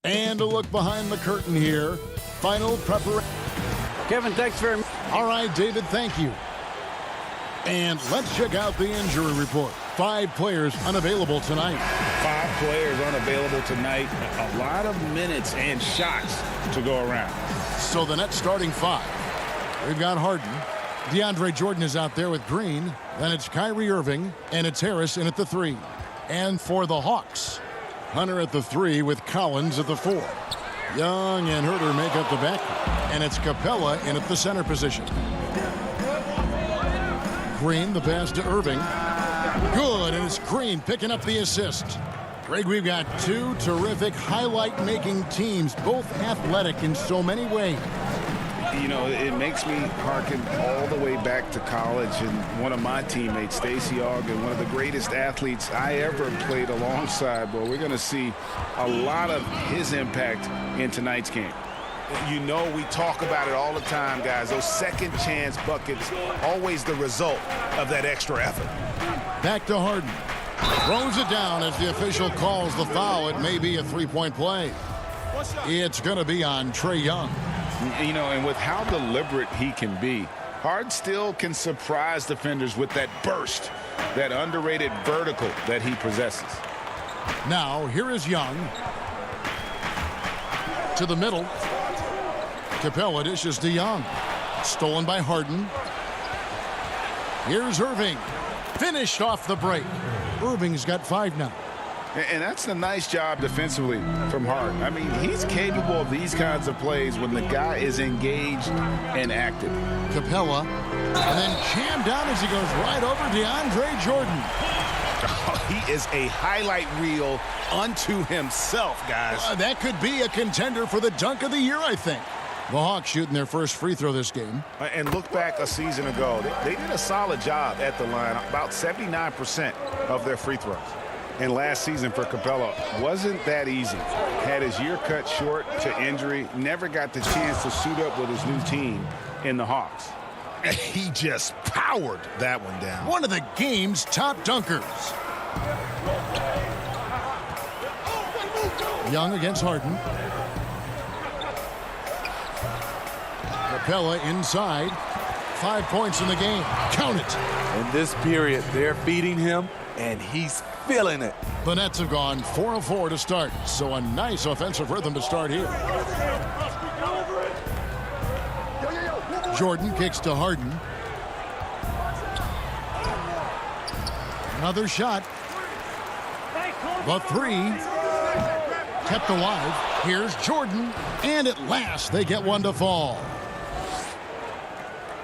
And a look behind the curtain here. Final preparation. Kevin, thanks very much. All right, David, thank you. And let's check out the injury report. 5 players unavailable tonight. 5 players unavailable tonight. A lot of minutes and shots to go around. So the net starting 5. We've got Harden. DeAndre Jordan is out there with Green. Then it's Kyrie Irving. And it's Harris in at the 3. And for the Hawks, Hunter at the 3 with Collins at the 4. Young and Herter make up the back. And it's Capella in at the center position. Green, the pass to Irving. Good, and it's Green picking up the assist. Greg, we've got 2 terrific highlight-making teams, both athletic in so many ways. You know, it makes me harken all the way back to college, and one of my teammates, Stacey Ogden, one of the greatest athletes I ever played alongside. Well, we're going to see a lot of his impact in tonight's game. You know, we talk about it all the time, guys. Those second chance buckets, always the result of that extra effort. Back to Harden. Throws it down as the official calls the foul. It may be a 3-point play. It's going to be on Trae Young. You know, and with how deliberate he can be, Harden still can surprise defenders with that burst, that underrated vertical that he possesses. Now, here is Young. To the middle. Capella dishes to Young. Stolen by Harden. Here's Irving. Finished off the break. Irving's got 5 now. And that's a nice job defensively from Harden. I mean, he's capable of these kinds of plays when the guy is engaged and active. Capella. And then jammed down as he goes right over DeAndre Jordan. Oh, he is a highlight reel unto himself, guys. That could be a contender for the dunk of the year, I think. The Hawks shooting their first free throw this game. And look back a season ago. They did a solid job at the line, about 79% of their free throws. And last season for Capella wasn't that easy. Had his year cut short to injury, never got the chance to suit up with his new team in the Hawks. And he just powered that one down. One of the game's top dunkers. Young against Harden. Capella inside. 5 points in the game. Count it. In this period, they're feeding him, and he's feeling it. The Nets have gone 4 of 4 to start, so a nice offensive rhythm to start here. Jordan kicks to Harden. Another shot. The 3 kept alive. Here's Jordan, and at last they get one to fall.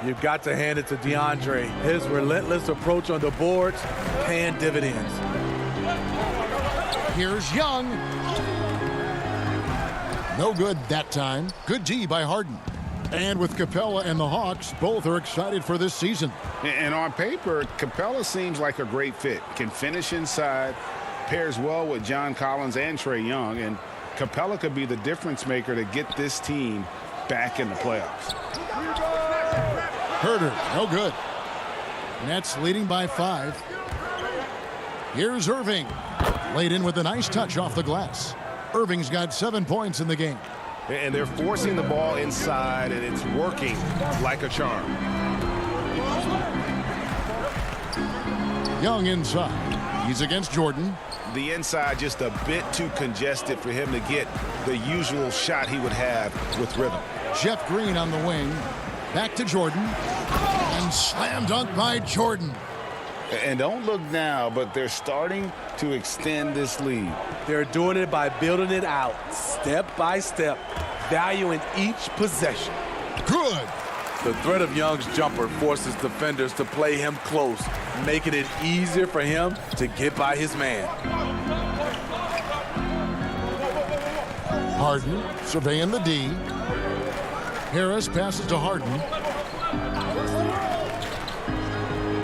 You've got to hand it to DeAndre. His relentless approach on the boards, paying dividends. Here's Young. No good that time. Good D by Harden. And with Capella and the Hawks, both are excited for this season. And on paper, Capella seems like a great fit. Can finish inside, pairs well with John Collins and Trae Young, and Capella could be the difference maker to get this team back in the playoffs. Herter, no good. Nets leading by 5. Here's Irving. Laid in with a nice touch off the glass. Irving's got 7 points in the game. And they're forcing the ball inside, and it's working like a charm. Young inside. He's against Jordan. The inside just a bit too congested for him to get the usual shot he would have with rhythm. Jeff Green on the wing. Back to Jordan. And slam dunk by Jordan. And don't look now, but they're starting to extend this lead. They're doing it by building it out, step by step. valuing each possession. Good. The threat of Young's jumper forces defenders to play him close, making it easier for him to get by his man. Harden surveying the D. Harris passes to Harden.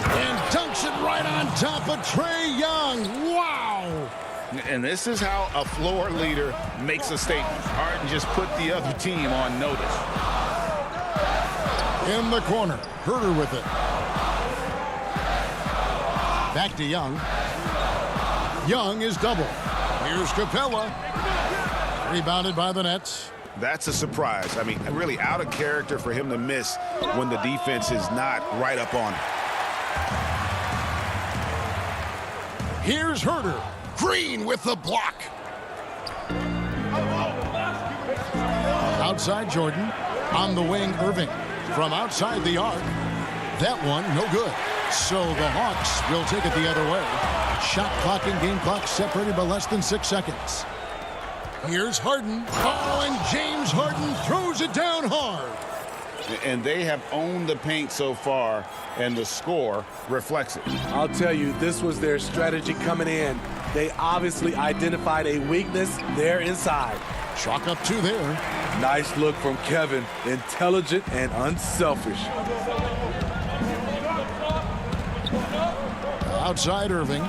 And dunks it right on top of Trae Young. Wow! And this is how a floor leader makes a statement. Harden just put the other team on notice. In the corner, Herter with it. Back to Young. Young is double. Here's Capella. Rebounded by the Nets. That's a surprise. I mean, really out of character for him to miss when the defense is not right up on him. Here's Herter. Green with the block. Outside Jordan. On the wing, Irving. From outside the arc. That one, no good. So the Hawks will take it the other way. Shot clock and game clock separated by less than 6 seconds. Here's Harden. Oh, and James Harden throws it down hard. And they have owned the paint so far, and the score reflects it. I'll tell you, this was their strategy coming in. They obviously identified a weakness there inside. Chalk up 2 there. Nice look from Kevin. Intelligent and unselfish. Outside Irving.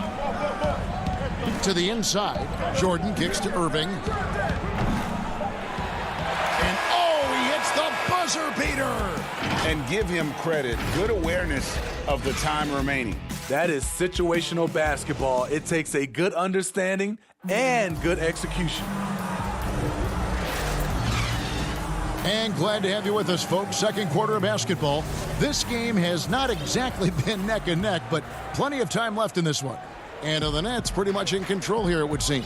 To the inside. Jordan kicks to Irving. And oh, he hits the buzzer beater. And give him credit. Good awareness of the time remaining. That is situational basketball. It takes a good understanding and good execution. And glad to have you with us, folks. Second quarter of basketball. This game has not exactly been neck and neck, but plenty of time left in this one. And the Nets pretty much in control here, it would seem.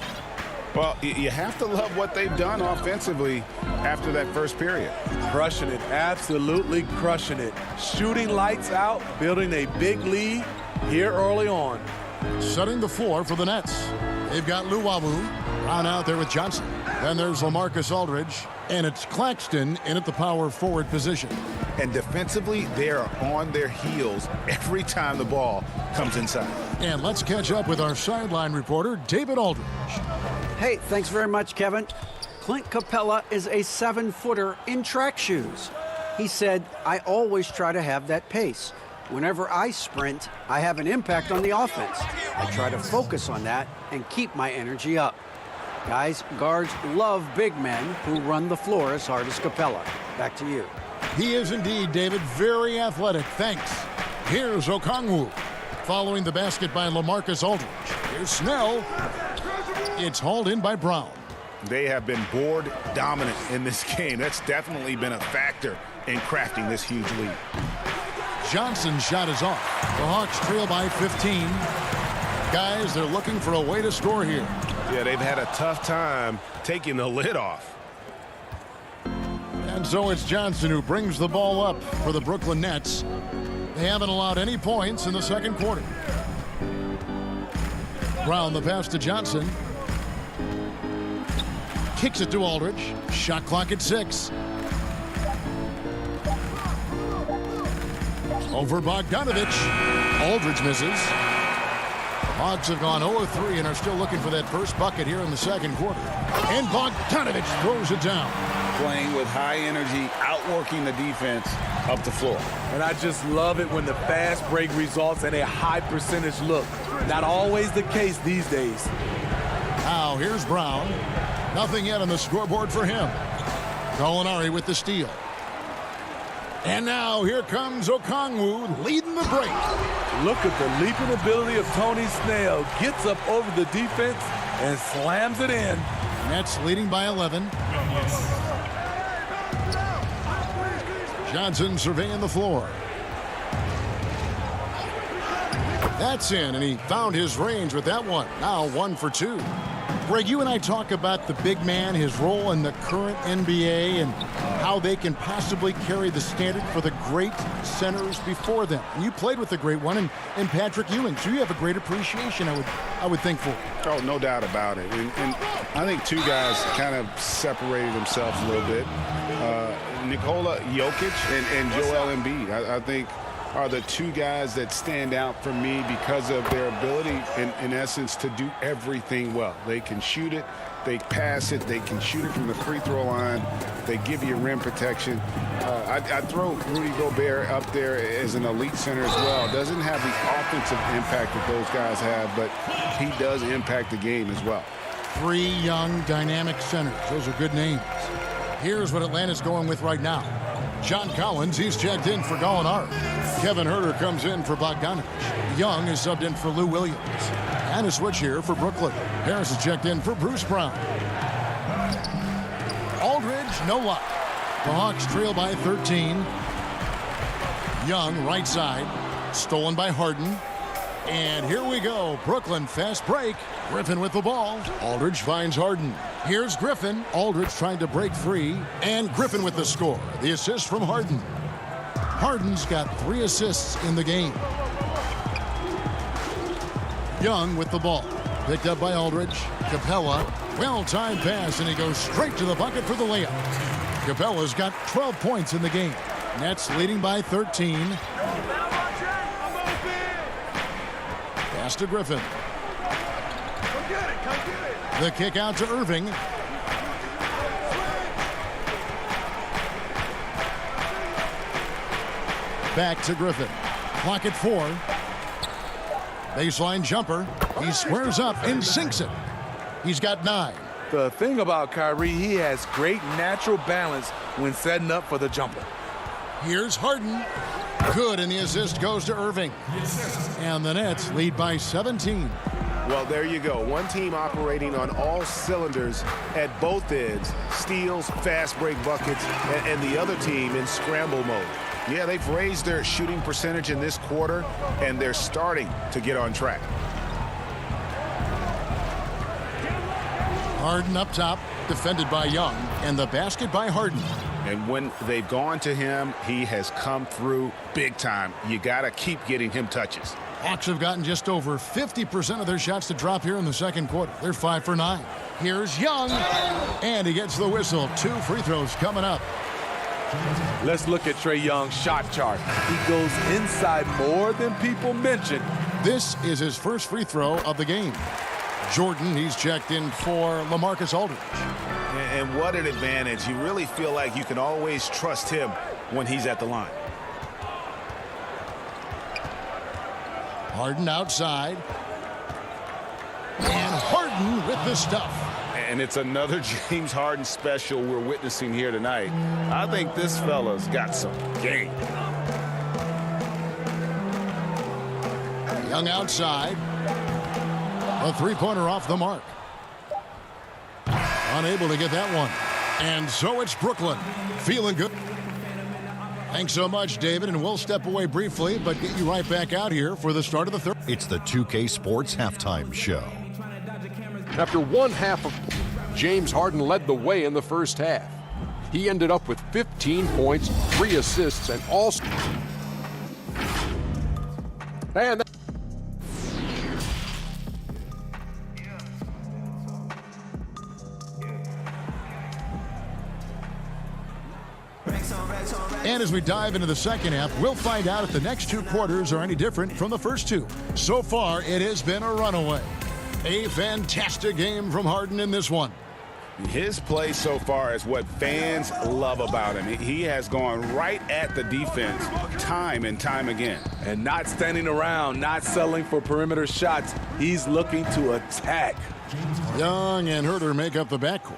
Well, you have to love what they've done offensively after that first period. Crushing it, absolutely crushing it. Shooting lights out, building a big lead here early on. Setting the floor for the Nets. They've got Luwawu. Brown out there with Johnson. Then there's LaMarcus Aldridge. And it's Claxton in at the power forward position. And defensively, they are on their heels every time the ball comes inside. And let's catch up with our sideline reporter, David Aldridge. Hey, thanks very much, Kevin. Clint Capella is a 7-footer in track shoes. He said, I always try to have that pace. Whenever I sprint, I have an impact on the offense. I try to focus on that and keep my energy up. Guys, guards love big men who run the floor as hard as Capella. Back to you. He is indeed, David, very athletic. Thanks. Here's Okongwu. Following the basket by LaMarcus Aldridge. Here's Snell. It's hauled in by Brown. They have been board dominant in this game. That's definitely been a factor in crafting this huge lead. Johnson's shot is off. The Hawks trail by 15. Guys, they're looking for a way to score here. Yeah, they've had a tough time taking the lid off. And so it's Johnson who brings the ball up for the Brooklyn Nets. They haven't allowed any points in the second quarter. Brown the pass to Johnson. Kicks it to Aldridge. Shot clock at 6. Over Bogdanovich. Aldridge misses. Hawks have gone 0-3 and are still looking for that first bucket here in the second quarter. And Bogdanovich throws it down. Playing with high energy, outworking the defense up the floor. And I just love it when the fast break results in a high percentage look. Not always the case these days. Now here's Brown. Nothing yet on the scoreboard for him. Gallinari with the steal. And now here comes Okongwu leading the break. Look at the leaping ability of Tony Snell. Gets up over the defense and slams it in. Nets leading by 11. Johnson surveying the floor. That's in, and he found his range with that one. Now 1 for 2. Greg, you and I talk about the big man, his role in the current NBA, and how they can possibly carry the standard for the great centers before them. And you played with the great one in Patrick Ewing, so you have a great appreciation, I would think, for. Oh, no doubt about it. And I think two guys kind of separated themselves a little bit. Nikola Jokic and Joel Embiid, I think, are the two guys that stand out for me because of their ability, in essence, to do everything well. They can shoot it, they pass it, they can shoot it from the free throw line, they give you rim protection. I'd throw Rudy Gobert up there as an elite center as well. Doesn't have the offensive impact that those guys have, but he does impact the game as well. Three young, dynamic centers. Those are good names. Here's what Atlanta's going with right now. John Collins, he's checked in for Gallinari. Kevin Huerter comes in for Bogdanovich. Young is subbed in for Lou Williams. And a switch here for Brooklyn. Harris is checked in for Bruce Brown. Aldridge, no luck. The Hawks trail by 13. Young, right side. Stolen by Harden. And here we go. Brooklyn, fast break. Griffin with the ball. Aldridge finds Harden. Here's Griffin. Aldridge trying to break free. And Griffin with the score. The assist from Harden. Harden's got 3 assists in the game. Young with the ball. Picked up by Aldridge. Capella. Well-timed pass, and he goes straight to the bucket for the layup. Capella's got 12 points in the game. Nets leading by 13. Pass to Griffin. The kick out to Irving. Back to Griffin. Clock at 4. Baseline jumper. He squares up and sinks it. He's got 9. The thing about Kyrie, he has great natural balance when setting up for the jumper. Here's Harden. Good, and the assist goes to Irving. And the Nets lead by 17. Well, there you go. One team operating on all cylinders at both ends. Steals, fast break buckets, and the other team in scramble mode. Yeah, they've raised their shooting percentage in this quarter, and they're starting to get on track. Harden up top, defended by Young, and the basket by Harden. And when they've gone to him, he has come through big time. You got to keep getting him touches. Hawks have gotten just over 50% of their shots to drop here in the second quarter. They're 5 for 9. Here's Young, and he gets the whistle. 2 free throws coming up. Let's look at Trae Young's shot chart. He goes inside more than people mention. This is his first free throw of the game. Jordan, he's checked in for LaMarcus Aldridge. And what an advantage. You really feel like you can always trust him when he's at the line. Harden outside. And Harden with the stuff. And it's another James Harden special we're witnessing here tonight. I think this fella's got some game. Young outside. A three-pointer off the mark. Unable to get that one. And so it's Brooklyn. Feeling good. Thanks so much, David, and we'll step away briefly, but get you right back out here for the start of the third. It's the 2K Sports Halftime Show. After one half of James Harden led the way in the first half. He ended up with 15 points, 3 assists, and all. And And as we dive into the second half, we'll find out if the next 2 quarters are any different from the first 2. So far, it has been a runaway. A fantastic game from Harden in this one. His play so far is what fans love about him. He has gone right at the defense time and time again. And not standing around, not settling for perimeter shots. He's looking to attack. Young and Huerter make up the backcourt.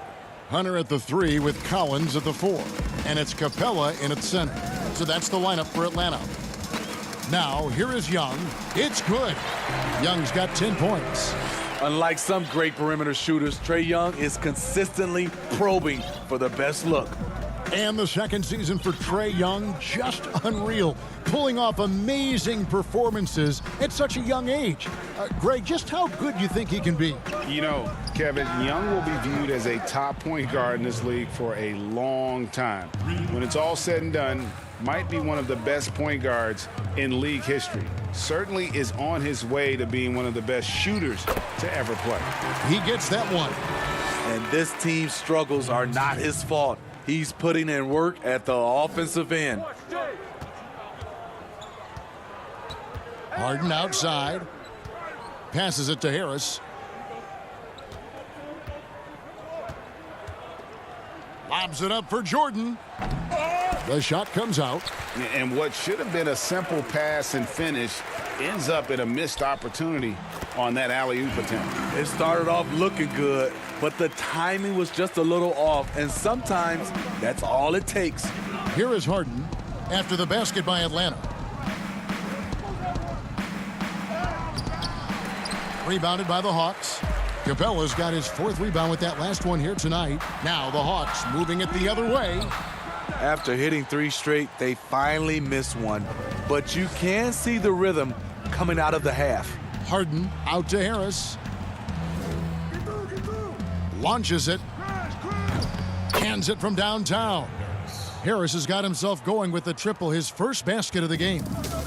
Hunter at the 3 with Collins at the 4. And it's Capella in at center. So that's the lineup for Atlanta. Now, here is Young. It's good. Young's got 10 points. Unlike some great perimeter shooters, Trae Young is consistently probing for the best look. And the second season for Trae Young, just unreal. Pulling off amazing performances at such a young age. Greg, just how good do you think he can be? You know, Kevin, Young will be viewed as a top point guard in this league for a long time. When it's all said and done, might be one of the best point guards in league history. Certainly is on his way to being one of the best shooters to ever play. He gets that one. And this team's struggles are not his fault. He's putting in work at the offensive end. Harden outside. Passes it to Harris. Lobs it up for Jordan. The shot comes out. And what should have been a simple pass and finish ends up in a missed opportunity on that alley-oop attempt. It started off looking good, but the timing was just a little off, and sometimes that's all it takes. Here is Harden after the basket by Atlanta. Rebounded by the Hawks. Capella's got his fourth rebound with that last one here tonight. Now the Hawks moving it the other way. After hitting 3 straight, they finally missed one. But you can see the rhythm coming out of the half. Harden out to Harris. Launches it. Hands it from downtown. Harris has got himself going with the triple, his first basket of the game.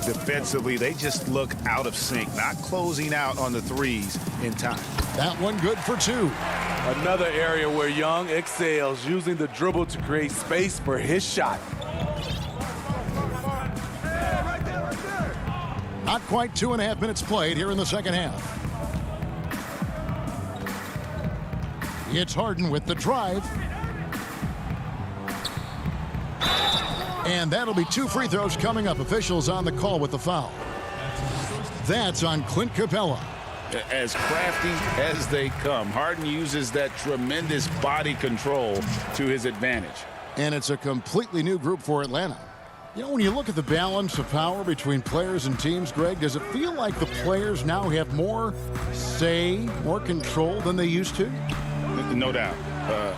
Defensively, they just look out of sync, not closing out on the threes in time. That one good for 2. Another area where Young excels, using the dribble to create space for his shot. Not quite 2.5 minutes played here in the second half. It's Harden with the drive. And that'll be 2 free throws coming up. Officials on the call with the foul. That's on Clint Capella. As crafty as they come, Harden uses that tremendous body control to his advantage. And it's a completely new group for Atlanta. You know, when you look at the balance of power between players and teams, Greg, does it feel like the players now have more say, more control than they used to? No doubt.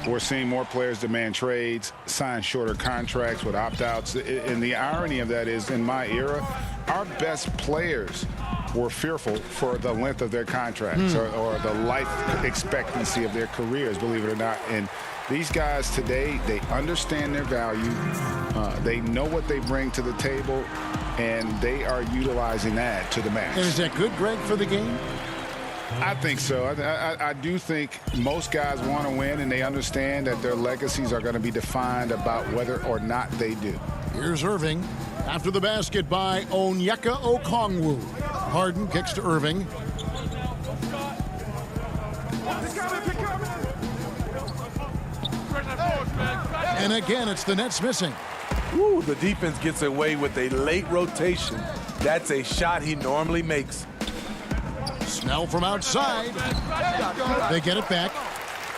We're seeing more players demand trades, sign shorter contracts with opt-outs. And the irony of that is, in my era, our best players were fearful for the length of their contracts or the life expectancy of their careers, believe it or not. And these guys today, they understand their value. They know what they bring to the table, and they are utilizing that to the max. And is that good, Greg, for the game? I think so. I do think most guys want to win, and they understand that their legacies are going to be defined about whether or not they do. Here's Irving after the basket by Onyeka Okongwu. Harden kicks to Irving. And again, it's the Nets missing. Ooh, the defense gets away with a late rotation. That's a shot he normally makes. Snell from outside. They get it back.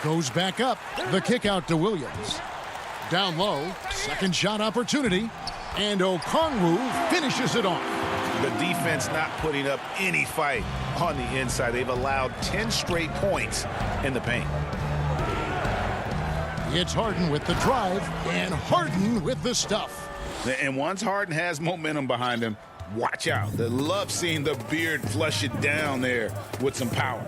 Goes back up. The kick out to Williams. Down low. Second shot opportunity. And Okongwu finishes it off. The defense not putting up any fight on the inside. They've allowed 10 straight points in the paint. It's Harden with the drive. And Harden with the stuff. And once Harden has momentum behind him, watch out. They love seeing the beard flush it down there with some power.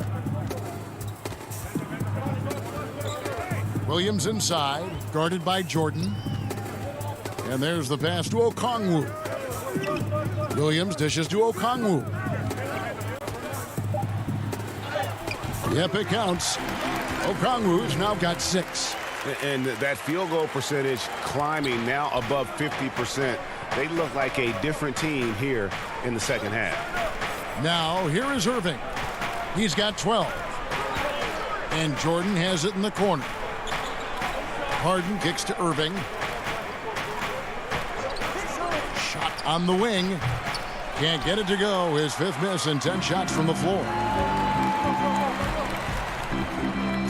Williams inside, guarded by Jordan. And there's the pass to Okongwu. Williams dishes to Okongwu. Yep, it counts. Okongwu's now got 6. And that field goal percentage climbing now above 50%. They look like a different team here in the second half. Now, here is Irving. He's got 12. And Jordan has it in the corner. Harden kicks to Irving. Shot on the wing. Can't get it to go. His 5th miss and 10 shots from the floor.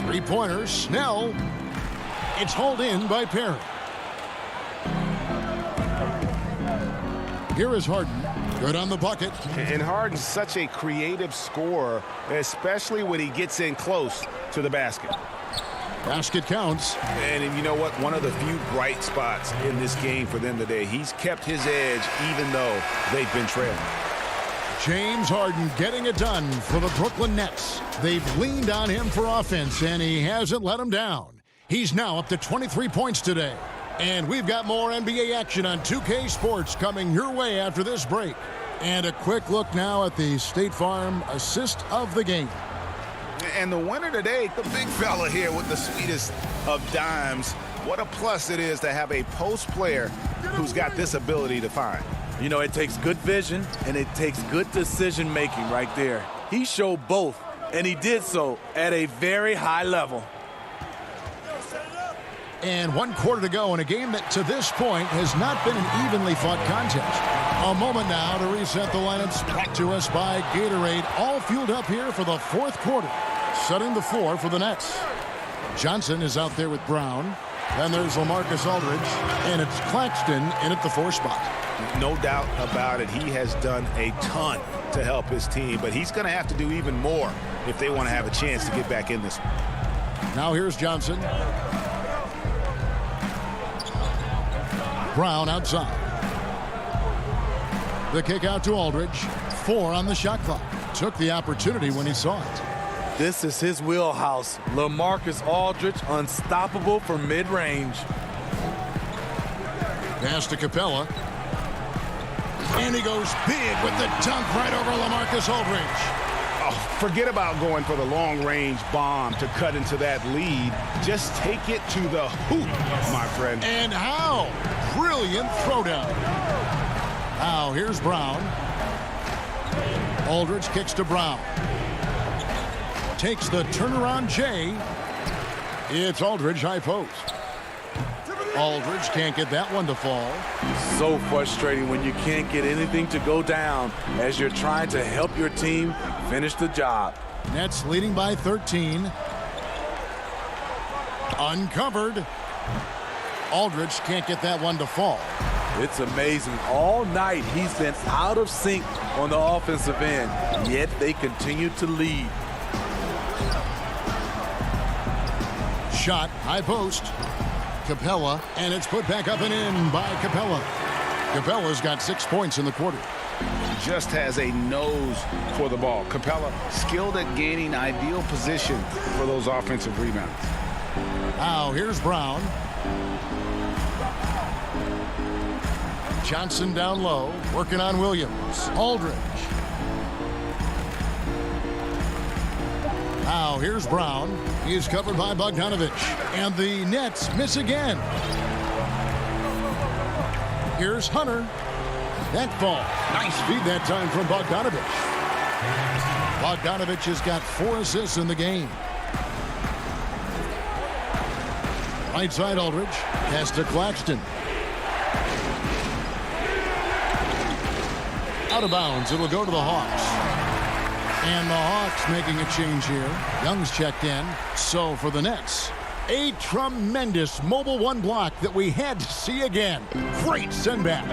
3-pointer. Snell. It's hauled in by Perry. Here is Harden. Good on the bucket. And Harden's such a creative scorer, especially when he gets in close to the basket. Basket counts. And you know what? One of the few bright spots in this game for them today. He's kept his edge even though they've been trailing. James Harden getting it done for the Brooklyn Nets. They've leaned on him for offense, and he hasn't let them down. He's now up to 23 points today. And we've got more NBA action on 2K Sports coming your way after this break. And a quick look now at the State Farm assist of the game. And the winner today, the big fella here with the sweetest of dimes. What a plus it is to have a post player who's got this ability to find. You know, it takes good vision and it takes good decision making right there. He showed both, and he did so at a very high level. And 1 quarter to go in a game that to this point has not been an evenly fought contest. A moment now to reset the lineups brought to us by Gatorade, all fueled up here for the 4th quarter. Setting the floor for the Nets. Johnson is out there with Brown. Then there's LaMarcus Aldridge, and it's Claxton in at the 4 spot. No doubt about it. He has done a ton to help his team, but he's going to have to do even more if they want to have a chance to get back in this one. Now here's Johnson. Brown outside. The kick out to Aldridge. 4 on the shot clock. Took the opportunity when he saw it. This is his wheelhouse. LaMarcus Aldridge, unstoppable from mid-range. Pass to Capella. And he goes big with the dunk right over LaMarcus Aldridge. Oh, forget about going for the long-range bomb to cut into that lead. Just take it to the hoop, my friend. And how? Brilliant throwdown. Now here's Brown. Aldridge kicks to Brown. Takes the turnaround J. It's Aldridge high post. Aldridge can't get that one to fall. So frustrating when you can't get anything to go down as you're trying to help your team finish the job. Nets leading by 13. Uncovered. Aldridge can't get that one to fall. It's amazing. All night he's been out of sync on the offensive end, yet they continue to lead. Shot, high post. Capella, and it's put back up and in by Capella. Capella's got 6 points in the quarter. Just has a nose for the ball. Capella skilled at gaining ideal position for those offensive rebounds. Now here's Brown. Johnson down low, working on Williams. Aldridge. Now here's Brown. He's covered by Bogdanovich. And the Nets miss again. Here's Hunter. That fall. Nice feed that time from Bogdanovich. Bogdanovich has got 4 assists in the game. Right side Aldridge. Pass to Claxton. Out of bounds. It'll go to the Hawks. And the Hawks making a change here. Young's checked in. So for the Nets, a tremendous mobile 1 block that we had to see again. Great send back.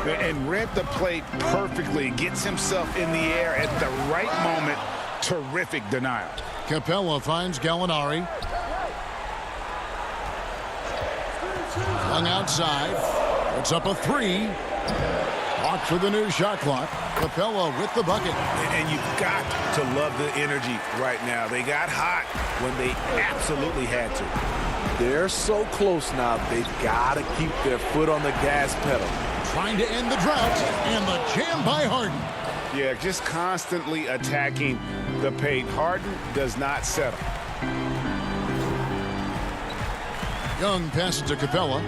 And read the play perfectly. Gets himself in the air at the right moment. Terrific denial. Capella finds Gallinari. Young outside. It's up a 3. Hawks with the new shot clock. Capella with the bucket. And you've got to love the energy right now. They got hot when they absolutely had to. They're so close now. They've got to keep their foot on the gas pedal. Trying to end the drought. And the jam by Harden. Yeah, just constantly attacking the paint. Harden does not settle. Young passes to Capella.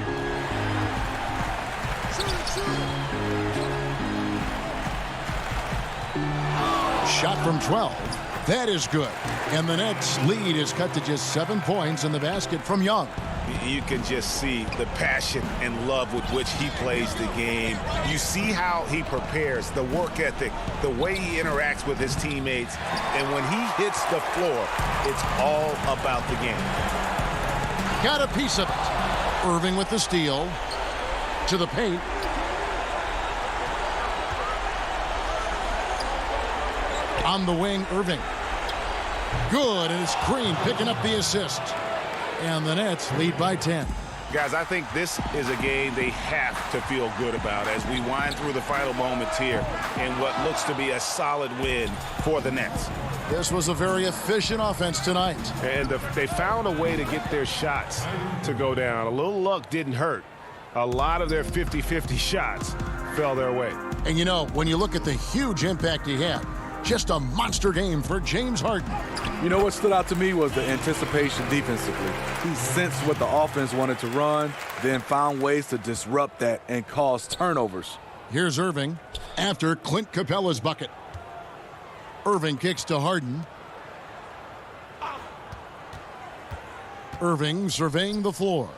Shot from 12. That is good. And the Nets' lead is cut to just 7 points in the basket from Young. You can just see the passion and love with which he plays the game. You see how he prepares, the work ethic, the way he interacts with his teammates. And when he hits the floor, it's all about the game. Got a piece of it. Irving with the steal. To the paint. On the wing, Irving. Good, and it's Green picking up the assist. And the Nets lead by 10. Guys, I think this is a game they have to feel good about as we wind through the final moments here in what looks to be a solid win for the Nets. This was a very efficient offense tonight. And they found a way to get their shots to go down. A little luck didn't hurt. A lot of their 50-50 shots fell their way. And you know, when you look at the huge impact he had, just a monster game for James Harden. You know what stood out to me was the anticipation defensively. He sensed what the offense wanted to run, then found ways to disrupt that and cause turnovers. Here's Irving after Clint Capella's bucket. Irving kicks to Harden. Irving surveying the floor.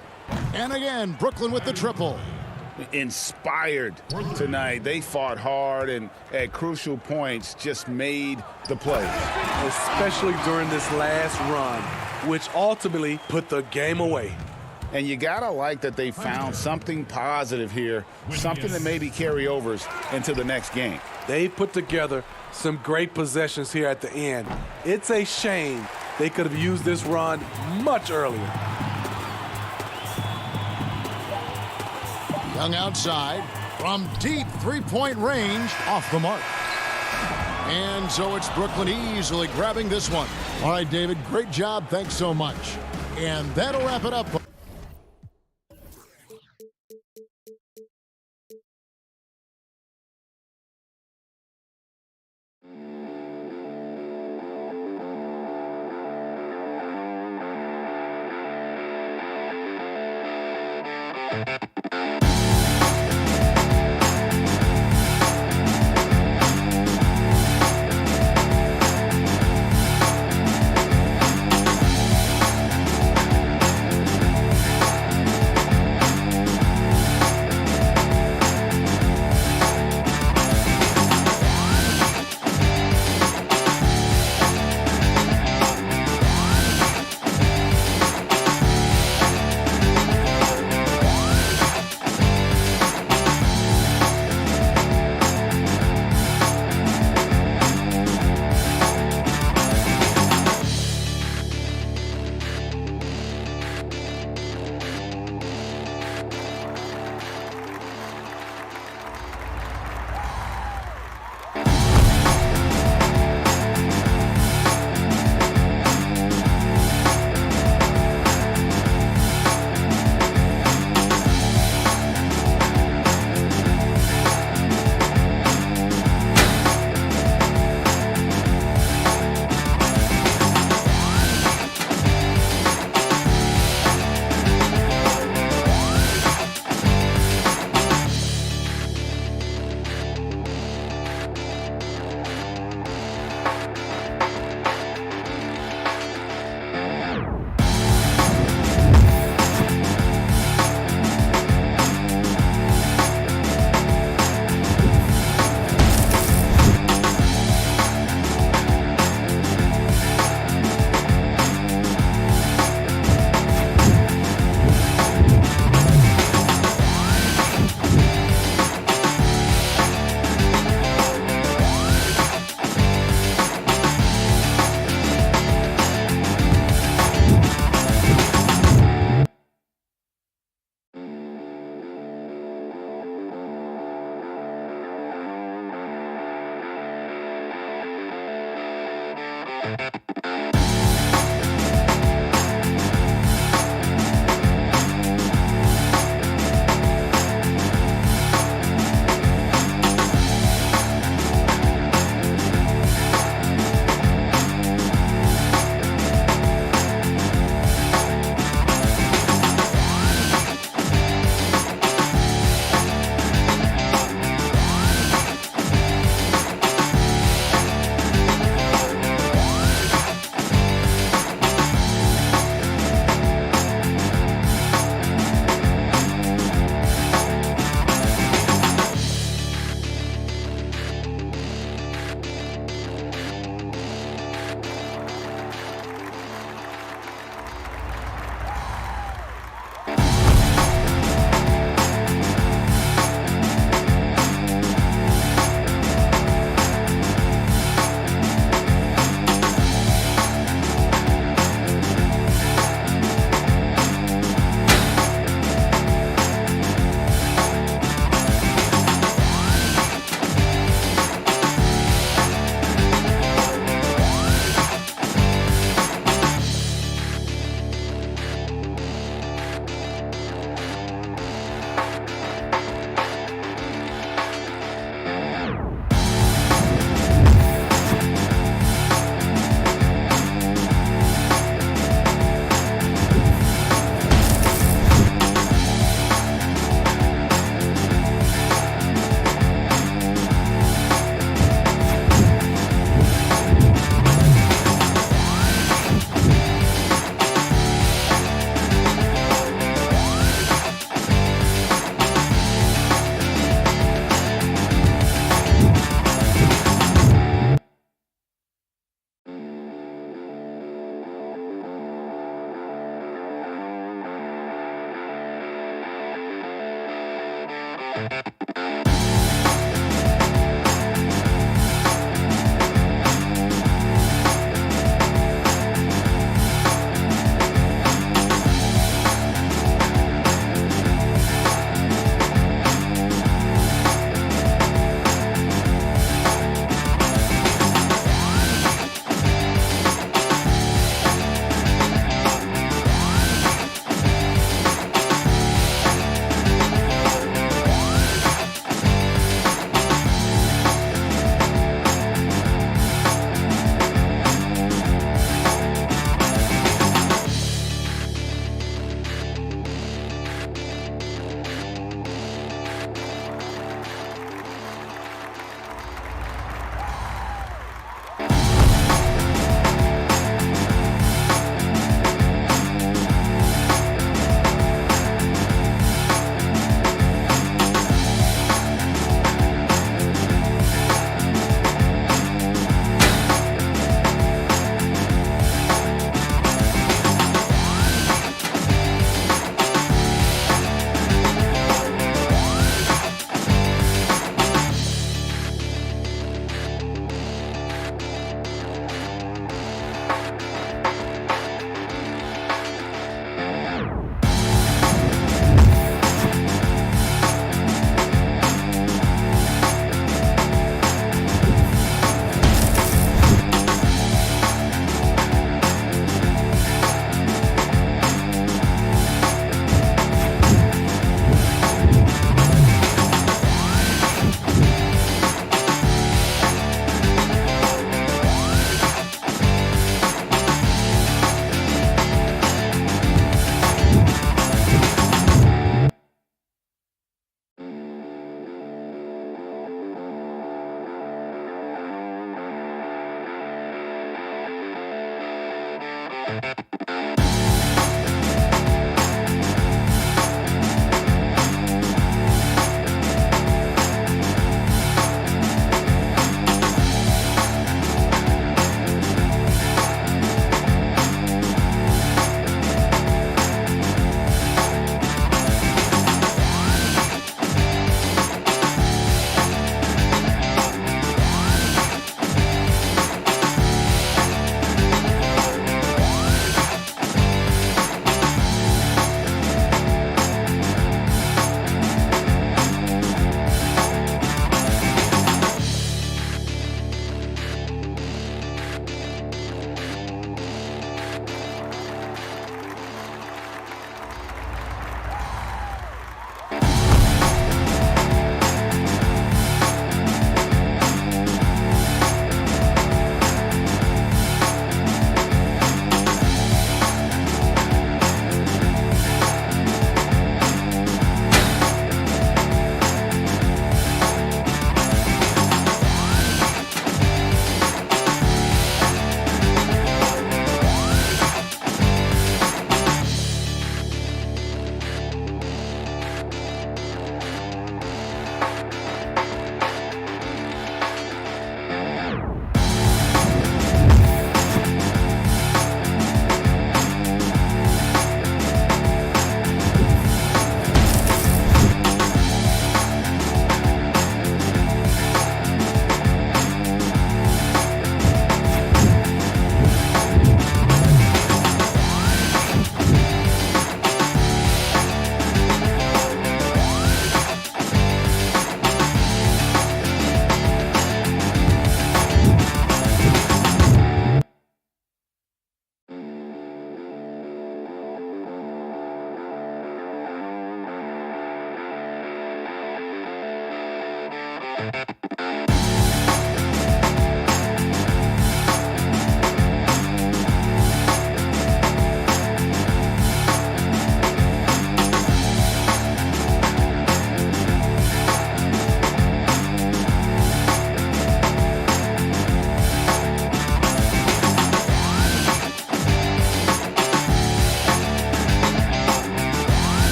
And again, Brooklyn with the triple. Inspired tonight. They fought hard and at crucial points just made the play. Especially during this last run, which ultimately put the game away. And you gotta like that they found something positive here, something that maybe carry overs into the next game. They put together some great possessions here at the end. It's a shame they could have used this run much earlier. Young outside from deep three-point range, off the mark. And so it's Brooklyn easily grabbing this one. All right, David, great job. Thanks so much. And that'll wrap it up.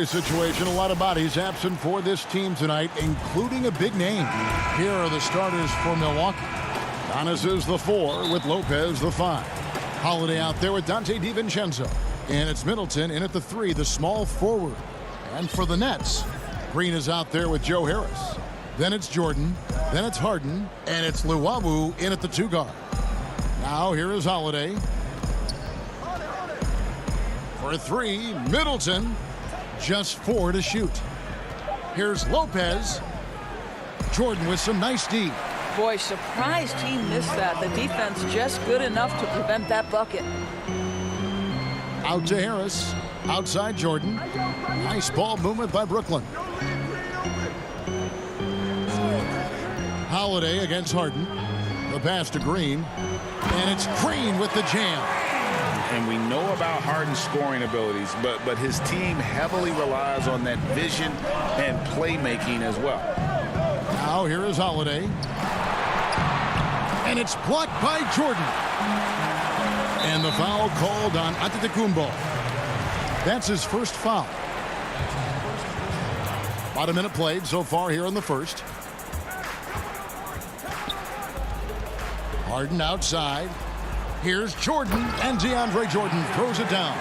injury situation. A lot of bodies absent for this team tonight, including a big name. Here are the starters for Milwaukee. Giannis is the 4 with Lopez the 5. Holiday out there with Dante DiVincenzo. And it's Middleton in at the 3, the small forward. And for the Nets, Green is out there with Joe Harris. Then it's Jordan. Then it's Harden. And it's Luwawu in at the 2 guard. Now here is Holiday. For 3, Middleton. Just 4 to shoot. Here's Lopez. Jordan with some nice D. Boy, surprised he missed that. The defense just good enough to prevent that bucket. Out to Harris. Outside Jordan. Nice ball movement by Brooklyn. Holiday against Harden. The pass to Green. And it's Green with the jam. And we know about Harden's scoring abilities, but his team heavily relies on that vision and playmaking as well. Now here is Holiday. And it's blocked by Jordan. And the foul called on Antetokounmpo. That's his first foul. About a minute played so far here in the first. Harden outside. Here's Jordan, and DeAndre Jordan throws it down.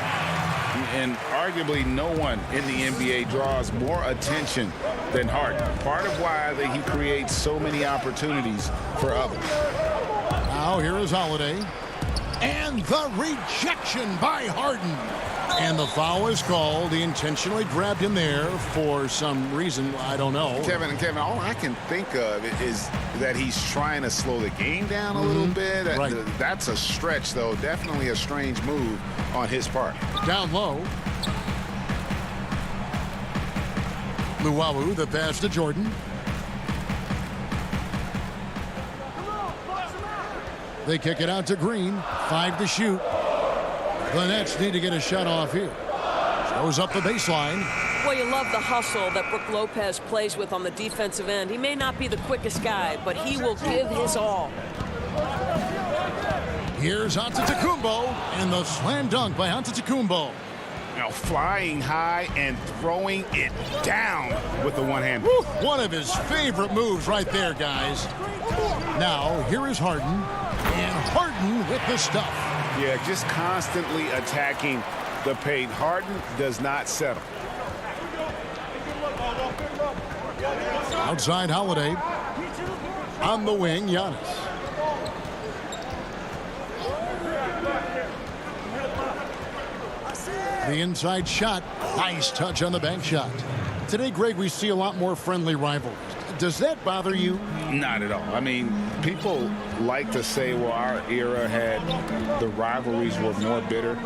And arguably no one in the NBA draws more attention than Harden. Part of why he creates so many opportunities for others. Now here is Holiday. And the rejection by Harden. And the foul is called. He intentionally grabbed him there for some reason. I don't know. Kevin, all I can think of is that he's trying to slow the game down a little bit. Right. That's a stretch, though. Definitely a strange move on his part. Down low. Luwawu, the pass to Jordan. They kick it out to Green. 5 to shoot. The Nets need to get a shot off here. Goes up the baseline. Well, you love the hustle that Brook Lopez plays with on the defensive end. He may not be the quickest guy, but he will give his all. Here's Antetokounmpo, and the slam dunk by Antetokounmpo. Now flying high and throwing it down with the one hand. One of his favorite moves right there, guys. Now, here is Harden, and Harden with the stuff. Yeah, just constantly attacking the paint. Harden does not settle. Outside Holiday. On the wing, Giannis. The inside shot. Nice touch on the bank shot. Today, Greg, we see a lot more friendly rivalries. Does that bother you? Not at all. I mean, people like to say, well, our era had the rivalries were more bitter.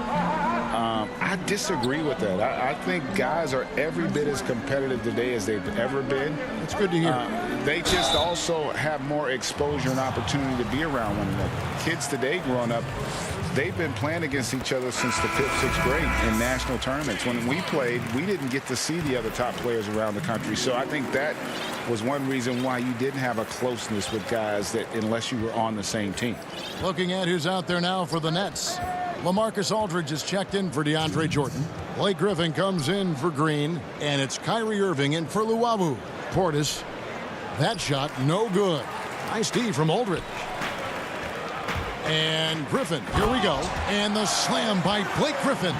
I disagree with that. I think guys are every bit as competitive today as they've ever been. It's good to hear. They just also have more exposure and opportunity to be around one another. Kids today growing up, they've been playing against each other since the 5th, 6th grade in national tournaments. When we played, we didn't get to see the other top players around the country. So I think that was one reason why you didn't have a closeness with guys that unless you were on the same team. Looking at who's out there now for the Nets. LaMarcus Aldridge is checked in for DeAndre Jordan. Blake Griffin comes in for Green, and it's Kyrie Irving in for Luwawu. Portis, that shot no good. Nice D from Aldridge. And Griffin, here we go. And the slam by Blake Griffin.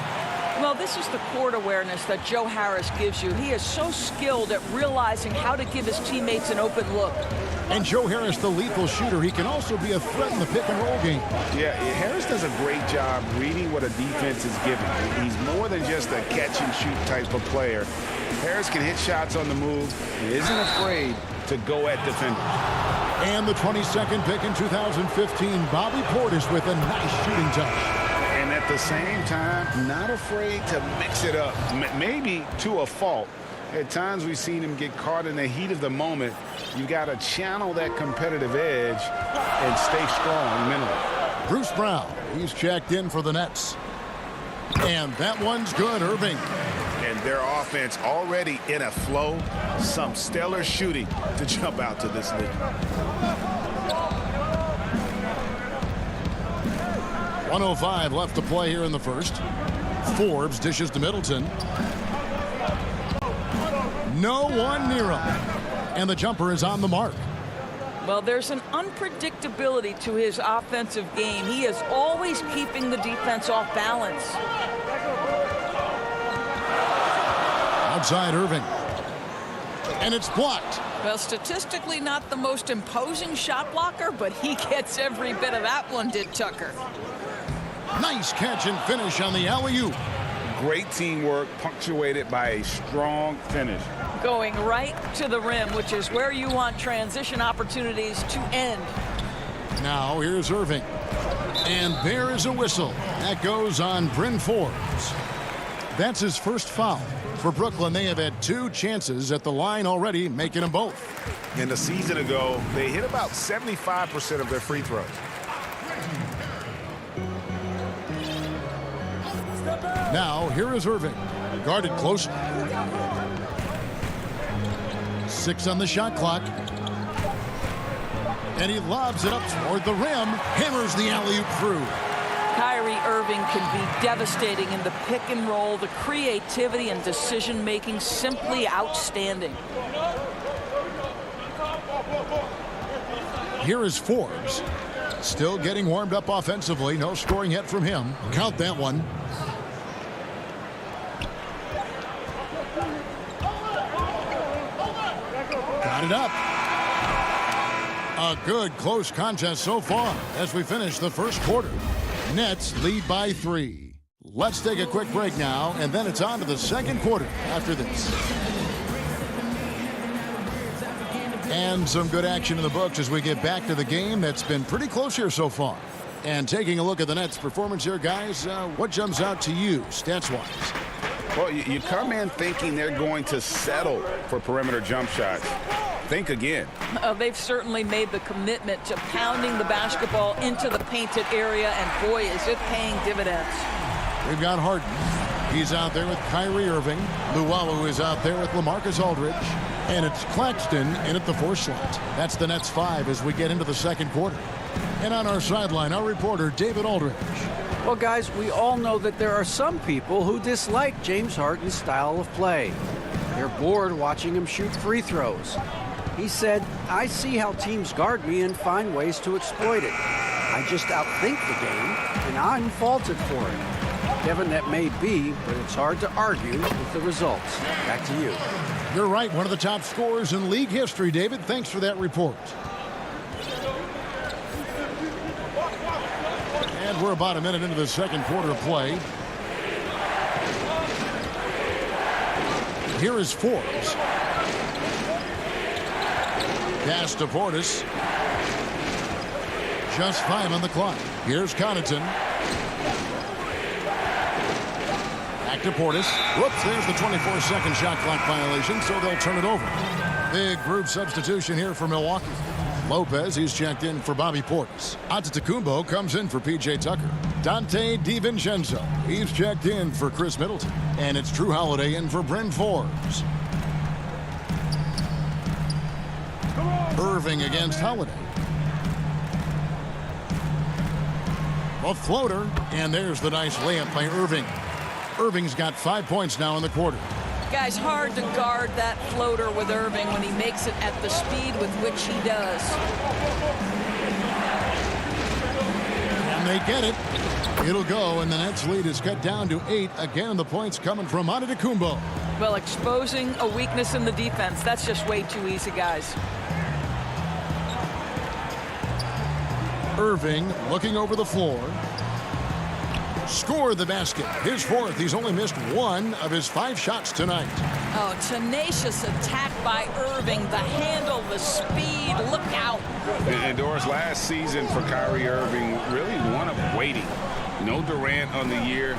Well, this is the court awareness that Joe Harris gives you. He is so skilled at realizing how to give his teammates an open look. And Joe Harris, the lethal shooter, he can also be a threat in the pick-and-roll game. Yeah, Harris does a great job reading what a defense is giving. He's more than just a catch-and-shoot type of player. Harris can hit shots on the move and isn't afraid to go at defenders. And the 22nd pick in 2015, Bobby Portis with a nice shooting touch. And at the same time, not afraid to mix it up, maybe to a fault. At times we've seen him get caught in the heat of the moment. You got to channel that competitive edge and stay strong mentally. Bruce Brown, he's checked in for the Nets. And that one's good, Irving. And their offense already in a flow. Some stellar shooting to jump out to this league. 1:05 left to play here in the first. Forbes dishes to Middleton. No one near him. And the jumper is on the mark. Well, there's an unpredictability to his offensive game. He is always keeping the defense off balance. Outside Irving. And it's blocked. Well, statistically not the most imposing shot blocker, but he gets every bit of that one, did Tucker. Nice catch and finish on the alley-oop. Great teamwork, punctuated by a strong finish. Going right to the rim, which is where you want transition opportunities to end. Now here's Irving. And there is a whistle. That goes on Bryn Forbes. That's his first foul. For Brooklyn, they have had 2 chances at the line already, making them both. And a season ago, they hit about 75% of their free throws. Now, here is Irving. Guarded close. 6 on the shot clock. And he lobs it up toward the rim. Hammers the alley-oop through. Kyrie Irving can be devastating in the pick and roll. The creativity and decision-making simply outstanding. Here is Forbes. Still getting warmed up offensively. No scoring yet from him. Count that one. Got it up. A good close contest so far as we finish the first quarter. Nets lead by 3. Let's take a quick break now, and then it's on to the second quarter after this. And some good action in the books as we get back to the game that's been pretty close here so far. And taking a look at the Nets' performance here, guys, what jumps out to you stats-wise? Well, you come in thinking they're going to settle for perimeter jump shots. Think again. They've certainly made the commitment to pounding the basketball into the painted area, and boy, is it paying dividends. We've got Harden. He's out there with Kyrie Irving. Luwawu is out there with LaMarcus Aldridge. And it's Claxton in at the 4 slot. That's the Nets 5 as we get into the second quarter. And on our sideline, our reporter, David Aldridge. Well, guys, we all know that there are some people who dislike James Harden's style of play. They're bored watching him shoot free throws. He said, "I see how teams guard me and find ways to exploit it. I just outthink the game, and I'm faulted for it." Kevin, that may be, but it's hard to argue with the results. Back to you. You're right, one of the top scorers in league history, David. Thanks for that report. And we're about a minute into the second quarter of play. Here is Forbes. Pass to Portis. Just 5 on the clock. Here's Connaughton. Back to Portis. Whoops, there's the 24-second shot clock violation, so they'll turn it over. Big group substitution here for Milwaukee. Lopez, he's checked in for Bobby Portis. Antetokounmpo comes in for P.J. Tucker. Dante DiVincenzo, he's checked in for Chris Middleton. And it's Drew Holiday in for Bryn Forbes. Irving against Holiday. A floater, and there's the nice layup by Irving. Irving's got 5 points now in the quarter. Guys, hard to guard that floater with Irving when he makes it at the speed with which he does. And they get it. It'll go, and the Nets lead is cut down to 8. Again, the points coming from Antetokounmpo. Well, exposing a weakness in the defense, that's just way too easy, guys. Irving looking over the floor. Scored the basket. His 4th. He's only missed 1 of his 5 shots tonight. Oh, tenacious attack by Irving. The handle, the speed. Look out. And Doris, last season for Kyrie Irving, really one of waiting. No Durant on the year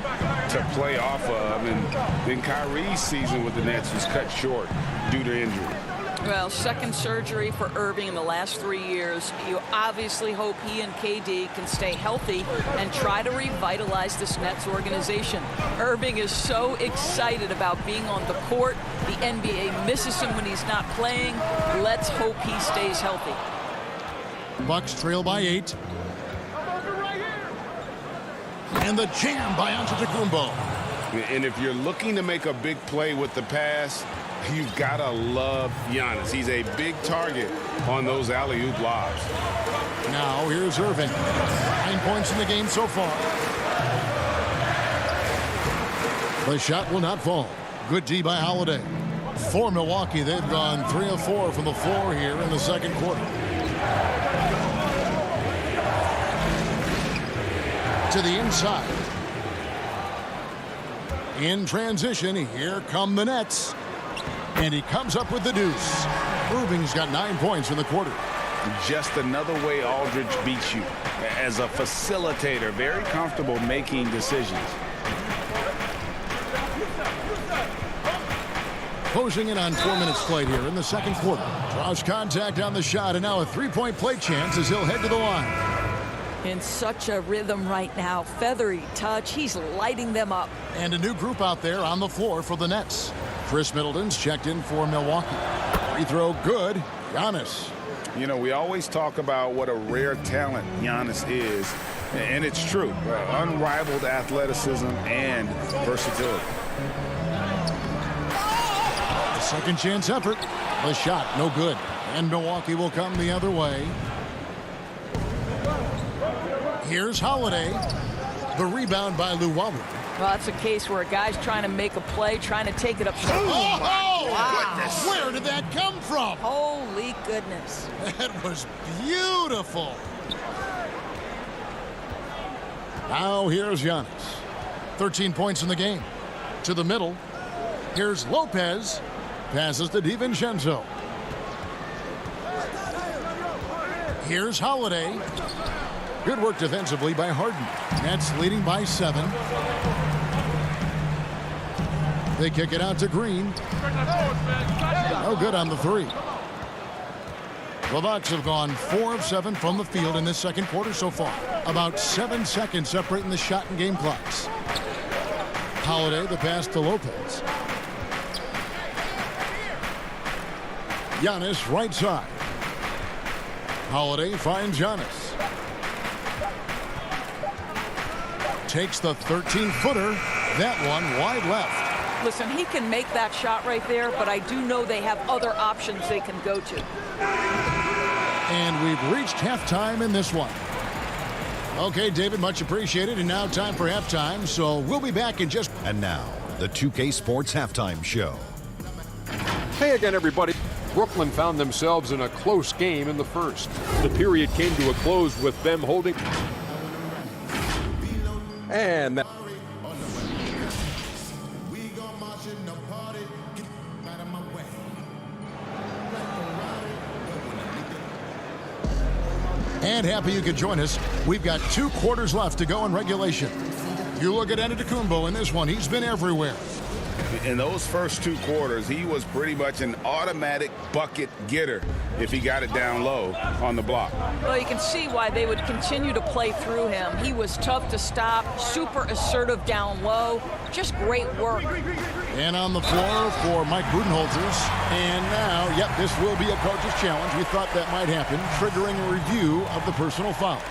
to play off of. And then Kyrie's season with the Nets was cut short due to injury. Well, second surgery for Irving in the last 3 years. You obviously hope he and KD can stay healthy and try to revitalize this Nets organization. Irving is so excited about being on the court. The NBA misses him when he's not playing. Let's hope he stays healthy. Bucks trail by 8. And the jam by Antetokounmpo. And if you're looking to make a big play with the pass, You've got to love Giannis. He's a big target on those alley-oop lobs. Now here's Irving. 9 points in the game so far. The shot will not fall. Good D by Holiday. For Milwaukee, they've gone 3 of 4 from the floor here in the second quarter. To the inside. In transition, here come the Nets. And he comes up with the deuce. Irving's got 9 points in the quarter. Just another way Aldridge beats you. As a facilitator, very comfortable making decisions. Closing in on 4 minutes played here in the second quarter. Draws contact on the shot, and now a three-point play chance as he'll head to the line. In such a rhythm right now. Feathery touch. He's lighting them up. And a new group out there on the floor for the Nets. Chris Middleton's checked in for Milwaukee. Free throw good. Giannis. You know, we always talk about what a rare talent Giannis is. And it's true. Unrivaled athleticism and versatility. A second chance effort. The shot no good. And Milwaukee will come the other way. Here's Holiday. The rebound by Luwawu. Well, that's a case where a guy's trying to make a play, trying to take it up. Oh, wow. Goodness. Where did that come from? Holy goodness. That was beautiful. Now here's Giannis. 13 points in the game. To the middle. Here's Lopez. Passes to DiVincenzo. Here's Holiday. Good work defensively by Harden. Nets leading by 7. They kick it out to Green. No good on the 3. The Bucks have gone 4 of 7 from the field in this second quarter so far. About 7 seconds separating the shot and game clocks. Holiday, the pass to Lopez. Giannis right side. Holiday finds Giannis. Takes the 13-footer. That one wide left. Listen, he can make that shot right there, but I do know they have other options they can go to. And we've reached halftime in this one. Okay, David, much appreciated. And now time for halftime, so we'll be back in just... And now, the 2K Sports Halftime Show. Hey again, everybody. Brooklyn found themselves in a close game in the first. The period came to a close with them holding. And that. And happy you could join us. We've got 2 quarters left to go in regulation. You look at Antetokounmpo in this one. He's been everywhere. In those first 2 quarters, he was pretty much an automatic bucket getter if he got it down low on the block. Well, you can see why they would continue to play through him. He was tough to stop, super assertive down low. Just great work. And on the floor for Mike Budenholzers. And now, yep, this will be a coach's challenge. We thought that might happen, triggering a review of the personal foul.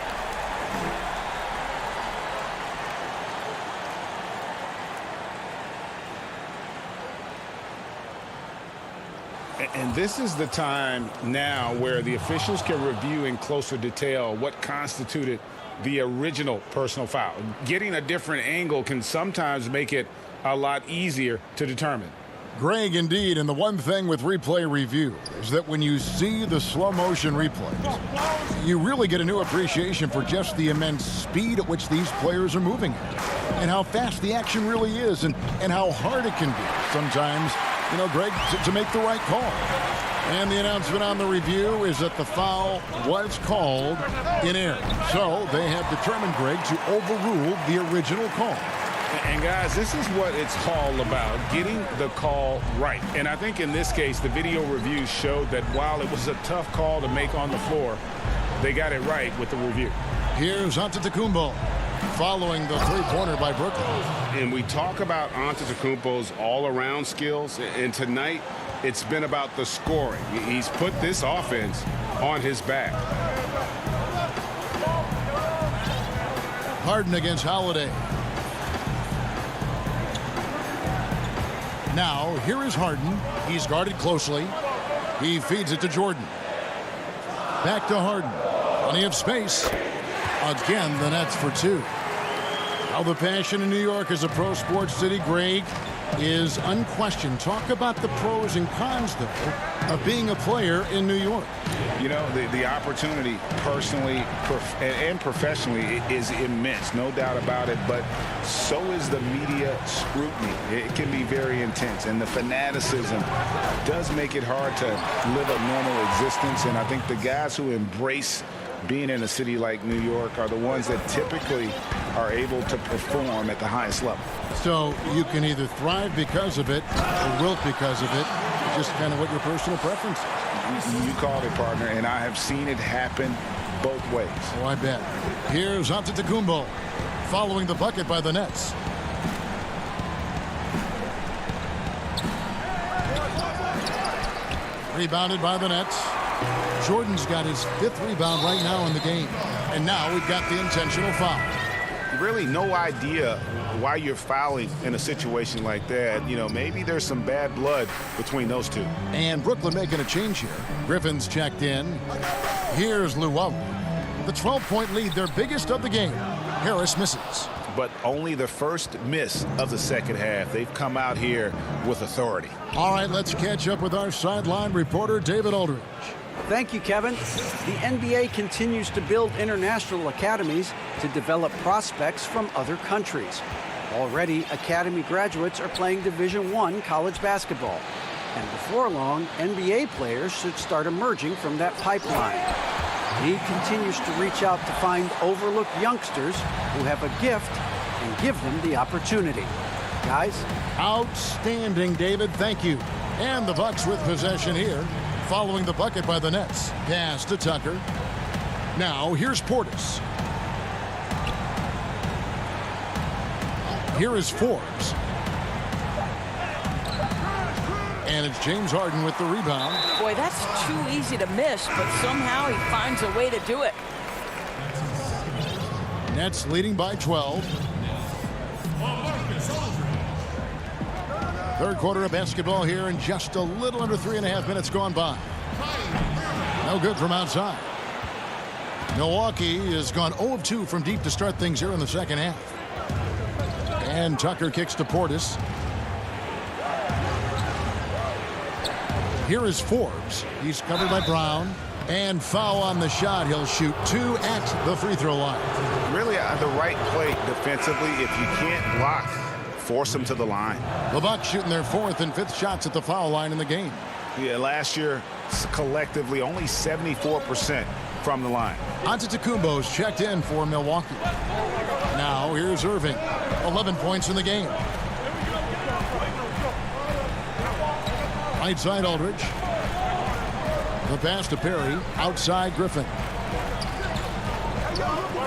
And this is the time now where the officials can review in closer detail what constituted the original personal foul. Getting a different angle can sometimes make it a lot easier to determine. Greg, indeed, and the one thing with replay review is that when you see the slow motion replays, you really get a new appreciation for just the immense speed at which these players are moving at, and how fast the action really is, and how hard it can be sometimes, you know, Greg, to make the right call. And the announcement on the review is that the foul was called in error. So they have determined, Greg, to overrule the original call. And guys, this is what it's all about, getting the call right. And I think in this case, the video review showed that while it was a tough call to make on the floor, they got it right with the review. Here's Antetokounmpo following the three-pointer by Brooklyn. And we talk about Antetokounmpo's all-around skills, and tonight it's been about the scoring. He's put this offense on his back. Harden against Holiday. Now, here is Harden. He's guarded closely. He feeds it to Jordan. Back to Harden. Plenty of space. Again, the Nets for two. Now the passion in New York is a pro sports city, Greg, is unquestioned. Talk about the pros and cons, though, of being a player in New York. You know, the opportunity personally and professionally is immense, no doubt about it, but so is the media scrutiny. It can be very intense, and the fanaticism does make it hard to live a normal existence, and I think the guys who embrace being in a city like New York are the ones that typically are able to perform at the highest level. So you can either thrive because of it or wilt because of it. Just kind of what your personal preference is. You called it, partner, and I have seen it happen both ways. Oh, I bet. Here's Antetokounmpo following the bucket by the Nets. Rebounded by the Nets. Jordan's got his 5th rebound right now in the game. And now we've got the intentional foul. Really no idea why you're fouling in a situation like that. You know, maybe there's some bad blood between those two. And Brooklyn making a change here. Griffin's checked in. Here's Llewellyn. The 12-point lead, their biggest of the game. Harris misses. But only the first miss of the second half. They've come out here with authority. All right, let's catch up with our sideline reporter, David Aldridge. Thank you, Kevin. The NBA continues to build international academies to develop prospects from other countries. Already, academy graduates are playing Division I college basketball. And before long, NBA players should start emerging from that pipeline. He continues to reach out to find overlooked youngsters who have a gift and give them the opportunity. Guys? Outstanding, David. Thank you. And the Bucks with possession here, following the bucket by the Nets. Pass to Tucker. Now, here's Portis. Here is Forbes. And it's James Harden with the rebound. Boy, that's too easy to miss, but somehow he finds a way to do it. Nets leading by 12. Third quarter of basketball here, and just a little under 3.5 minutes gone by. No good from outside. Milwaukee has gone 0 of 2 from deep to start things here in the second half. And Tucker kicks to Portis. Here is Forbes. He's covered by Brown. And foul on the shot. He'll shoot 2 at the free throw line. Really the right play defensively. If you can't block, force them to the line. The Bucks shooting their 4th and 5th shots at the foul line in the game. Yeah, last year, collectively, only 74% from the line. Antetokounmpo's checked in for Milwaukee. Now, here's Irving. 11 points in the game. Right side Aldridge. The pass to Perry. Outside Griffin.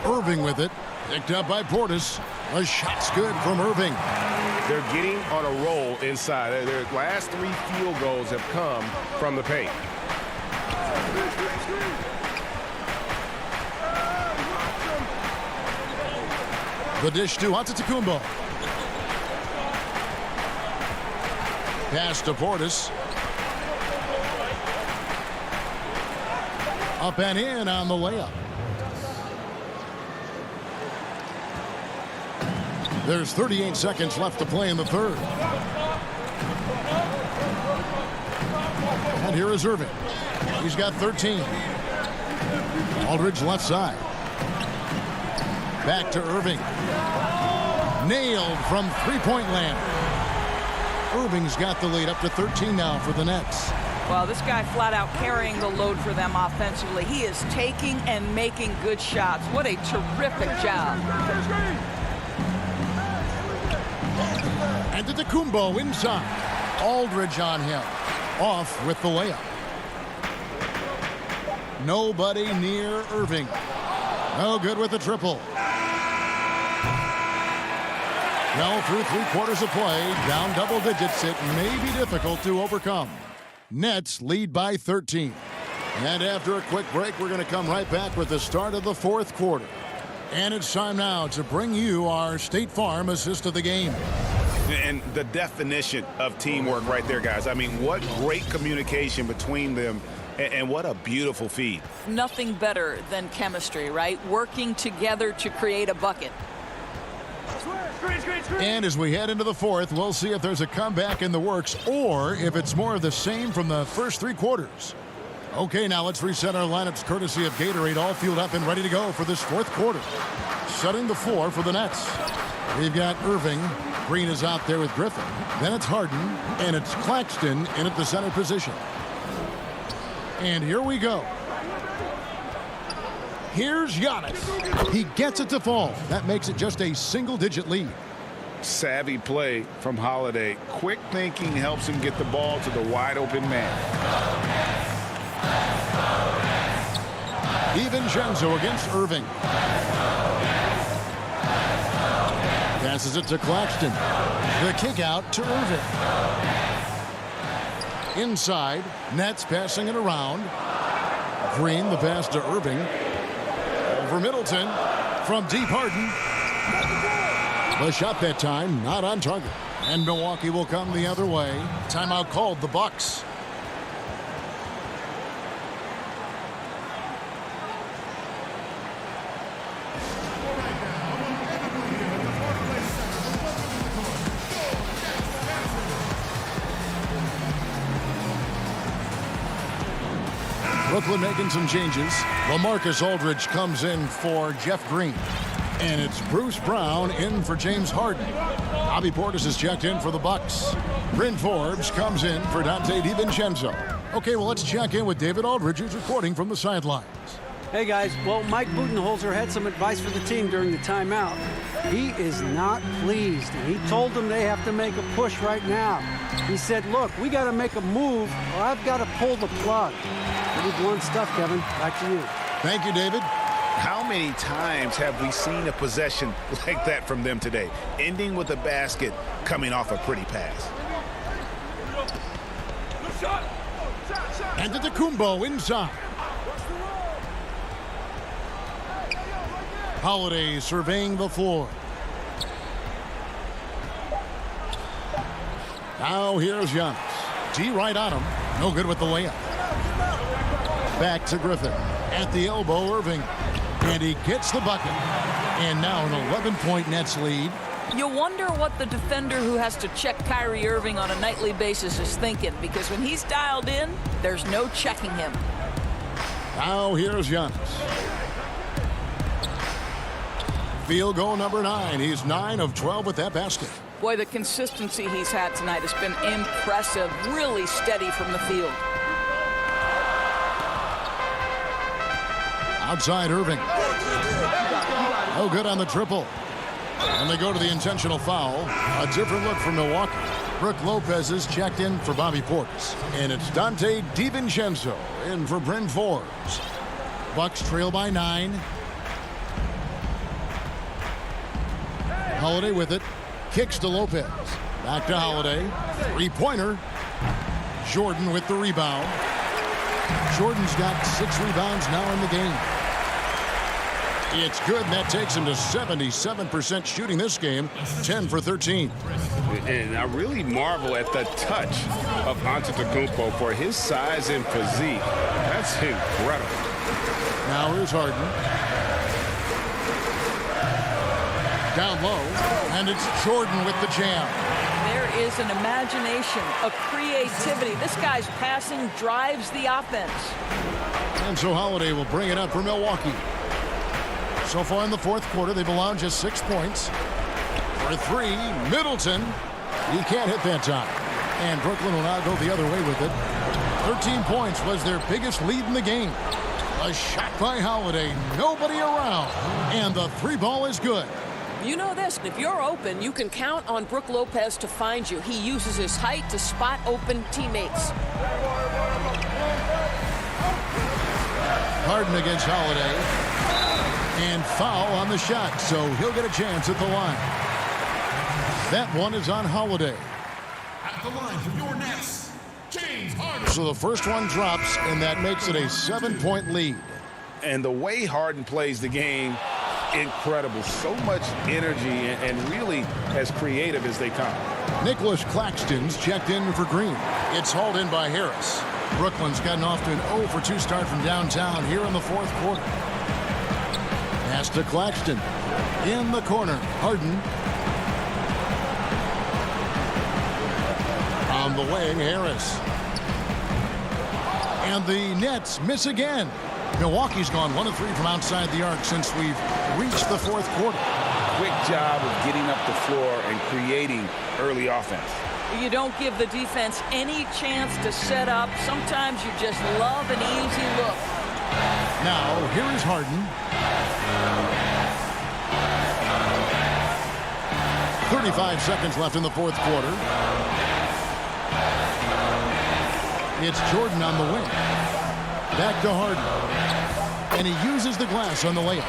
Irving with it. Picked up by Portis. The shot's good from Irving. They're getting on a roll inside. Their last 3 field goals have come from the paint. The dish to Antetokounmpo. Pass to Portis. Up and in on the layup. There's 38 seconds left to play in the third. And here is Irving. He's got 13. Aldridge left side. Back to Irving. Nailed from three-point land. Irving's got the lead up to 13 now for the Nets. Well, this guy flat out carrying the load for them offensively. He is taking and making good shots. What a terrific job. Antetokounmpo inside. Aldridge on him. Off with the layup. Nobody near Irving. No good with the triple. Well, through 3 quarters of play, down double digits, it may be difficult to overcome. Nets lead by 13. And after a quick break, we're going to come right back with the start of the 4th quarter. And it's time now to bring you our State Farm assist of the game. And the definition of teamwork right there, guys. I mean, what great communication between them, and what a beautiful feed. Nothing better than chemistry, right? Working together to create a bucket. And as we head into the fourth, we'll see if there's a comeback in the works or if it's more of the same from the first 3 quarters. Okay, now let's reset our lineups courtesy of Gatorade, all fueled up and ready to go for this fourth quarter. Setting the floor for the Nets. We've got Irving. Green is out there with Griffin. Then it's Harden, and it's Claxton in at the center position. And here we go. Here's Giannis. He gets it to fall. That makes it just a single-digit lead. Savvy play from Holiday. Quick thinking helps him get the ball to the wide-open man. DiVincenzo against Irving. Passes it to Claxton. The kick out to Irving. Inside, Nets passing it around. Green, the pass to Irving. Over Middleton. From deep, Harden. The shot that time, not on target. And Milwaukee will come the other way. Timeout called, the Bucks. Brooklyn making some changes. LaMarcus Aldridge comes in for Jeff Green. And it's Bruce Brown in for James Harden. Bobby Portis is checked in for the Bucks. Bryn Forbes comes in for Dante DiVincenzo. Okay, well, let's check in with David Aldridge, who's reporting from the sidelines. Hey, guys. Well, Mike Budenholzer had some advice for the team during the timeout. He is not pleased, and he told them they have to make a push right now. He said, look, we got to make a move, or I've got to pull the plug. Pretty blunt stuff, Kevin. Back to you. Thank you, David. How many times have we seen a possession like that from them today, ending with a basket coming off a pretty pass? And to Kumbo inside. Holiday surveying the floor. Now here's Giannis. D right on him. No good with the layup. Back to Griffin. At the elbow, Irving. And he gets the bucket. And now an 11-point Nets lead. You wonder what the defender who has to check Kyrie Irving on a nightly basis is thinking, because when he's dialed in, there's no checking him. Now here's Giannis. Field goal number 9. He's 9 of 12 with that basket. Boy, the consistency he's had tonight has been impressive. Really steady from the field. Outside Irving. No good on the triple. And they go to the intentional foul. A different look for Milwaukee. Brook Lopez is checked in for Bobby Portis. And it's Dante DiVincenzo in for Bryn Forbes. Bucks trail by 9. Holiday with it. Kicks to Lopez. Back to Holiday. 3-pointer. Jordan with the rebound. Jordan's got 6 rebounds now in the game. It's good, and that takes him to 77% shooting this game, 10 for 13. And I really marvel at the touch of Antetokounmpo for his size and physique. That's incredible. Now here's Harden. Down low, and it's Jordan with the jam. There is an imagination, a creativity. This guy's passing drives the offense. And so Holiday will bring it up for Milwaukee. So far in the fourth quarter, they've allowed just 6 points. For 3, Middleton. He can't hit that time. And Brooklyn will now go the other way with it. 13 points was their biggest lead in the game. A shot by Holiday. Nobody around. And the 3-ball is good. You know this, if you're open, you can count on Brook Lopez to find you. He uses his height to spot open teammates. Harden against Holiday. And foul on the shot, so he'll get a chance at the line. That one is on Holiday. At the line for your Nets, James Harden. So the first one drops, and that makes it a 7-point lead. And the way Harden plays the game, incredible. So much energy and really as creative as they come. Nicholas Claxton's checked in for Green. It's hauled in by Harris. Brooklyn's gotten off to an 0 for 2 start from downtown here in the fourth quarter. Pass to Claxton. In the corner, Harden. On the wing, Harris. And the Nets miss again. Milwaukee's gone 1 of 3 from outside the arc since we've reached the fourth quarter. Quick job of getting up the floor and creating early offense. You don't give the defense any chance to set up. Sometimes you just love an easy look. Now, here is Harden. 35 seconds left in the fourth quarter. It's Jordan on the wing. Back to Harden. And he uses the glass on the layup.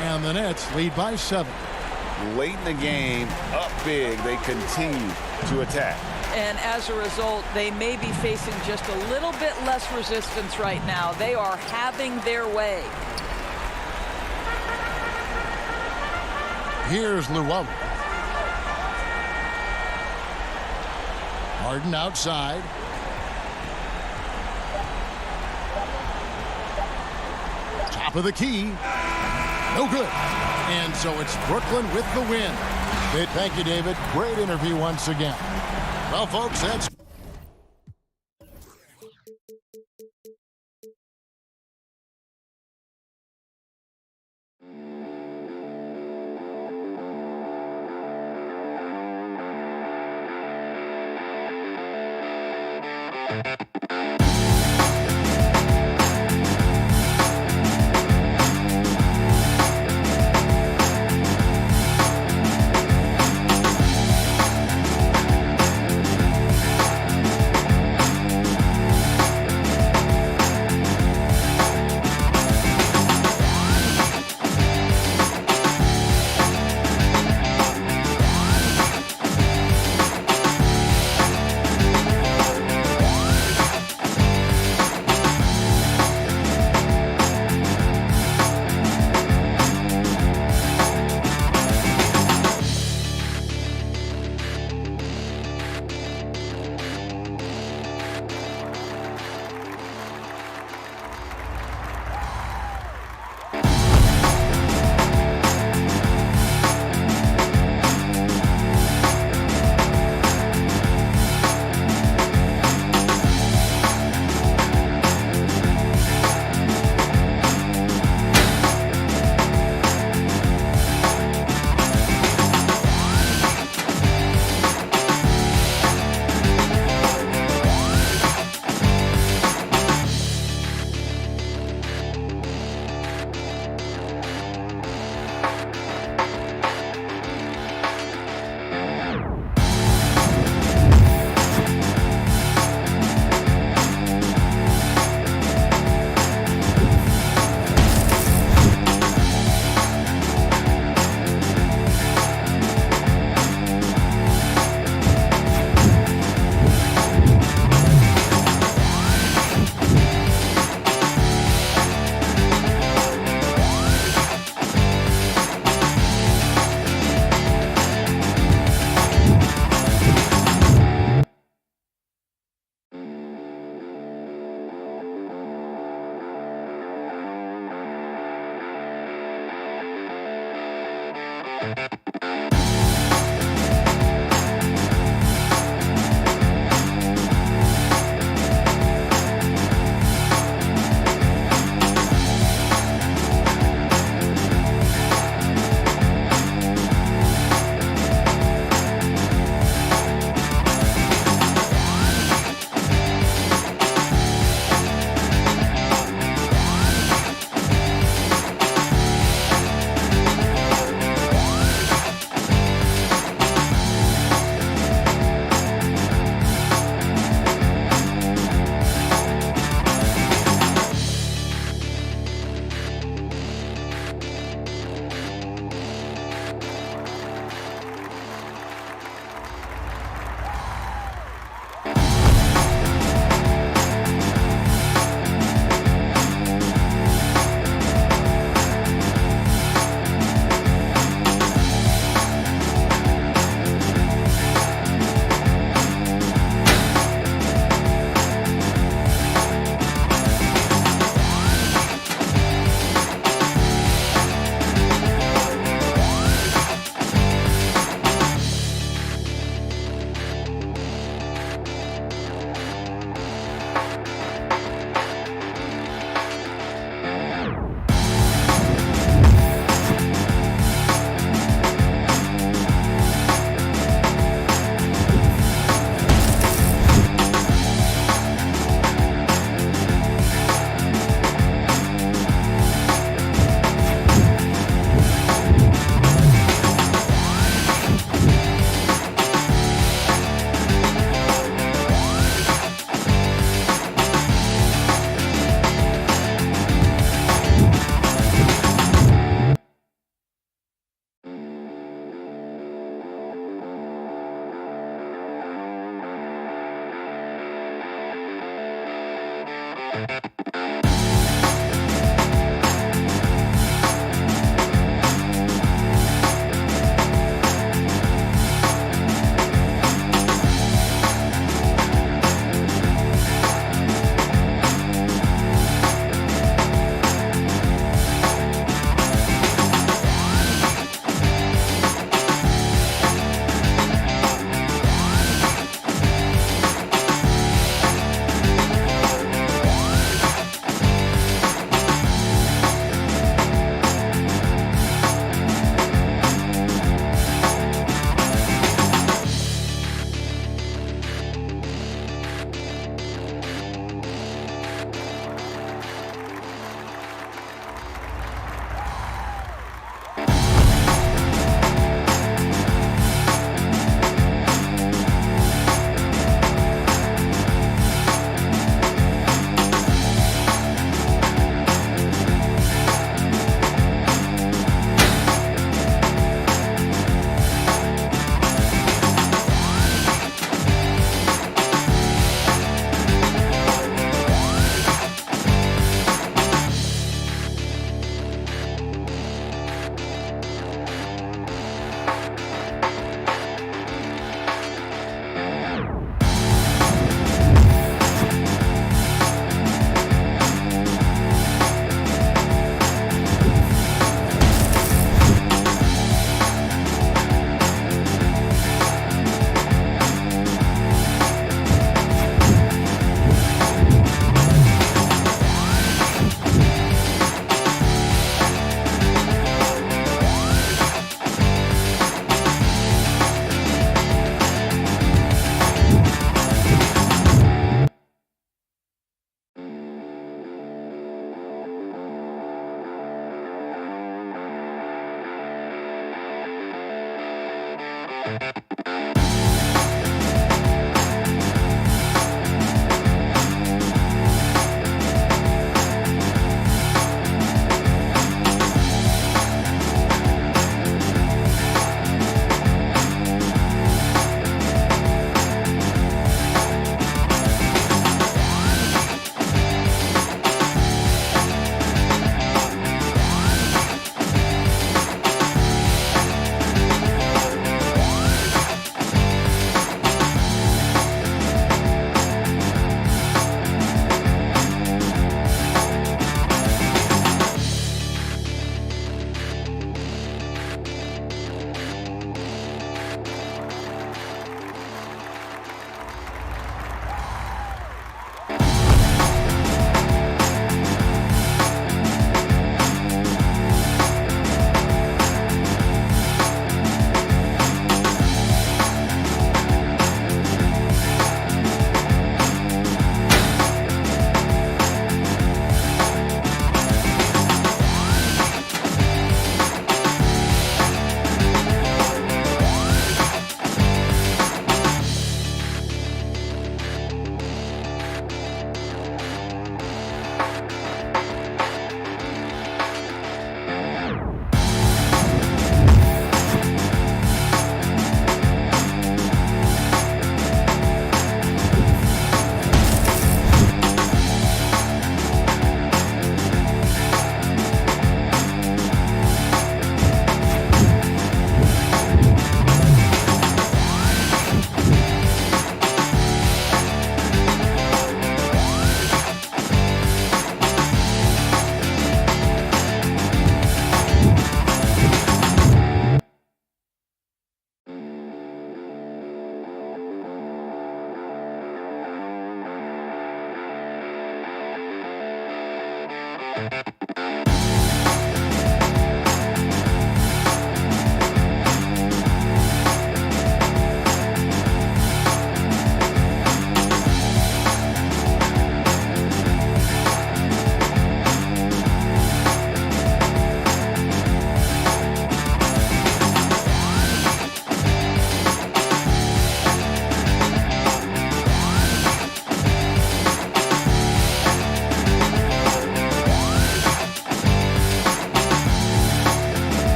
And the Nets lead by 7. Late in the game, up big, they continue to attack. And as a result, they may be facing just a little bit less resistance right now. They are having their way. Here's Llewellyn. Harden outside. Top of the key. No good. And so it's Brooklyn with the win. Thank you, David. Great interview once again. Well, folks, that's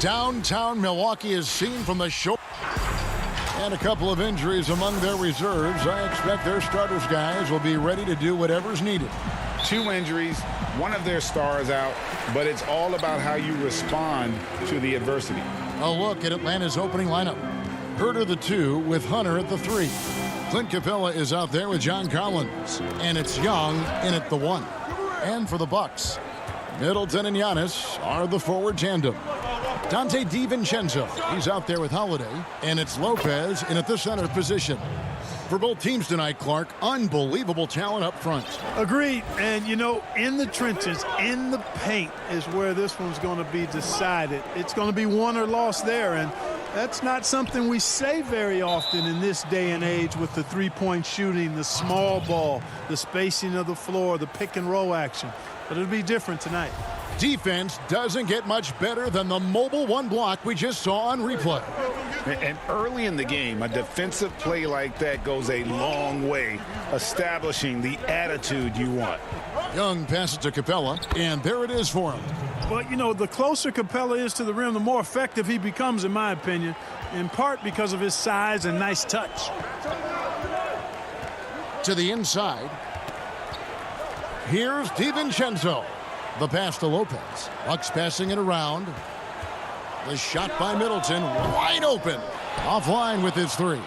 Downtown Milwaukee is seen from the shore. And a couple of injuries among their reserves. I expect their starters guys will be ready to do whatever's needed. 2 injuries, one of their stars out, but it's all about how you respond to the adversity. A look at Atlanta's opening lineup. Herter the 2 with Hunter at the 3. Clint Capella is out there with John Collins. And it's Young in at the 1. And for the Bucks, Middleton and Giannis are the forward tandem. Dante DiVincenzo, he's out there with Holiday. And it's Lopez in at the center position. For both teams tonight, Clark, unbelievable talent up front. Agreed. And, you know, in the trenches, in the paint is where this one's going to be decided. It's going to be won or lost there. And that's not something we say very often in this day and age with the three-point shooting, the small ball, the spacing of the floor, the pick and roll action. But it'll be different tonight. Defense doesn't get much better than the mobile 1 block we just saw on replay. And early in the game, a defensive play like that goes a long way, establishing the attitude you want. Young passes to Capella, and there it is for him. But, you know, the closer Capella is to the rim, the more effective he becomes, in my opinion, in part because of his size and nice touch. To the inside. Here's DiVincenzo. The pass to Lopez. Bucks passing it around. The shot by Middleton, wide open. Offline with his 3.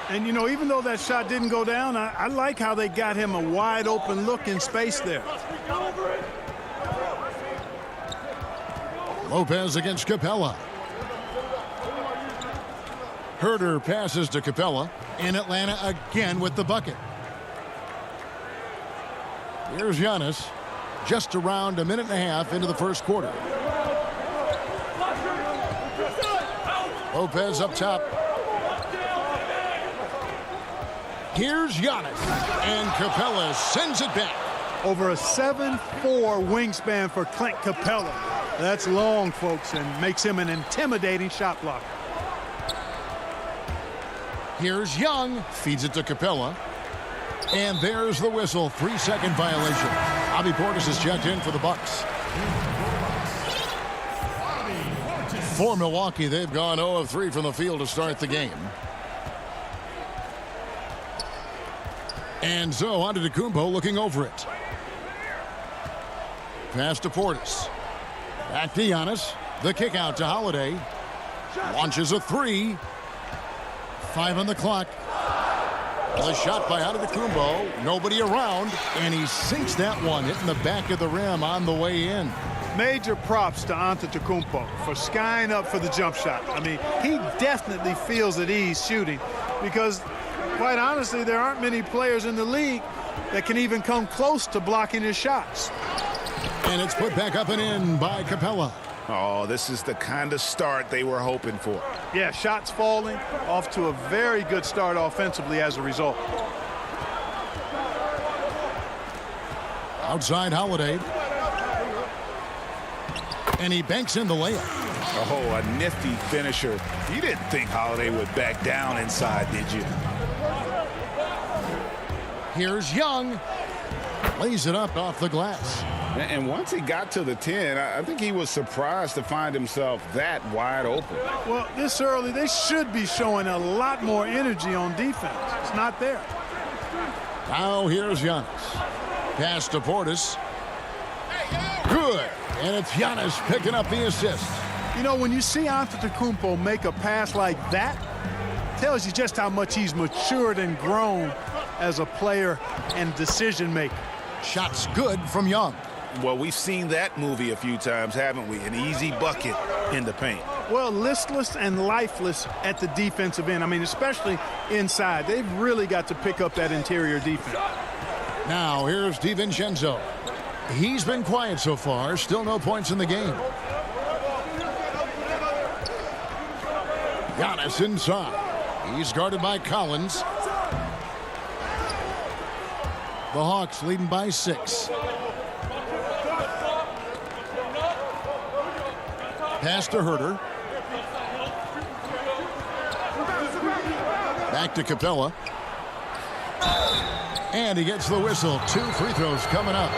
And, you know, even though that shot didn't go down, I like how they got him a wide open look in space there. Lopez against Capella. Herter passes to Capella. In Atlanta again with the bucket. Here's Giannis. Just around a minute and a half into the first quarter. Lopez up top. Here's Giannis. And Capella sends it back. Over a 7'4" wingspan for Clint Capella. That's long, folks, and makes him an intimidating shot blocker. Here's Young. Feeds it to Capella. And there's the whistle. 3-second violation. Bobby Portis is checked in for the Bucks. For Milwaukee, they've gone 0 of 3 from the field to start the game. And so Antetokounmpo looking over it. Pass to Portis. Back to Giannis. The kick out to Holiday. Launches a 3. 5 on the clock. The shot by Antetokounmpo. Nobody around. And he sinks that one, hitting the back of the rim on the way in. Major props to Antetokounmpo for skying up for the jump shot. I mean, he definitely feels at ease shooting because, quite honestly, there aren't many players in the league that can even come close to blocking his shots. And it's put back up and in by Capella. Oh, this is the kind of start they were hoping for. Yeah, shots falling, off to a very good start offensively as a result. Outside Holiday. And he banks in the layup. Oh, a nifty finisher. You didn't think Holiday would back down inside, did you? Here's Young. Lays it up off the glass. And once he got to the 10, I think he was surprised to find himself that wide open. Well, this early, they should be showing a lot more energy on defense. It's not there. Now here's Giannis. Pass to Portis. Good. And it's Giannis picking up the assist. You know, when you see Antetokounmpo make a pass like that, it tells you just how much he's matured and grown as a player and decision maker. Shots good from Young. Well, we've seen that movie a few times, haven't we? An easy bucket in the paint. Well, listless and lifeless at the defensive end. I mean, especially inside. They've really got to pick up that interior defense. Now, here's DiVincenzo. He's been quiet so far. Still no points in the game. Giannis inside. He's guarded by Collins. The Hawks leading by 6. Pass to Herter. Back to Capella. And he gets the whistle. 2 free throws coming up.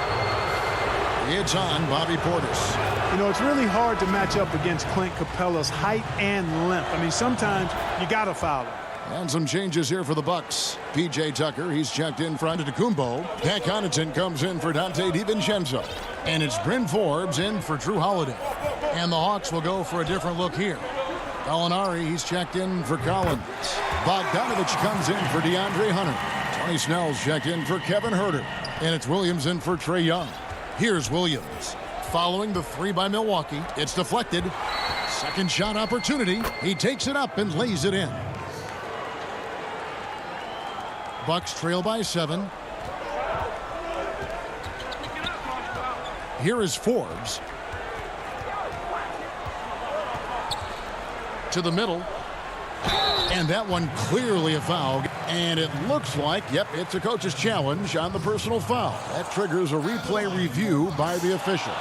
It's on Bobby Portis. You know, it's really hard to match up against Clint Capella's height and length. I mean, sometimes you got to foul him. And some changes here for the Bucks. P.J. Tucker, he's checked in for Antetokounmpo. Pat Connaughton comes in for Dante DiVincenzo. And it's Bryn Forbes in for Drew Holiday. And the Hawks will go for a different look here. Gallinari, he's checked in for Collins. Bogdanovich comes in for DeAndre Hunter. Tony Snell's checked in for Kevin Huerter. And it's Williams in for Trae Young. Here's Williams. Following the three by Milwaukee, it's deflected. Second shot opportunity. He takes it up and lays it in. Bucks trail by 7. Here is Forbes. To the middle. And that one clearly a foul. And it looks like, yep, it's a coach's challenge on the personal foul. That triggers a replay review by the official.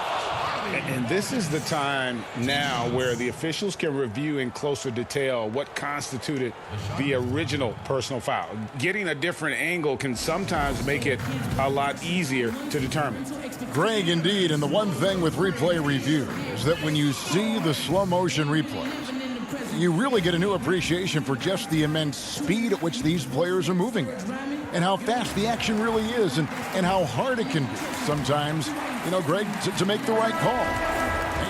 And this is the time now where the officials can review in closer detail what constituted the original personal foul. Getting a different angle can sometimes make it a lot easier to determine. Greg, indeed, and the one thing with replay review is that when you see the slow motion replays, you really get a new appreciation for just the immense speed at which these players are moving at, and how fast the action really is, and how hard it can be sometimes, you know, Greg, to make the right call.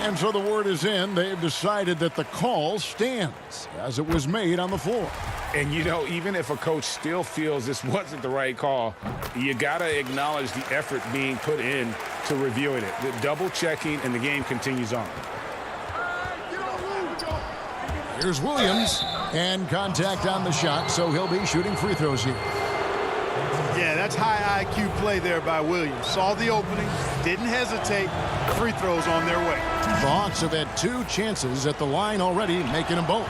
And so the word is in. They've decided that the call stands as it was made on the floor. And, you know, even if a coach still feels this wasn't the right call, you got to acknowledge the effort being put in to reviewing it. The double checking, and the game continues on. Here's Williams, and contact on the shot, so he'll be shooting free throws here. Yeah, that's high IQ play there by Williams. Saw the opening, didn't hesitate. Free throws on their way. The Hawks have had 2 chances at the line already, making them both.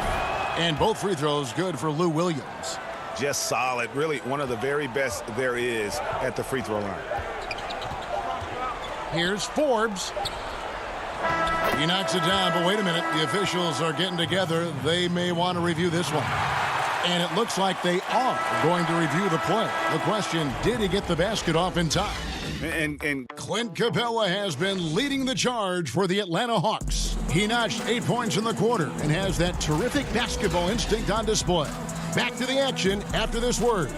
And both free throws good for Lou Williams. Just solid. Really one of the very best there is at the free throw line. Here's Forbes. He knocks it down, but wait a minute. The officials are getting together. They may want to review this one. And it looks like they are going to review the play. The question, did he get the basket off in time? And Clint Capella has been leading the charge for the Atlanta Hawks. He notched 8 points in the quarter and has that terrific basketball instinct on display. Back to the action after this word.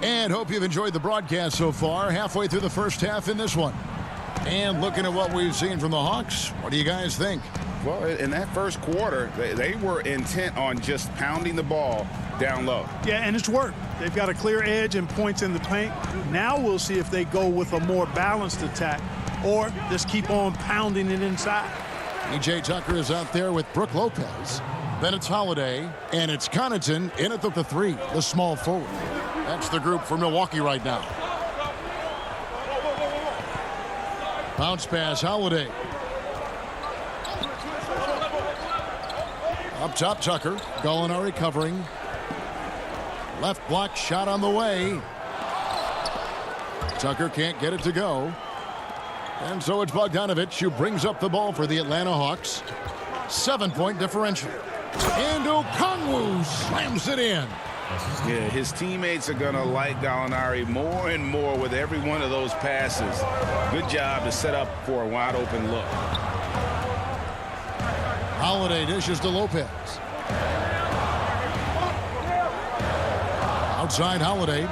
And hope you've enjoyed the broadcast so far. Halfway through the first half in this one. And looking at what we've seen from the Hawks, what do you guys think? Well, in that first quarter, they were intent on just pounding the ball down low. Yeah, and it's worked. They've got a clear edge and points in the paint. Now we'll see if they go with a more balanced attack or just keep on pounding it inside. P.J. Tucker is out there with Brook Lopez. Then it's Holiday, and it's Connaughton in at the 3, the small forward. That's the group for Milwaukee right now. Bounce pass, Holiday. Up top, Tucker. Gallinari covering. Left block shot on the way. Tucker can't get it to go. And so it's Bogdanovich who brings up the ball for the Atlanta Hawks. 7-point differential. And Okongwu slams it in. Yeah, his teammates are going to like Gallinari more and more with every one of those passes. Good job to set up for a wide open look. Holiday dishes to Lopez. Outside Holiday.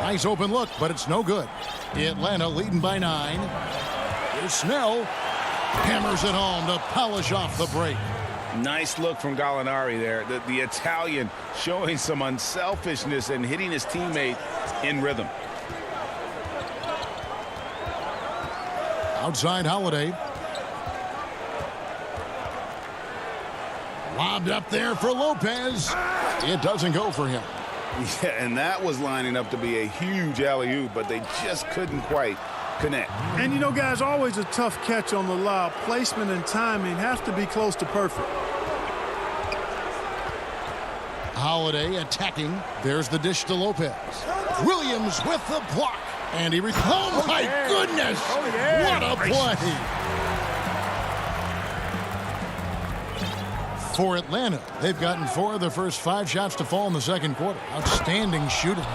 Nice open look, but it's no good. Atlanta leading by 9. Here's Snell. Hammers it home to polish off the break. Nice look from Gallinari there. The Italian showing some unselfishness and hitting his teammate in rhythm. Outside Holiday. Lobbed up there for Lopez. It doesn't go for him. Yeah, and that was lining up to be a huge alley-oop, but they just couldn't quite connect. And you know, guys, always a tough catch on the lob. Placement and timing have to be close to perfect. Holiday attacking. There's the dish to Lopez. Williams with the block. And he oh my goodness! What a play! For Atlanta, they've gotten 4 of their first 5 shots to fall in the second quarter. Outstanding shooting.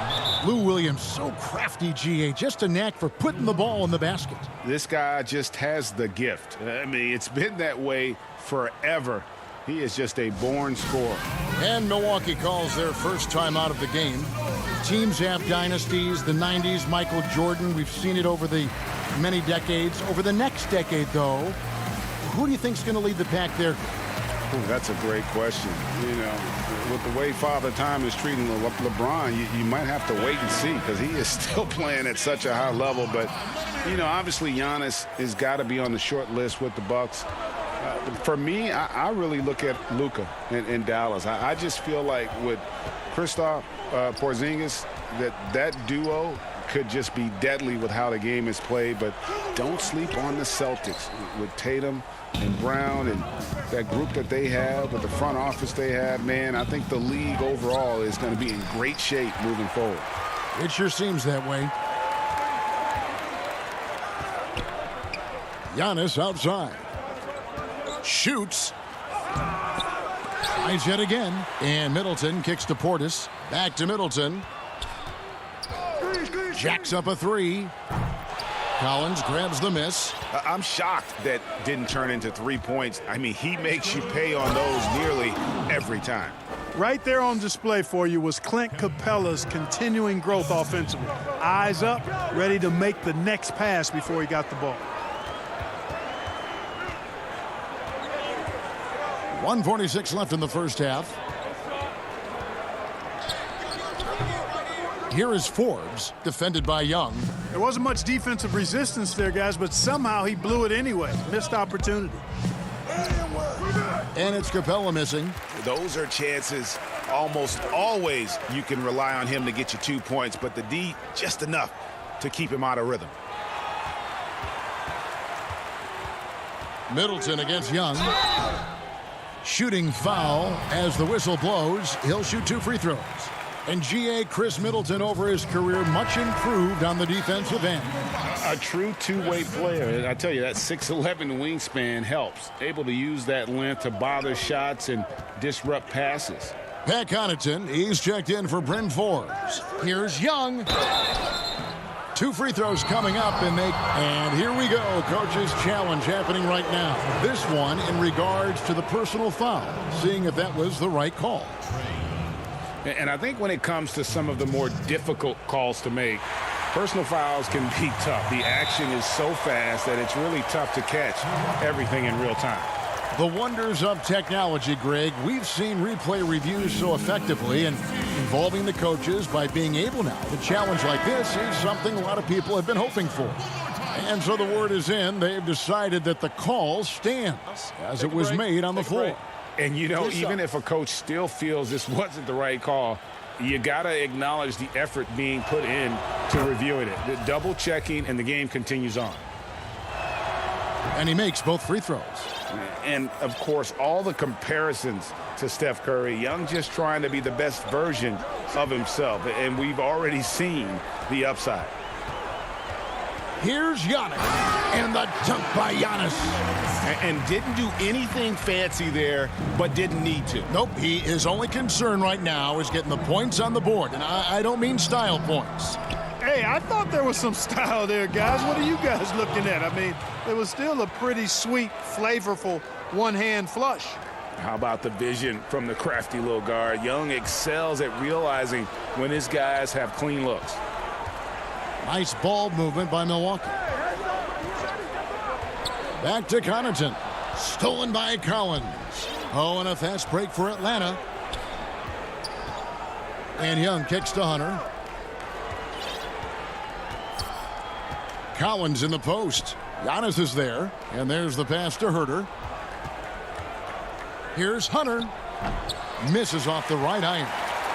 Lou Williams, so crafty, GA, just a knack for putting the ball in the basket. This guy just has the gift. I mean, it's been that way forever. He is just a born scorer. And Milwaukee calls their first time out of the game. Teams have dynasties, the 90s, Michael Jordan. We've seen it over the many decades. Over the next decade, though, who do you think is going to lead the pack there? Ooh, that's a great question. You know, with the way Father Time is treating LeBron, you might have to wait and see because he is still playing at such a high level. But, you know, obviously Giannis has got to be on the short list with the Bucks. For me, I really look at Luka in Dallas. I just feel like with Kristaps Porzingis, that duo could just be deadly with how the game is played. But don't sleep on the Celtics with Tatum and Brown and that group that they have with the front office they have. Man, I think the league overall is going to be in great shape moving forward. It sure seems that way. Giannis outside. Shoots. Tries yet again. And Middleton kicks to Portis. Back to Middleton. Jacks up a three. Collins grabs the miss. I'm shocked that didn't turn into 3 points. I mean, he makes you pay on those nearly every time. Right there on display for you was Clint Capella's continuing growth offensively. Eyes up, ready to make the next pass before he got the ball. 1:46 left in the first half. Here is Forbes, defended by Young. There wasn't much defensive resistance there, guys, but somehow he blew it anyway. Missed opportunity. And it's Capella missing. Those are chances almost always you can rely on him to get you 2 points, but the D just enough to keep him out of rhythm. Middleton against Young. Shooting foul as the whistle blows. He'll shoot 2 free throws. And GA Chris Middleton over his career much improved on the defensive end. A true two-way player. And I tell you, that 6'11" wingspan helps. Able to use that length to bother shots and disrupt passes. Pat Connaughton, he's checked in for Bryn Forbes. Here's Young. 2 free throws coming up, and here we go. Coach's challenge happening right now. This one in regards to the personal foul, seeing if that was the right call. And I think when it comes to some of the more difficult calls to make, personal fouls can be tough. The action is so fast that it's really tough to catch everything in real time. The wonders of technology, Greg. We've seen replay reviews so effectively, and involving the coaches by being able now to challenge like this is something a lot of people have been hoping for. And so the word is in. They've decided that the call stands as it was made on the floor. And, you know, even if a coach still feels this wasn't the right call, you got to acknowledge the effort being put in to reviewing it. The double checking, and the game continues on. And he makes both free throws. And, of course, all the comparisons to Steph Curry. Young just trying to be the best version of himself. And we've already seen the upside. Here's Giannis, and the dunk by Giannis. And didn't do anything fancy there, but didn't need to. Nope, his only concern right now is getting the points on the board, and I don't mean style points. Hey, I thought there was some style there, guys. What are you guys looking at? I mean, it was still a pretty sweet, flavorful one-hand flush. How about the vision from the crafty little guard? Young excels at realizing when his guys have clean looks. Nice ball movement by Milwaukee. Back to Connaughton. Stolen by Collins. Oh, and a fast break for Atlanta. And Young kicks to Hunter. Collins in the post. Giannis is there. And there's the pass to Herter. Here's Hunter. Misses off the right iron.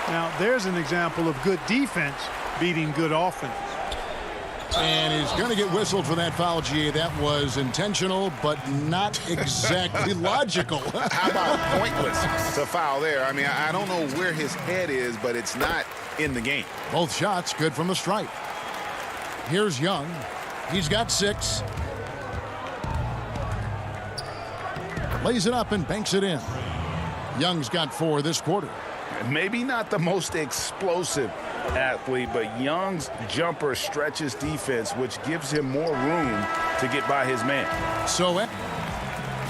Now, there's an example of good defense beating good offense. And he's going to get whistled for that foul, GA. That was intentional, but not exactly logical. How about pointless to foul there? I mean, I don't know where his head is, but it's not in the game. Both shots good from the stripe. Here's Young. He's got 6. Lays it up and banks it in. Young's got 4 this quarter. Maybe not the most explosive athlete, but Young's jumper stretches defense, which gives him more room to get by his man. So,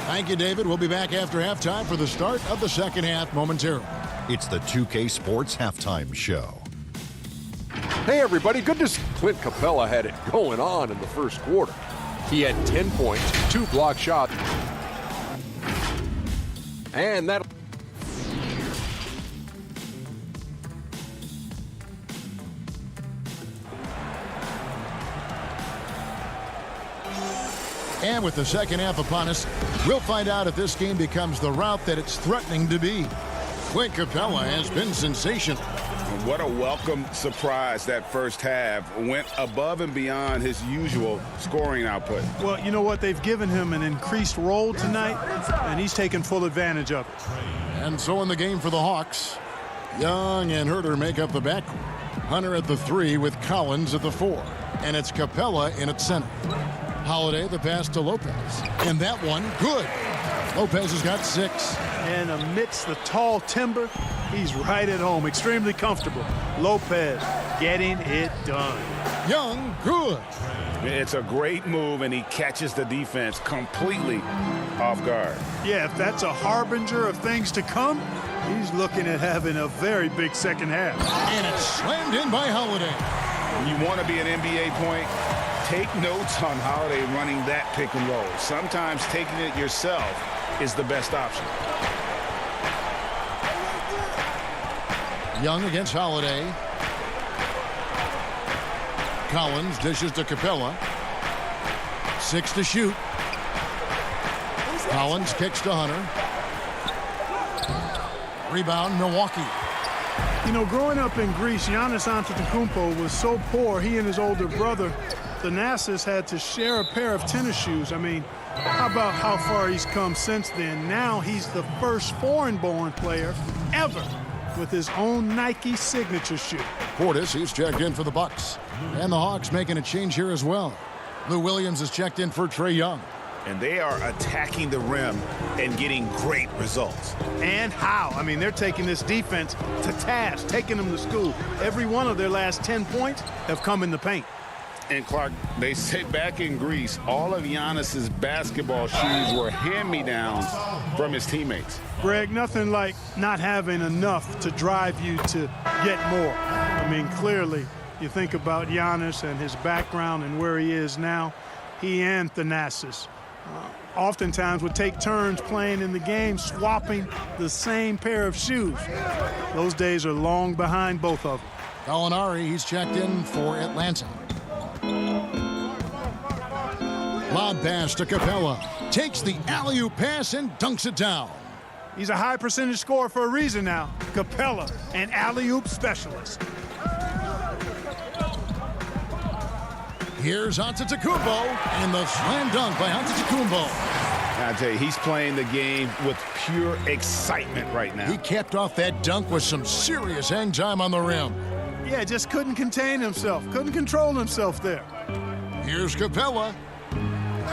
thank you, David. We'll be back after halftime for the start of the second half momentarily. It's the 2K Sports Halftime Show. Hey, everybody. Good to see Clint Capella had it going on in the first quarter. He had 10 points, 2 block shots, and that... And with the second half upon us, we'll find out if this game becomes the route that it's threatening to be. Clint Capella has been sensational. What a welcome surprise that first half. Went above and beyond his usual scoring output. Well, you know what? They've given him an increased role tonight, and he's taken full advantage of it. And so in the game for the Hawks, Young and Herter make up the backcourt. Hunter at the 3 with Collins at the 4. And it's Capella in at center. Holiday, the pass to Lopez. And that one, good. Lopez has got 6. And amidst the tall timber, he's right at home, extremely comfortable. Lopez getting it done. Young, good. It's a great move, and he catches the defense completely off guard. Yeah, if that's a harbinger of things to come, he's looking at having a very big second half. And it's slammed in by Holiday. You want to be an NBA point? Take notes on Holiday running that pick and roll. Sometimes taking it yourself is the best option. Young against Holiday. Collins dishes to Capella. 6 to shoot. Collins kicks to Hunter. Rebound, Milwaukee. You know, growing up in Greece, Giannis Antetokounmpo was so poor, he and his older brother, Thanasis, had to share a pair of tennis shoes. I mean, how about how far he's come since then? Now he's the first foreign-born player ever with his own Nike signature shoe. Portis, he's checked in for the Bucks. And the Hawks making a change here as well. Lou Williams is checked in for Trae Young. And they are attacking the rim and getting great results. And how? I mean, they're taking this defense to task, taking them to school. Every one of their last 10 points have come in the paint. And Clark, they say back in Greece, all of Giannis's basketball shoes were hand-me-downs from his teammates. Greg, nothing like not having enough to drive you to get more. I mean, clearly, you think about Giannis and his background and where he is now. He and Thanasis oftentimes would take turns playing in the game, swapping the same pair of shoes. Those days are long behind both of them. Gallinari, he's checked in for Atlanta. Lob pass to Capella. Takes the alley-oop pass and dunks it down. He's a high percentage scorer for a reason now. Capella, an alley-oop specialist. Here's Antetokounmpo, and the slam dunk by Antetokounmpo. I tell you, he's playing the game with pure excitement right now. He capped off that dunk with some serious hang time on the rim. Yeah, just couldn't contain himself, couldn't control himself there. Here's Capella.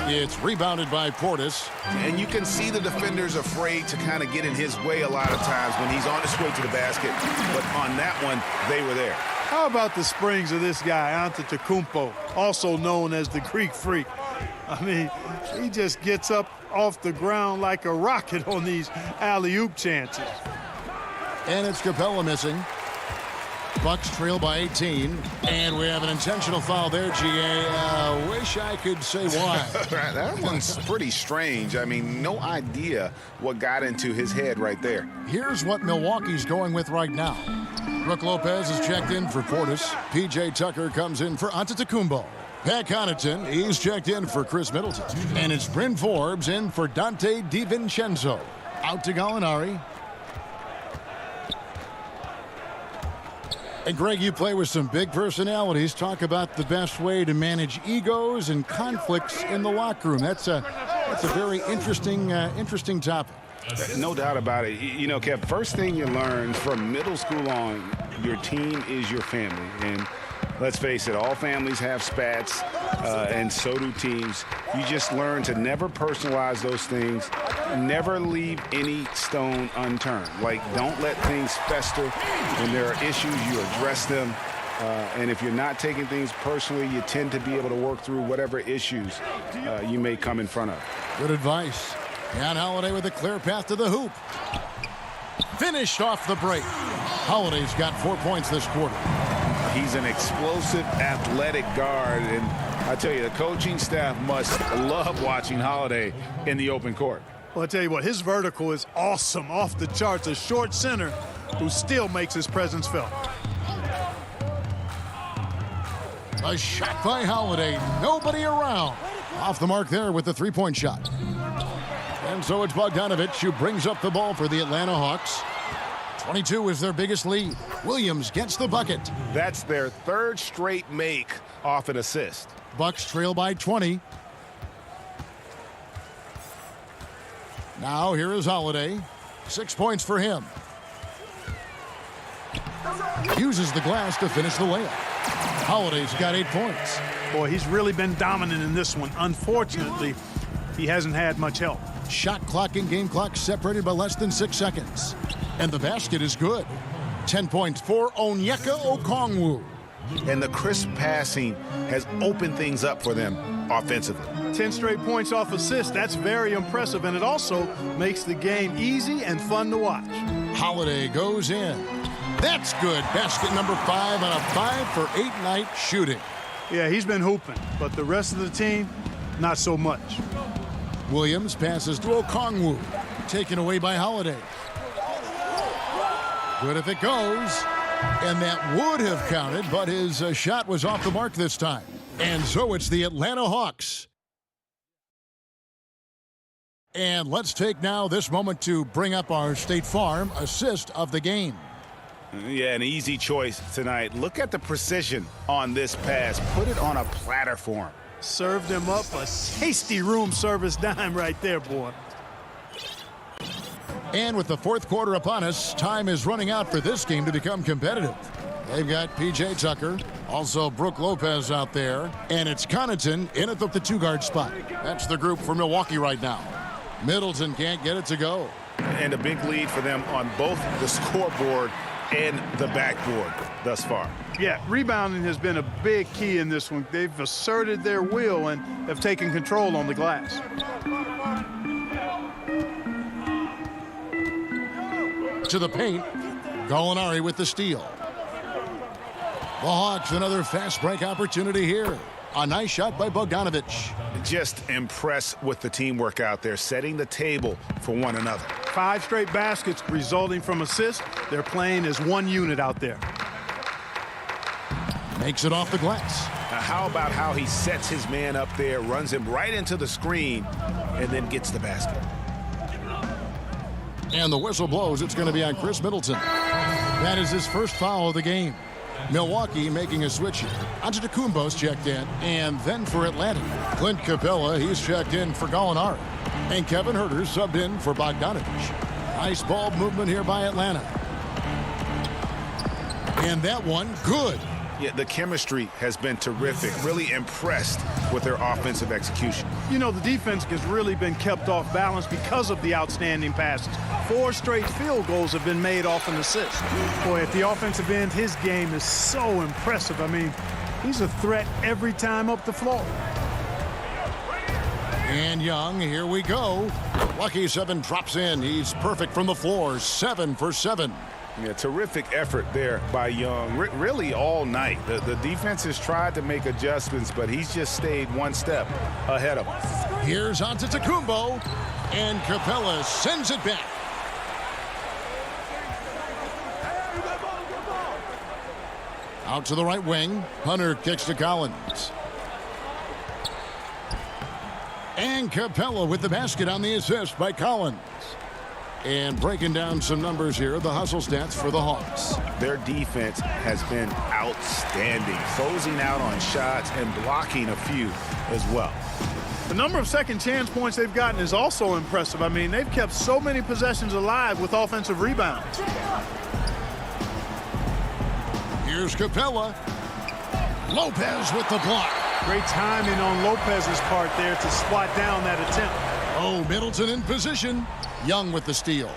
It's rebounded by Portis. And you can see the defenders afraid to kind of get in his way a lot of times when he's on his way to the basket. But on that one, they were there. How about the springs of this guy, Antetokounmpo, also known as the Greek Freak? I mean, he just gets up off the ground like a rocket on these alley-oop chances. And it's Capella missing. Bucks trail by 18, and we have an intentional foul there, GA. Wish I could say why. That one's pretty strange. I mean, no idea what got into his head right there. Here's what Milwaukee's going with right now. Brook Lopez is checked in for Portis. P.J. Tucker comes in for Antetokounmpo. Pat Connaughton, he's checked in for Chris Middleton. And it's Bryn Forbes in for Dante DiVincenzo. Out to Gallinari. And Greg, you play with some big personalities. Talk about the best way to manage egos and conflicts in the locker room. That's a very interesting topic. No doubt about it. You know, Kev, first thing you learn from middle school on, your team is your family. And Let's face it, all families have spats, and so do teams. You just learn to never personalize those things. Never leave any stone unturned. Like, don't let things fester. When there are issues, you address them. And if you're not taking things personally, you tend to be able to work through whatever issues you may come in front of. Good advice. And Holiday with a clear path to the hoop. Finished off the break. Holiday's got 4 points this quarter. He's an explosive, athletic guard, and I tell you, the coaching staff must love watching Holiday in the open court. Well, I tell you what, his vertical is awesome, off the charts. A short center who still makes his presence felt. A shot by Holiday. Nobody around. Off the mark there with the three-point shot. And so it's Bogdanovich who brings up the ball for the Atlanta Hawks. 22 is their biggest lead. Williams gets the bucket. That's their third straight make off an assist. Bucks trail by 20. Now here is Holiday. 6 points for him. Uses the glass to finish the layup. Holiday's got 8 points. Boy, he's really been dominant in this one. Unfortunately, he hasn't had much help. Shot clock and game clock separated by less than 6 seconds. And the basket is good. 10 points for Onyeka Okongwu. And the crisp passing has opened things up for them offensively. 10 straight points off assists. That's very impressive, and it also makes the game easy and fun to watch. Holiday goes in. That's good. Basket number 5 on a 5-for-8 night shooting. Yeah, he's been hooping, but the rest of the team, not so much. Williams passes to Okongwu. Taken away by Holiday. Good if it goes. And that would have counted, but his shot was off the mark this time. And so it's the Atlanta Hawks. And let's take now this moment to bring up our State Farm assist of the game. Yeah, an easy choice tonight. Look at the precision on this pass. Put it on a platter for him. Served him up a tasty room service dime right there, boy. And with the fourth quarter upon us, time is running out for this game to become competitive. They've got P.J. Tucker, also Brook Lopez out there, and it's Connaughton in at the 2-guard spot. That's the group for Milwaukee right now. Middleton can't get it to go. And a big lead for them on both the scoreboard and the backboard thus far. Yeah, rebounding has been a big key in this one. They've asserted their will and have taken control on the glass. To the paint, Gallinari with the steal. The Hawks, another fast break opportunity here. A nice shot by Bogdanovich. Just impressed with the teamwork out there, setting the table for one another. 5 straight baskets resulting from assists. They're playing as one unit out there. Makes it off the glass. Now, how about how he sets his man up there, runs him right into the screen, and then gets the basket. And the whistle blows. It's going to be on Chris Middleton. That is his first foul of the game. Milwaukee making a switch here. Antetokounmpo's checked in. And then for Atlanta, Clint Capella, he's checked in for Gallinari. And Kevin Huerter subbed in for Bogdanovich. Nice ball movement here by Atlanta. And that one, good. Yeah, the chemistry has been terrific. Really impressed with their offensive execution. You know, the defense has really been kept off balance because of the outstanding passes. 4 straight field goals have been made off an assist. Boy, at the offensive end, his game is so impressive. I mean, he's a threat every time up the floor. And Young, here we go. Lucky 7 drops in. He's perfect from the floor. 7 for 7. Yeah, terrific effort there by Young, really all night. The defense has tried to make adjustments, but he's just stayed one step ahead of them. Here's Antetokounmpo, and Capella sends it back. Out to the right wing. Hunter kicks to Collins. And Capella with the basket on the assist by Collins. And breaking down some numbers here, the hustle stats for the Hawks. Their defense has been outstanding, closing out on shots and blocking a few as well. The number of second chance points they've gotten is also impressive. I mean, they've kept so many possessions alive with offensive rebounds. Here's Capella. Lopez with the block. Great timing on Lopez's part there to swat down that attempt. Oh, Middleton in position. Young with the steal.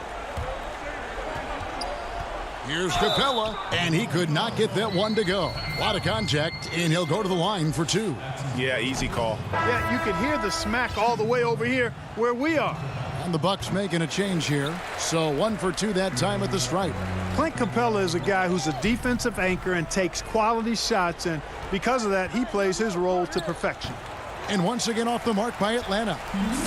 Here's Capella, and he could not get that one to go. A lot of contact, and he'll go to the line for two. Yeah, easy call. Yeah, you can hear the smack all the way over here where we are. And the Bucks making a change here. So 1 for 2 that time at the stripe. Clint Capella is a guy who's a defensive anchor and takes quality shots, and because of that, he plays his role to perfection. And once again off the mark by Atlanta.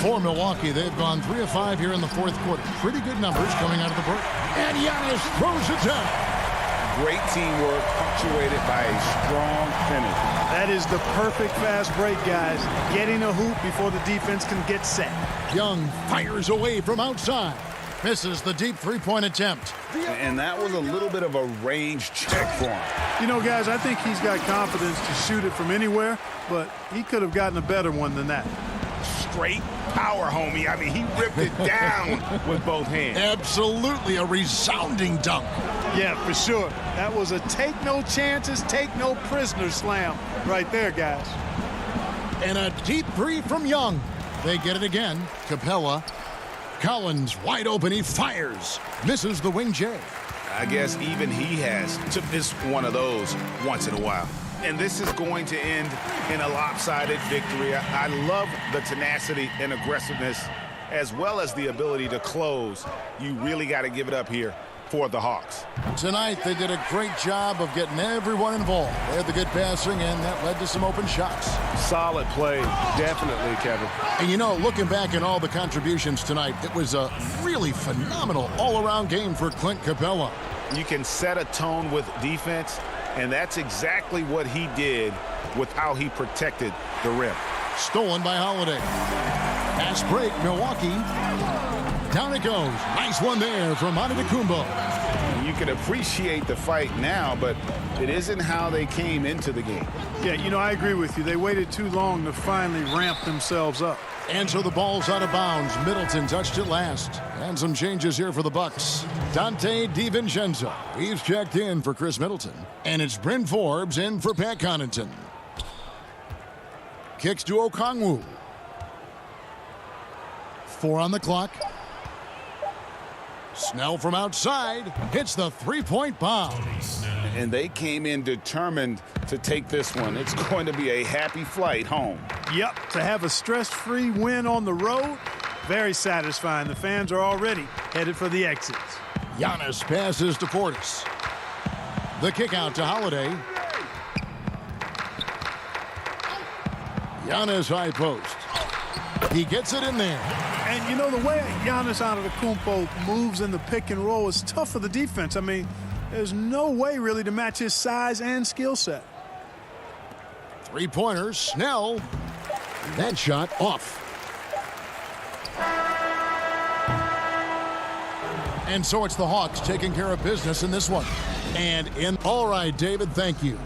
For Milwaukee, they've gone 3 of 5 here in the fourth quarter. Pretty good numbers coming out of the break. And Giannis throws it down. Great teamwork punctuated by a strong finish. That is the perfect fast break, guys. Getting a hoop before the defense can get set. Young fires away from outside. Misses the deep three-point attempt. And that was a little bit of a range check for him. You know, guys, I think he's got confidence to shoot it from anywhere, but he could have gotten a better one than that. Straight power, homie. I mean, he ripped it down with both hands. Absolutely a resounding dunk. Yeah, for sure. That was a take no chances, take no prisoners slam right there, guys. And a deep three from Young. They get it again. Capella. Collins wide open. He fires. Misses the wing J. I guess even he has to miss one of those once in a while. And this is going to end in a lopsided victory. I love the tenacity and aggressiveness as well as the ability to close. You really got to give it up here for the Hawks. Tonight, they did a great job of getting everyone involved. They had the good passing, and that led to some open shots. Solid play, definitely, Kevin. And, you know, looking back at all the contributions tonight, it was a really phenomenal all-around game for Clint Capella. You can set a tone with defense, and that's exactly what he did with how he protected the rim. Stolen by Holiday. Pass break, Milwaukee. Down it goes. Nice one there from Antetokounmpo. You can appreciate the fight now, but it isn't how they came into the game. Yeah, you know, I agree with you. They waited too long to finally ramp themselves up. And so the ball's out of bounds. Middleton touched it last. And some changes here for the Bucks. Dante DiVincenzo. He's checked in for Chris Middleton. And it's Bryn Forbes in for Pat Connaughton. Kicks to Okongwu. 4 on the clock. Snell from outside hits the three-point bomb. And they came in determined to take this one. It's going to be a happy flight home. Yep, to have a stress-free win on the road, very satisfying. The fans are already headed for the exits. Giannis passes to Portis. The kick out to Holiday. Giannis high post. He gets it in there. And you know, the way Giannis Antetokounmpo moves in the pick and roll is tough for the defense. I mean, there's no way really to match his size and skill set. Three-pointers, Snell. That shot off. And so it's the Hawks taking care of business in this one. And in, all right, David, thank you.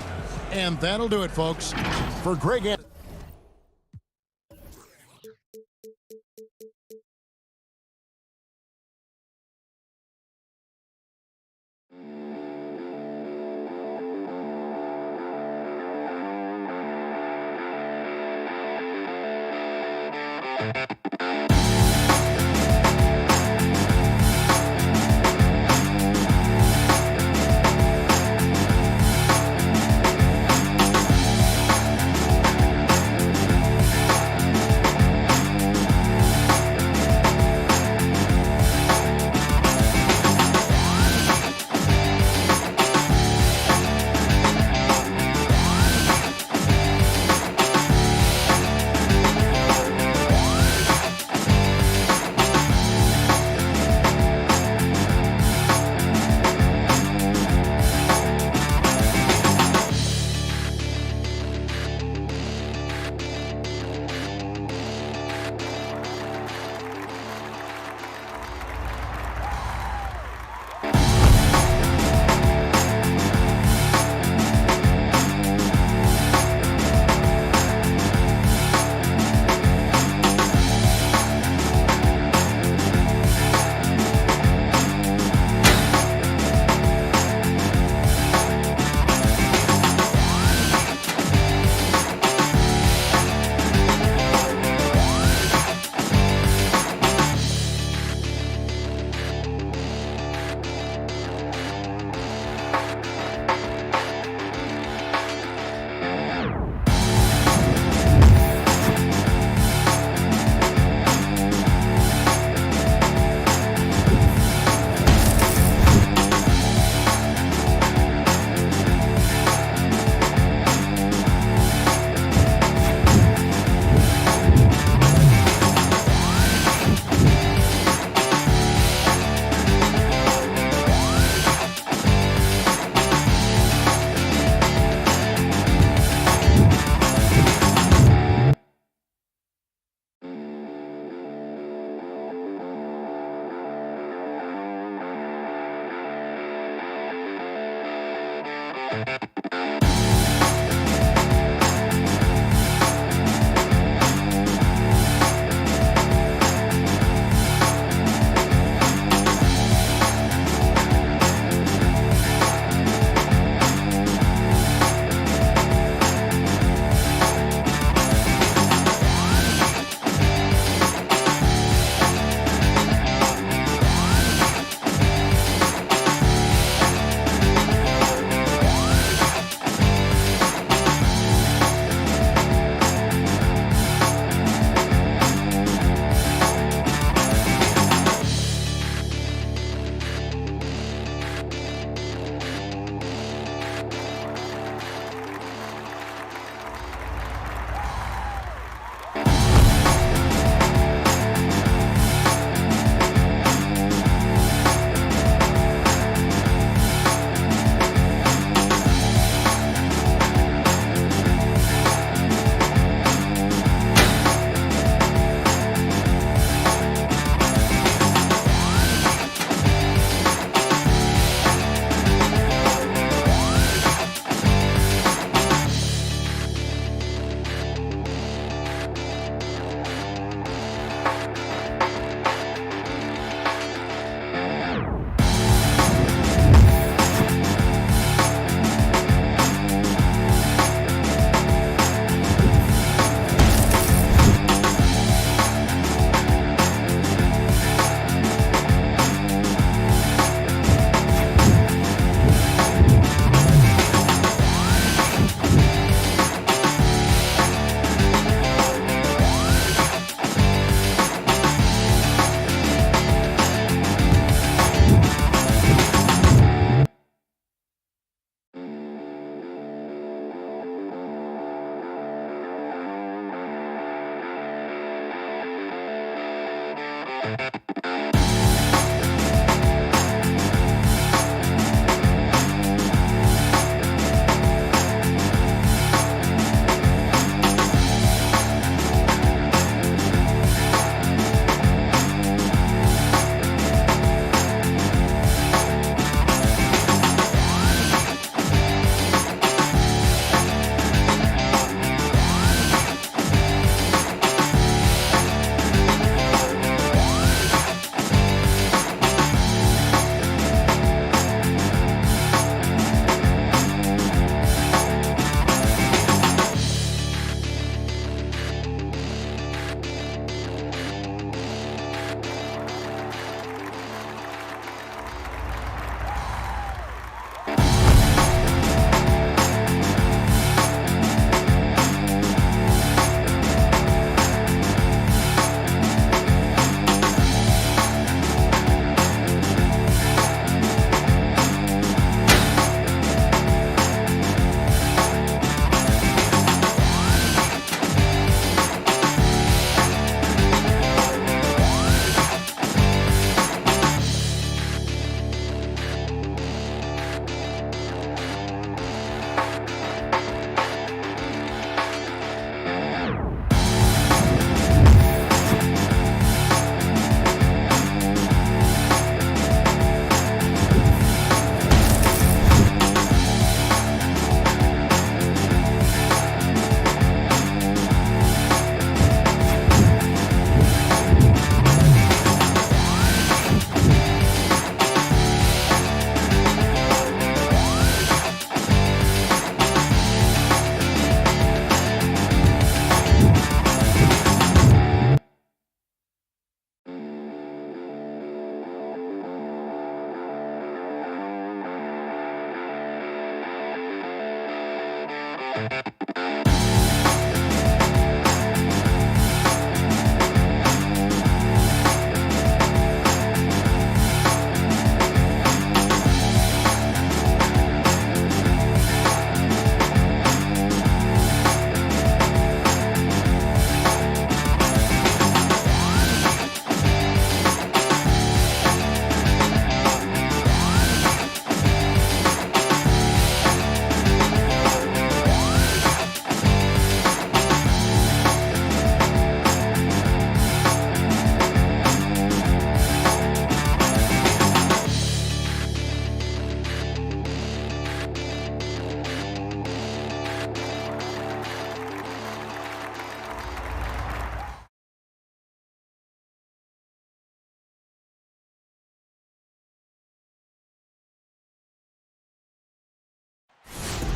And that'll do it, folks. For Greg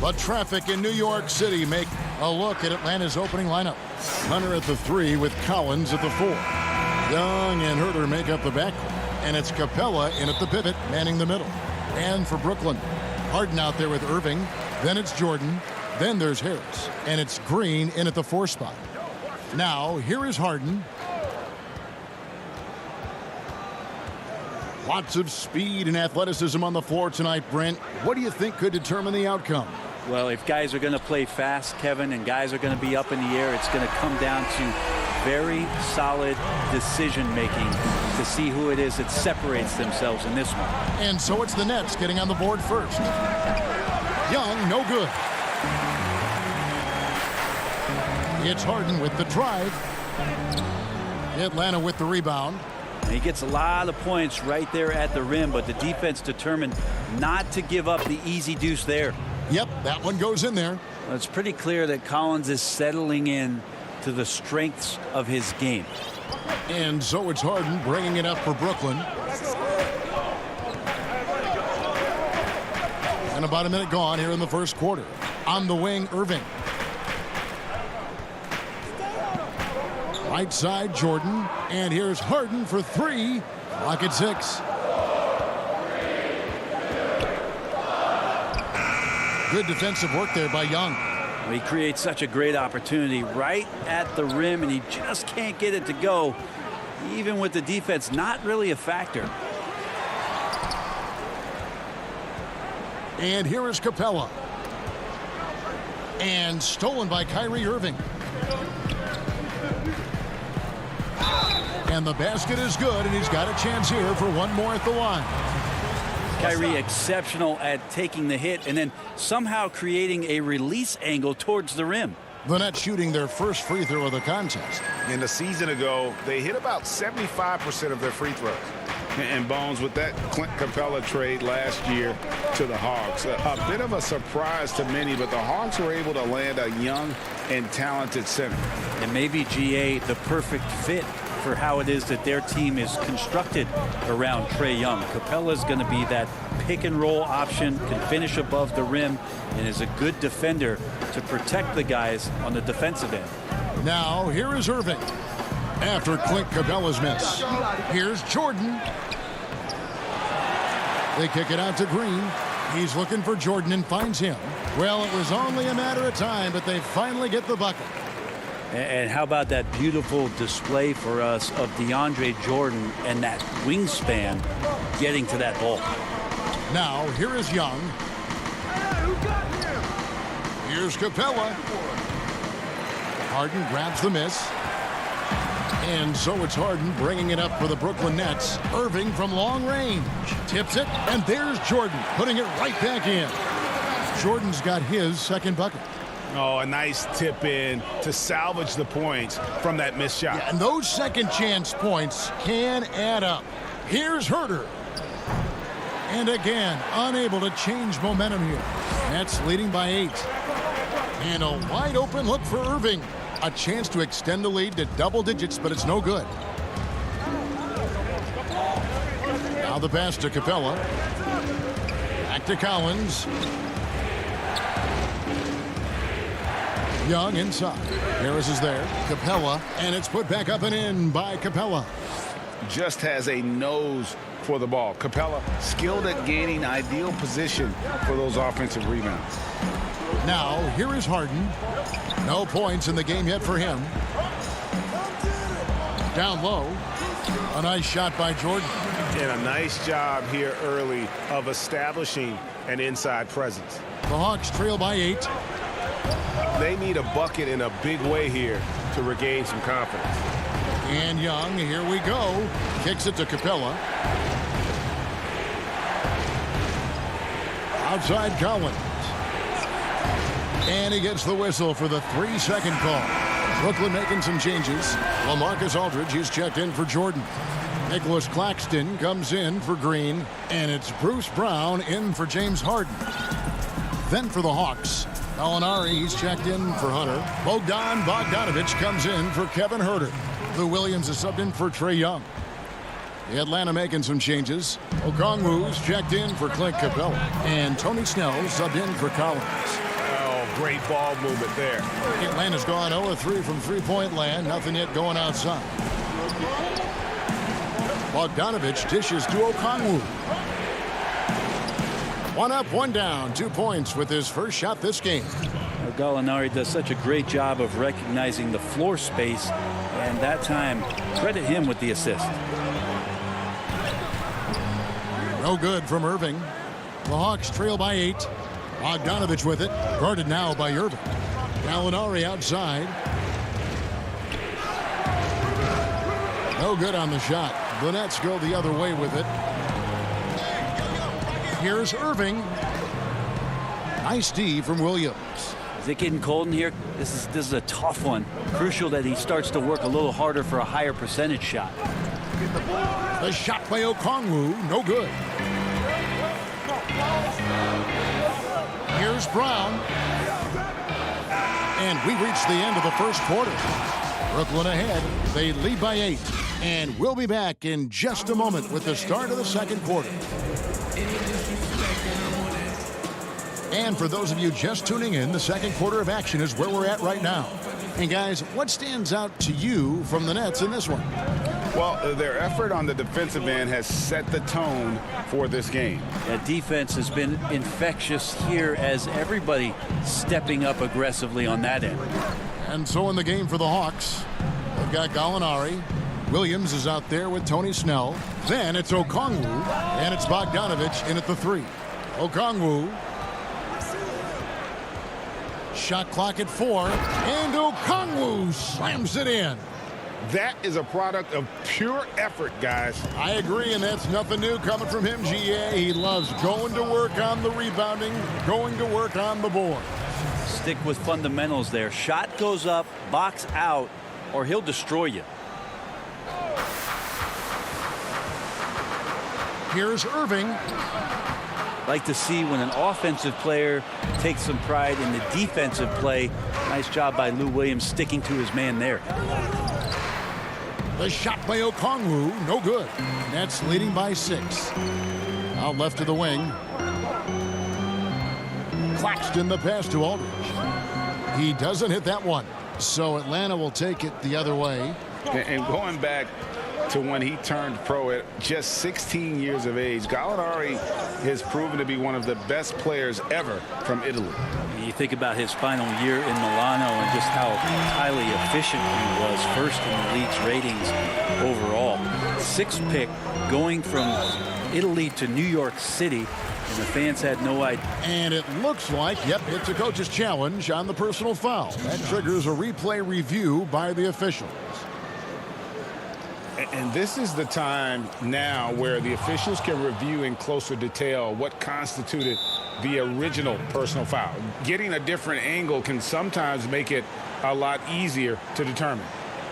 The traffic in New York City make a look at Atlanta's opening lineup. Hunter at the 3 with Collins at the 4. Young and Herter make up the backcourt. And it's Capella in at the pivot, manning the middle. And for Brooklyn, Harden out there with Irving. Then it's Jordan. Then there's Harris. And it's Green in at the 4 spot. Now, here is Harden. Lots of speed and athleticism on the floor tonight, Brent. What do you think could determine the outcome? Well, if guys are going to play fast, Kevin, and guys are going to be up in the air, it's going to come down to very solid decision-making to see who it is that separates themselves in this one. And so it's the Nets getting on the board first. Young, no good. It's Harden with the drive. Atlanta with the rebound. He gets a lot of points right there at the rim, but the defense determined not to give up the easy deuce there. Yep, that one goes in there. Well, it's pretty clear that Collins is settling in to the strengths of his game. And so it's Harden bringing it up for Brooklyn. And about a minute gone here in the first quarter. On the wing, Irving. Right side, Jordan. And here's Harden for 3. Clock at 6. Good defensive work there by Young. Well, he creates such a great opportunity right at the rim, and he just can't get it to go. Even with the defense not really a factor. And here is Capella. And stolen by Kyrie Irving. And the basket is good, and he's got a chance here for one more at the line. Kyrie exceptional at taking the hit and then somehow creating a release angle towards the rim. The Nets shooting their first free throw of the contest. In the season ago, they hit about 75% of their free throws. And Bones, with that Clint Capella trade last year to the Hawks, a bit of a surprise to many, but the Hawks were able to land a young and talented center. And maybe GA the perfect fit for how it is that their team is constructed around Trae Young. Capella's going to be that pick and roll option, can finish above the rim, and is a good defender to protect the guys on the defensive end. Now here is Irving after Clint Capella's miss. Here's Jordan. They kick it out to Green. He's looking for Jordan and finds him. Well, it was only a matter of time, but they finally get the bucket. And how about that beautiful display for us of DeAndre Jordan and that wingspan getting to that ball. Now, here is Young. Here's Capella. Harden grabs the miss. And so it's Harden bringing it up for the Brooklyn Nets. Irving from long range. Tips it, and there's Jordan putting it right back in. Jordan's got his second bucket. Oh, a nice tip in to salvage the points from that missed shot. Yeah, and those second chance points can add up. Here's Herter. And again, unable to change momentum here. Nets leading by 8. And a wide open look for Irving. A chance to extend the lead to double digits, but it's no good. Now the pass to Capella. Back to Collins. Young inside. Harris is there. Capella. And it's put back up and in by Capella. Just has a nose for the ball. Capella skilled at gaining ideal position for those offensive rebounds. Now, here is Harden. No points in the game yet for him. Down low. A nice shot by Jordan. And a nice job here early of establishing an inside presence. The Hawks trail by 8. They need a bucket in a big way here to regain some confidence. And Young, here we go. Kicks it to Capella. Outside Collins. And he gets the whistle for the 3-second call. Brooklyn making some changes. LaMarcus Aldridge is checked in for Jordan. Nicholas Claxton comes in for Green. And it's Bruce Brown in for James Harden. Then for the Hawks, Gallinari, he's checked in for Hunter. Bogdanovich comes in for Kevin Herter. Lou Williams is subbed in for Trae Young. The Atlanta making some changes. Okongwu's checked in for Clint Capella. And Tony Snell subbed in for Collins. Oh, great ball movement there. Atlanta's gone 0-3 from three-point land. Nothing yet going outside. Bogdanovich dishes to Okongwu. 1 up, 1 down. 2 points with his first shot this game. Gallinari does such a great job of recognizing the floor space, and that time, credit him with the assist. No good from Irving. The Hawks trail by 8. Bogdanovich with it. Guarded now by Irving. Gallinari outside. No good on the shot. The Nets go the other way with it. Here's Irving. Nice D from Williams. Is it getting cold in here? This is a tough one. Crucial that he starts to work a little harder for a higher percentage shot. The shot by Okongwu, no good. Here's Brown. And we reach the end of the first quarter. Brooklyn ahead. They lead by 8. And we'll be back in just a moment with the start of the second quarter. And for those of you just tuning in, the second quarter of action is where we're at right now. And guys, what stands out to you from the Nets in this one? Well, their effort on the defensive end has set the tone for this game. That defense has been infectious here as everybody stepping up aggressively on that end. And so in the game for the Hawks, they've got Gallinari. Williams is out there with Tony Snell. Then it's Okongwu, and it's Bogdanovich in at the 3. Okongwu. Shot clock at 4, and Okongwu slams it in. That is a product of pure effort, guys. I agree, and that's nothing new coming from him, GA. He loves going to work on the rebounding, going to work on the board. Stick with fundamentals there. Shot goes up, box out, or he'll destroy you. Here's Irving. Like to see when an offensive player takes some pride in the defensive play. Nice job by Lou Williams sticking to his man there. The shot by Okongwu, no good. Nets leading by 6. Out left to the wing. Claxton the pass to Aldridge. He doesn't hit that one. So Atlanta will take it the other way. And going back to when he turned pro at just 16 years of age, Gallinari has proven to be one of the best players ever from Italy. You think about his final year in Milano and just how highly efficient he was, first in the league's ratings overall. 6th pick going from Italy to New York City, and the fans had no idea. And it looks like, yep, it's a coach's challenge on the personal foul. That triggers a replay review by the officials. And this is the time now where the officials can review in closer detail what constituted the original personal foul. Getting a different angle can sometimes make it a lot easier to determine.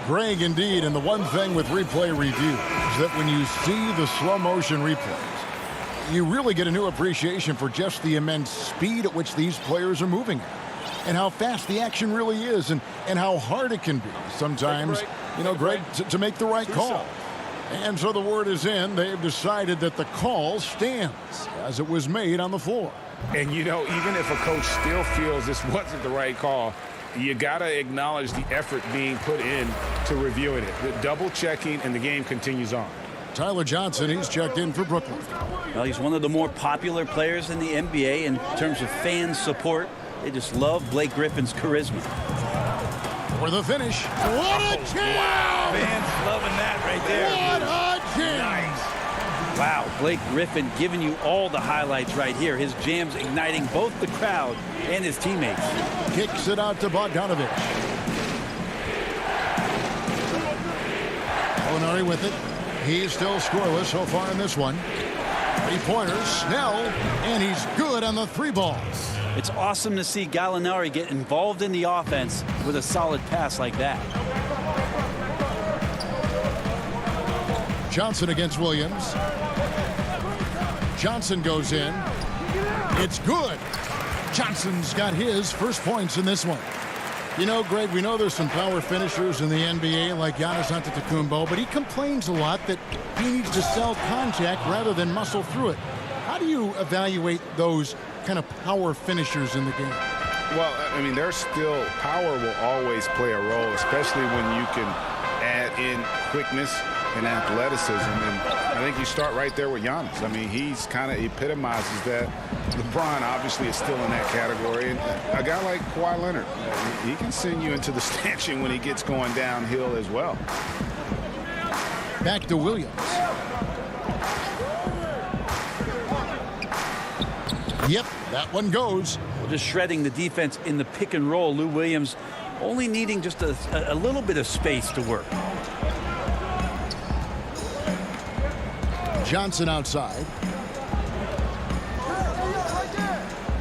Greg, indeed, and the one thing with replay review is that when you see the slow motion replays, you really get a new appreciation for just the immense speed at which these players are moving at, and how fast the action really is, and how hard it can be sometimes, you know, Greg, to make the right call. And so the word is in. They've decided that the call stands as it was made on the floor. And, you know, even if a coach still feels this wasn't the right call, you got to acknowledge the effort being put in to reviewing it. The double checking, and the game continues on. Tyler Johnson, he's checked in for Brooklyn. Well, he's one of the more popular players in the NBA in terms of fan support. They just love Blake Griffin's charisma. For the finish. What a jam! Wow, fans loving that right there. What a jam! Nice. Wow, Blake Griffin giving you all the highlights right here. His jams igniting both the crowd and his teammates. Kicks it out to Bogdanovic. Gallinari with it. He's still scoreless so far in this one. 3-pointers, Snell, and he's good on the 3 balls. It's awesome to see Gallinari get involved in the offense with a solid pass like that. Johnson against Williams. Johnson goes in. It's good. Johnson's got his first points in this one. You know, Greg, we know there's some power finishers in the NBA like Giannis Antetokounmpo, but he complains a lot that he needs to sell contact rather than muscle through it. How do you evaluate those kind of power finishers in the game? Well, I mean, there's still power will always play a role, especially when you can add in quickness and athleticism. And I think you start right there with Giannis. I mean, he's kind of epitomizes that. LeBron obviously is still in that category. And a guy like Kawhi Leonard, he can send you into the stanchion when he gets going downhill as well. Back to Williams. Yep, that one goes. Well, just shredding the defense in the pick and roll. Lou Williams only needing just a little bit of space to work. Johnson outside.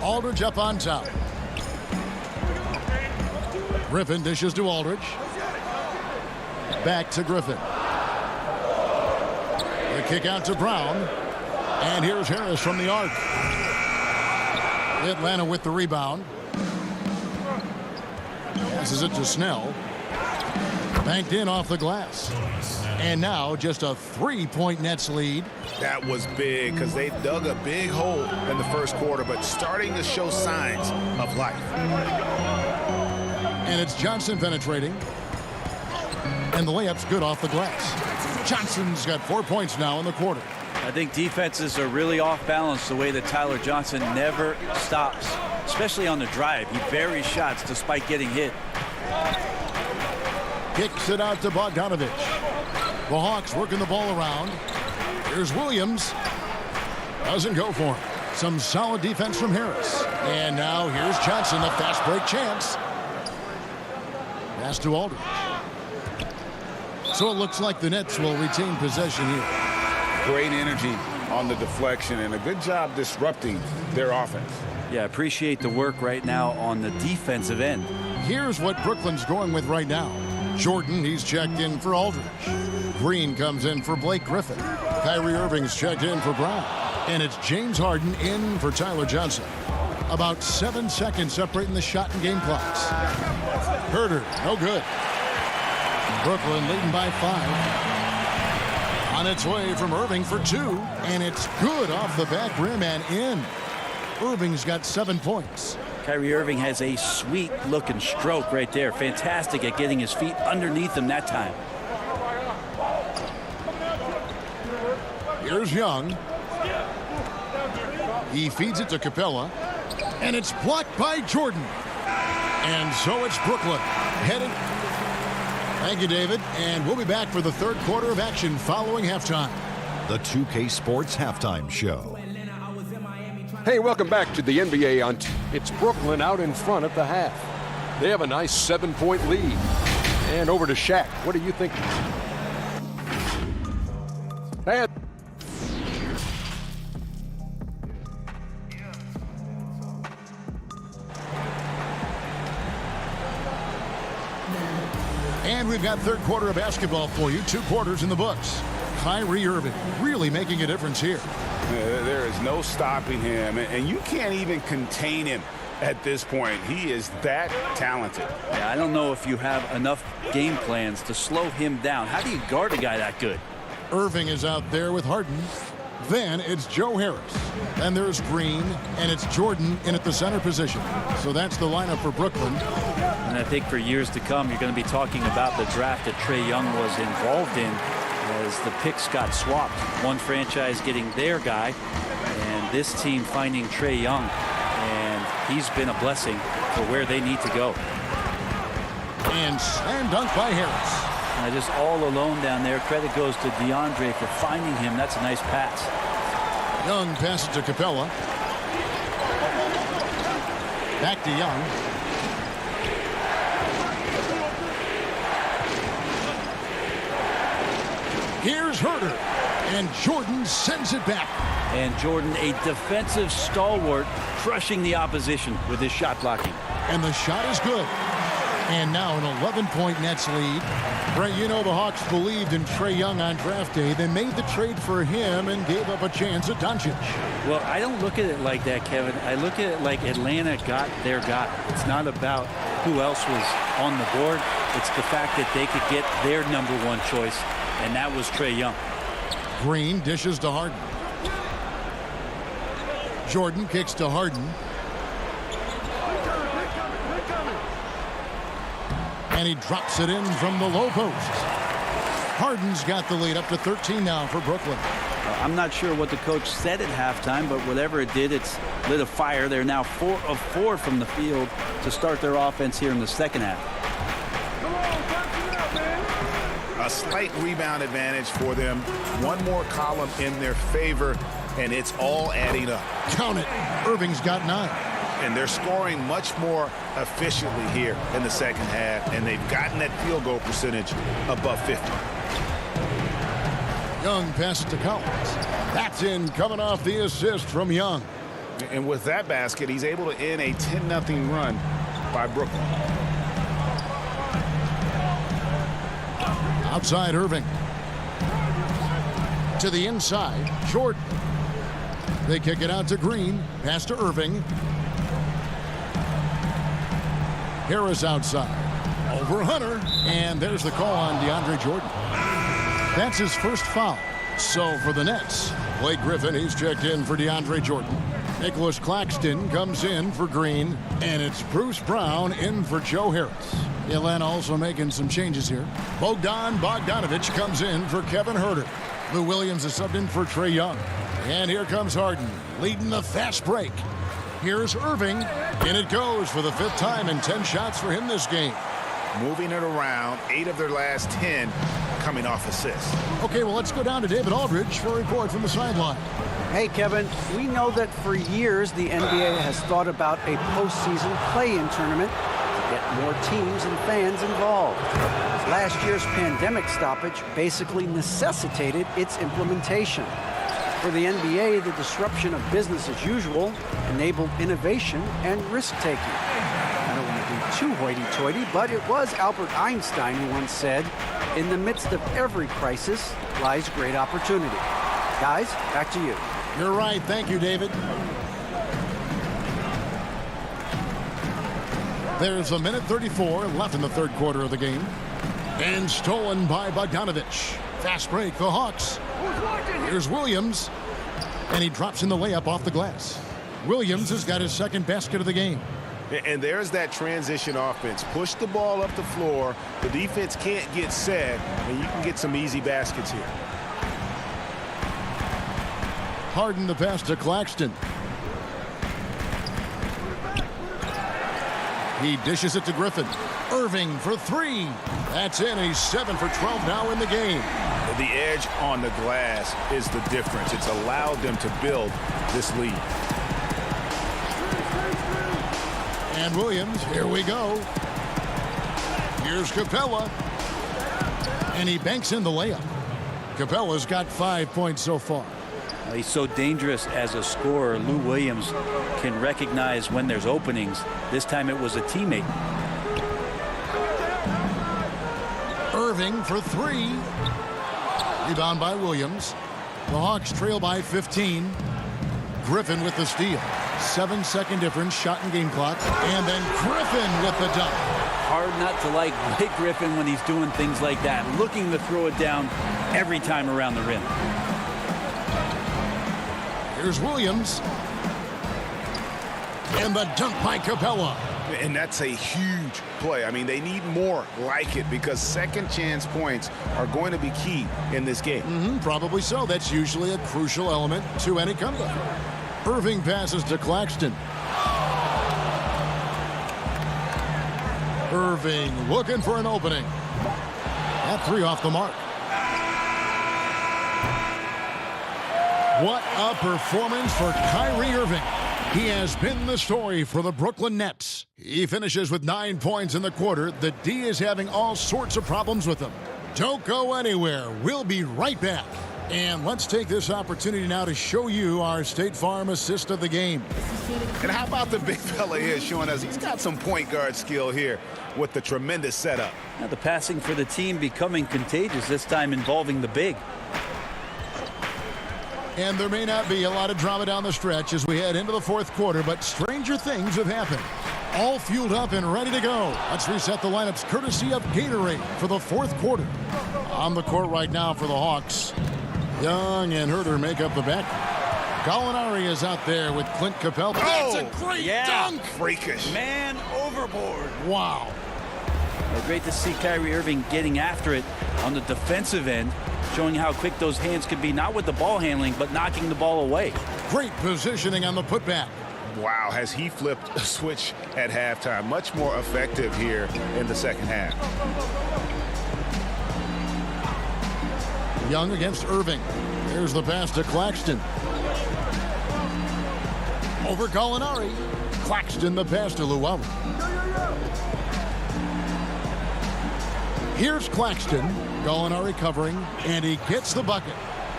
Aldridge up on top. Griffin dishes to Aldridge. Back to Griffin. The kick out to Brown. And here's Harris from the arc. Atlanta with the rebound. Passes it to Snell. Banked in off the glass. And now just a 3-point Nets lead. That was big because they dug a big hole in the first quarter, but starting to show signs of life. And it's Johnson penetrating. And the layup's good off the glass. Johnson's got 4 points now in the quarter. I think defenses are really off balance the way that Tyler Johnson never stops, especially on the drive. He varies shots despite getting hit. Kicks it out to Bogdanovic. The Hawks working the ball around. Here's Williams. Doesn't go for him. Some solid defense from Harris. And now here's Johnson, the fast break chance. Pass to Aldridge. So it looks like the Nets will retain possession here. Great energy on the deflection and a good job disrupting their offense. Yeah, appreciate the work right now on the defensive end. Here's what Brooklyn's going with right now. Jordan, he's checked in for Aldridge. Green comes in for Blake Griffin. Kyrie Irving's checked in for Brown. And it's James Harden in for Tyler Johnson. About 7 seconds separating the shot and game clocks. Herder, no good. Brooklyn leading by 5. On its way from Irving for 2. And it's good off the back rim and in. Irving's got 7 points. Kyrie Irving has a sweet-looking stroke right there. Fantastic at getting his feet underneath him that time. Here's Young. He feeds it to Capella. And it's blocked by Jordan. And so it's Brooklyn headed. Thank you, David. And we'll be back for the third quarter of action following halftime. The 2K Sports Halftime Show. Hey, welcome back to the NBA. It's Brooklyn out in front at the half. They have a nice 7-point lead. And over to Shaq. What do you think? And we've got third quarter of basketball for you. 2 quarters in the books. Kyrie Irving really making a difference here. There is no stopping him, and you can't even contain him at this point. He is that talented. Yeah, I don't know if you have enough game plans to slow him down. How do you guard a guy that good? Irving is out there with Harden. Then it's Joe Harris. Then there's Green, and it's Jordan in at the center position. So that's the lineup for Brooklyn. And I think for years to come, you're going to be talking about the draft that Trae Young was involved in as the picks got swapped. One franchise getting their guy, and this team finding Trae Young. And he's been a blessing for where they need to go. And slam dunk by Harris. Just all alone down there. Credit goes to DeAndre for finding him. That's a nice pass. Young passes to Capella. Back to Young. Here's Herder. And Jordan sends it back. And Jordan, a defensive stalwart, crushing the opposition with his shot blocking. And the shot is good. And now an 11-point Nets lead. Brent, you know the Hawks believed in Trae Young on draft day. They made the trade for him and gave up a chance at Doncic. Well, I don't look at it like that, Kevin. I look at it like Atlanta got their guy. It's not about who else was on the board. It's the fact that they could get their number 1 choice, and that was Trae Young. Green dishes to Harden. Jordan kicks to Harden. And he drops it in from the low post. Harden's got the lead up to 13 now for Brooklyn. I'm not sure what the coach said at halftime, but whatever it did, it's lit a fire. They're now 4 of 4 from the field to start their offense here in the second half. A slight rebound advantage for them. One more column in their favor, and it's all adding up. Count it. Irving's got 9. And they're scoring much more efficiently here in the second half, and they've gotten that field goal percentage above 50. Young passes to Collins. That's in, coming off the assist from Young. And with that basket, he's able to end a 10-0 run by Brooklyn. Outside Irving. To the inside, Jordan. They kick it out to Green. Pass to Irving. Harris outside. Over Hunter. And there's the call on DeAndre Jordan. That's his first foul. So for the Nets, Blake Griffin, he's checked in for DeAndre Jordan. Nicholas Claxton comes in for Green. And it's Bruce Brown in for Joe Harris. Atlanta also making some changes here. Bogdan Bogdanovic comes in for Kevin Herter. Lou Williams is subbed in for Trae Young. And here comes Harden, leading the fast break. Here's Irving, and it goes for the 5th time in 10 shots for him this game. Moving it around, 8 of their last 10 coming off assists. Okay, well, let's go down to David Aldridge for a report from the sideline. Hey, Kevin, we know that for years the NBA has thought about a postseason play-in tournament to get more teams and fans involved. Last year's pandemic stoppage basically necessitated its implementation. For the NBA, the disruption of business as usual enabled innovation and risk-taking. I don't want to be too hoity-toity, but it was Albert Einstein who once said, "In the midst of every crisis lies great opportunity." Guys, back to you. You're right. Thank you, David. There's a minute 34 left in the third quarter of the game. And stolen by Bogdanovich. Fast break, the Hawks. Here's Williams. And he drops in the layup off the glass. Williams has got his second basket of the game. And there's that transition offense. Push the ball up the floor. The defense can't get set, and you can get some easy baskets here. Harden the pass to Claxton. He dishes it to Griffin. Irving for three. That's in. He's 7 for 12 now in the game. The edge on the glass is the difference. It's allowed them to build this lead. And Williams, here we go. Here's Capella. And he banks in the layup. Capella's got 5 points so far. He's so dangerous as a scorer. Lou Williams can recognize when there's openings. This time it was a teammate. Irving for three. Rebound by Williams. The Hawks trail by 15. Griffin with the steal. 7-second difference, shot and game clock. And then Griffin with the dunk. Hard not to like Blake Griffin when he's doing things like that, looking to throw it down every time around the rim. Here's Williams. And the dunk by Capella. And that's a huge play. I mean, they need more like it because second chance points are going to be key in this game. Probably so. That's usually a crucial element to any comeback. Irving passes to Claxton. Irving looking for an opening. That three off the mark. What a performance for Kyrie Irving. He has been the story for the Brooklyn Nets. He finishes with 9 points in the quarter. The D is having all sorts of problems with him. Don't go anywhere. We'll be right back. And let's take this opportunity now to show you our State Farm assist of the game. And how about the big fella here showing us he's got some point guard skill here with the tremendous setup. Now the passing for the team becoming contagious, this time involving the big. And there may not be a lot of drama down the stretch as we head into the fourth quarter, but stranger things have happened. All fueled up and ready to go. Let's reset the lineups courtesy of Gatorade for the fourth quarter. On the court right now for the Hawks. Young and Herter make up the back. Gallinari is out there with Clint Capella. That's a great dunk! Freakish. Man overboard. Wow. Well, great to see Kyrie Irving getting after it on the defensive end, showing how quick those hands can be, not with the ball handling, but knocking the ball away. Great positioning on the putback. Wow, has he flipped a switch at halftime. Much more effective here in the second half. Young against Irving. There's the pass to Claxton. Over Gallinari. Claxton the pass to Luau. Here's Claxton. Gallinari covering, and he gets the bucket.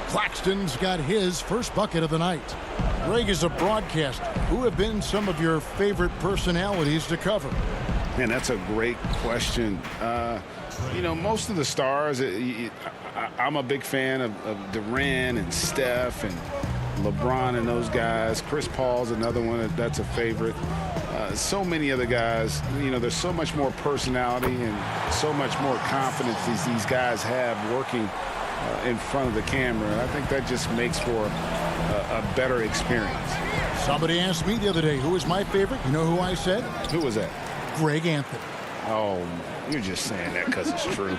Claxton's got his first bucket of the night. Greg, is a broadcaster, who have been some of your favorite personalities to cover? Man, that's a great question. You know, most of the stars, I'm a big fan of Durant and Steph and LeBron and those guys. Chris Paul's another one that's a favorite. So many other guys, you know, there's so much more personality and so much more confidence these guys have working in front of the camera. And I think that just makes for a better experience. Somebody asked me the other day, who is my favorite? You know who I said? Who was that? Greg Anthony. Oh, you're just saying that because it's true.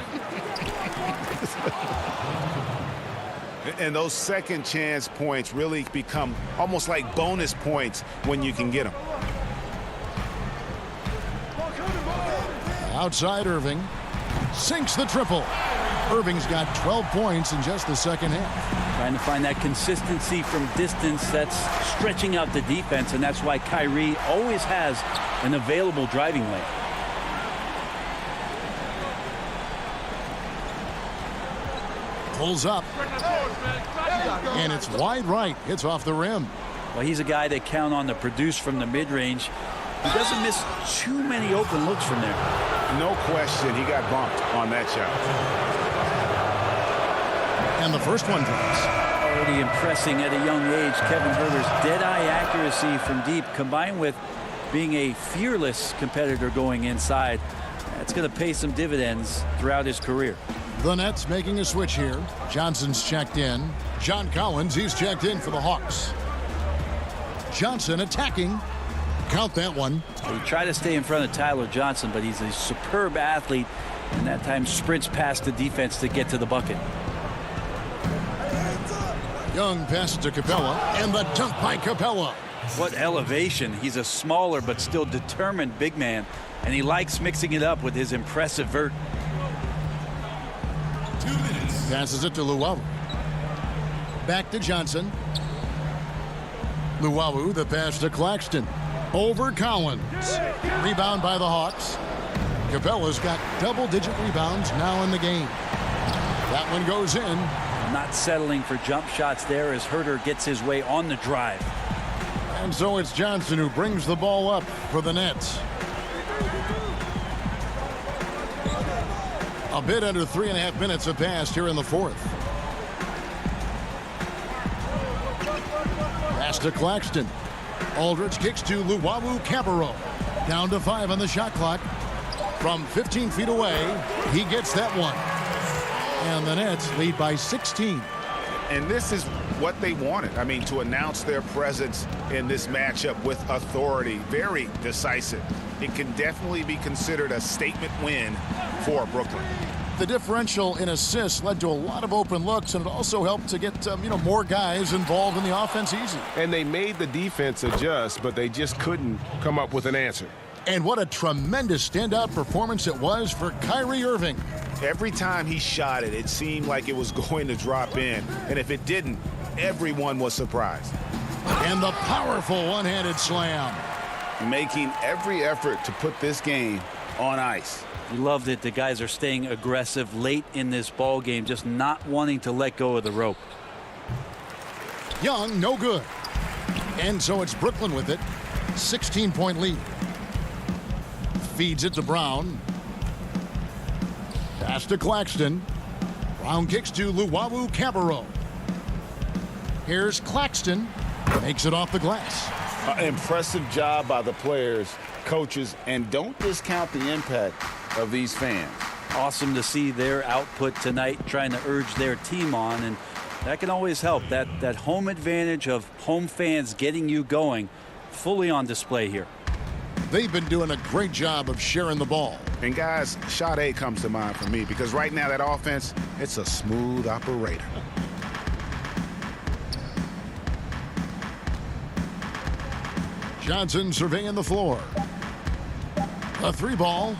And those second chance points really become almost like bonus points when you can get them. Outside Irving. Sinks the triple. Irving's got 12 points in just the second half. Trying to find that consistency from distance that's stretching out the defense, and that's why Kyrie always has an available driving lane. Pulls up. And it's wide right. It's off the rim. Well, he's a guy they count on to produce from the mid-range. He doesn't miss too many open looks from there. No question, he got bumped on that shot. And the first one drops. Already impressing at a young age, Kevin Huerter's dead-eye accuracy from deep, combined with being a fearless competitor going inside. That's going to pay some dividends throughout his career. The Nets making a switch here. Johnson's checked in. John Collins, he's checked in for the Hawks. Johnson attacking. Count that one. He tried to stay in front of Tyler Johnson, but he's a superb athlete, and that time sprints past the defense to get to the bucket. Young passes to Capella, and the dunk by Capella. What elevation. He's a smaller but still determined big man, and he likes mixing it up with his impressive vert. Passes it to Luwawu. Back to Johnson. Luwawu, the pass to Claxton. Over Collins. Rebound by the Hawks. Capella's got double-digit rebounds now in the game. That one goes in. Not settling for jump shots there as Huerter gets his way on the drive. And so it's Johnson who brings the ball up for the Nets. A bit under 3.5 minutes have passed here in the fourth. Pass to Claxton. Aldridge kicks to Luwawu-Cabarrot. Down to 5 on the shot clock. From 15 feet away, he gets that one. And the Nets lead by 16. And this is what they wanted. I mean, to announce their presence in this matchup with authority. Very decisive. It can definitely be considered a statement win for Brooklyn. The differential in assists led to a lot of open looks, and it also helped to get more guys involved in the offense easy. And they made the defense adjust, but they just couldn't come up with an answer. And what a tremendous standout performance it was for Kyrie Irving. Every time he shot it, it seemed like it was going to drop in. And if it didn't, everyone was surprised. And the powerful one-handed slam. Making every effort to put this game on ice. You loved it. The guys are staying aggressive late in this ball game, just not wanting to let go of the rope. Young, no good. And so it's Brooklyn with it. 16-point lead. Feeds it to Brown. Pass to Claxton. Brown kicks to Luwawu-Cabarrot. Here's Claxton. Makes it off the glass. Impressive job by the players, coaches, and don't discount the impact of these fans. Awesome to see their output tonight, trying to urge their team on, and that can always help. That home advantage of home fans getting you going, fully on display here. They've been doing a great job of sharing the ball. And guys, shot A comes to mind for me because right now that offense, it's a smooth operator. Johnson surveying the floor. A 3-ball.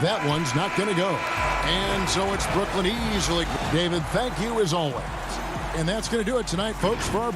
That one's not going to go. And so it's Brooklyn easily. David, thank you as always. And that's going to do it tonight, folks, for our...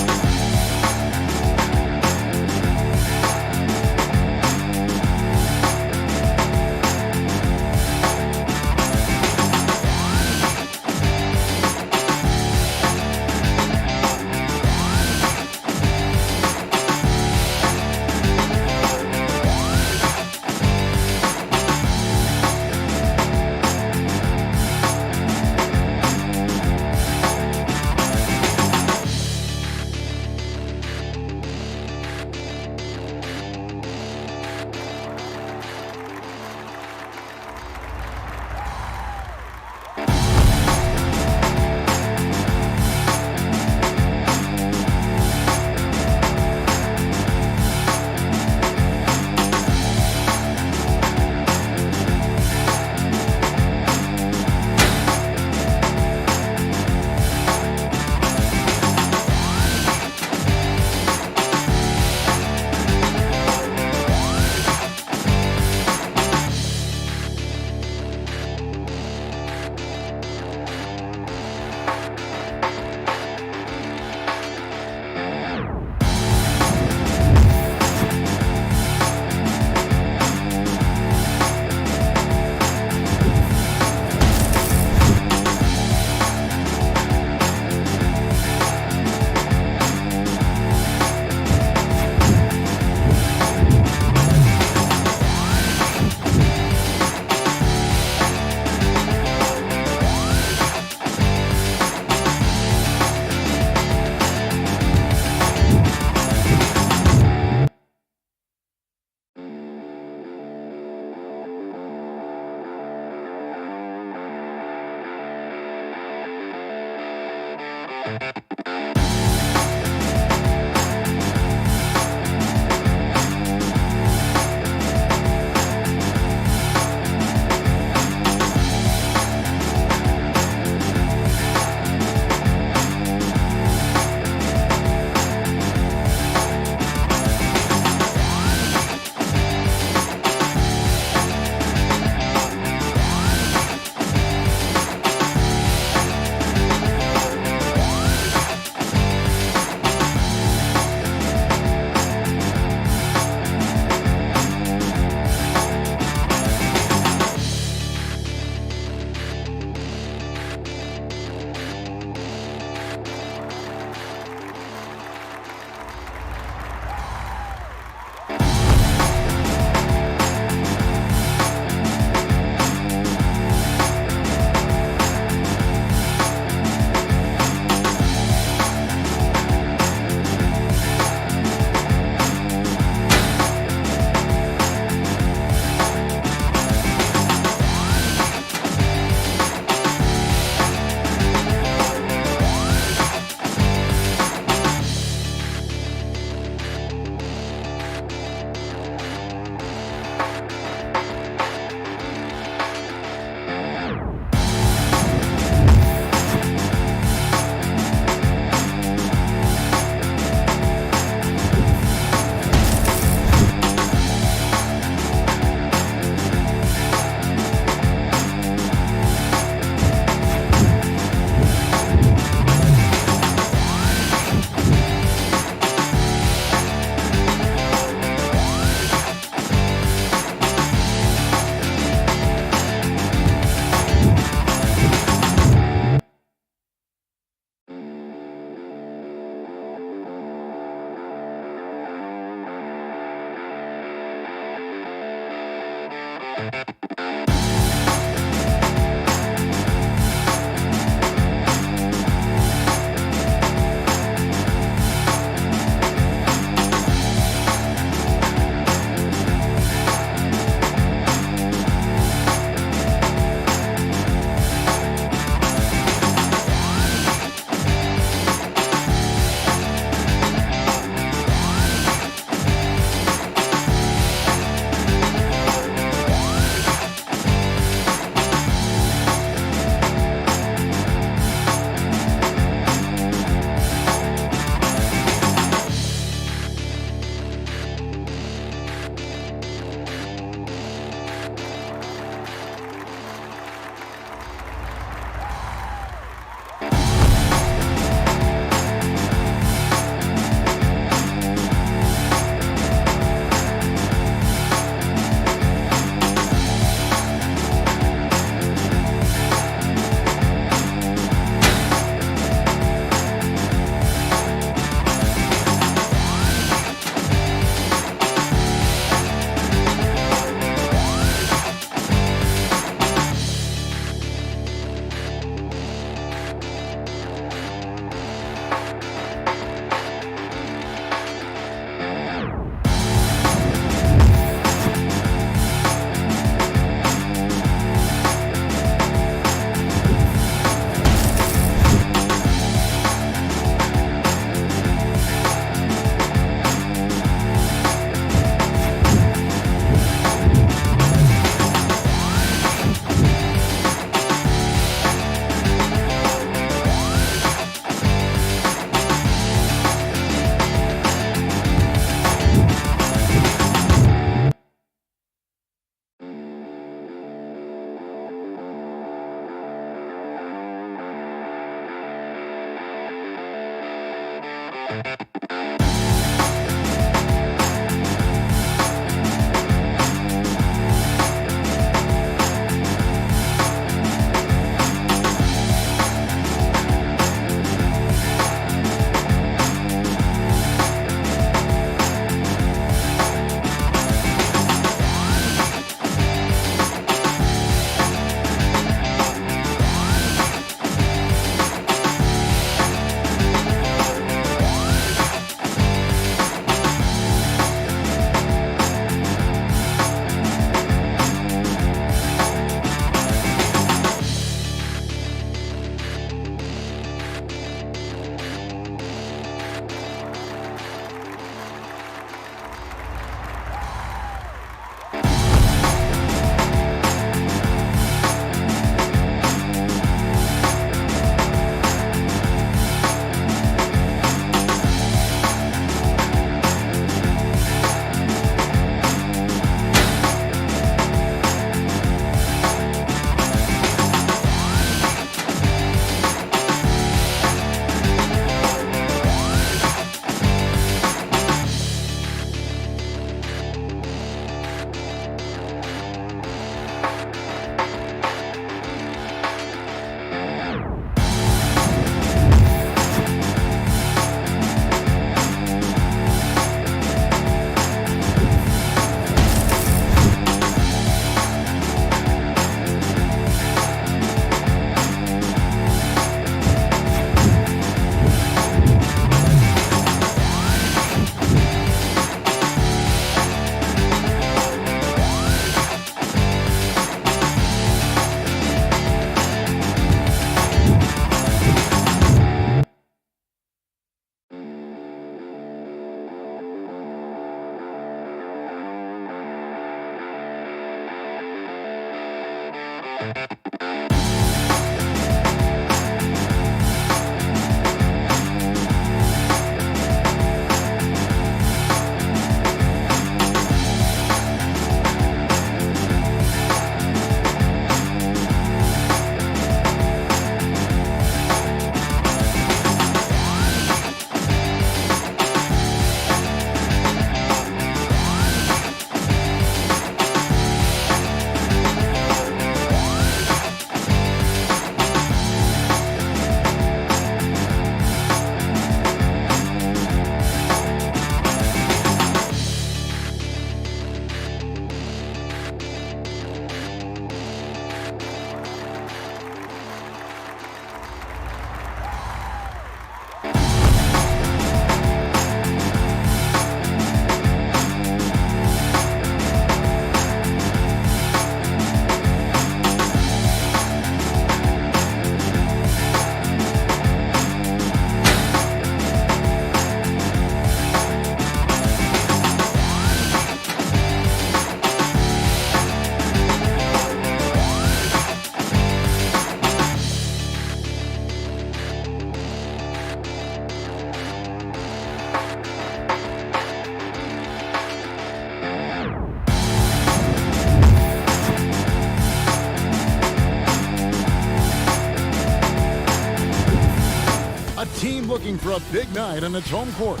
team looking for a big night on its home court.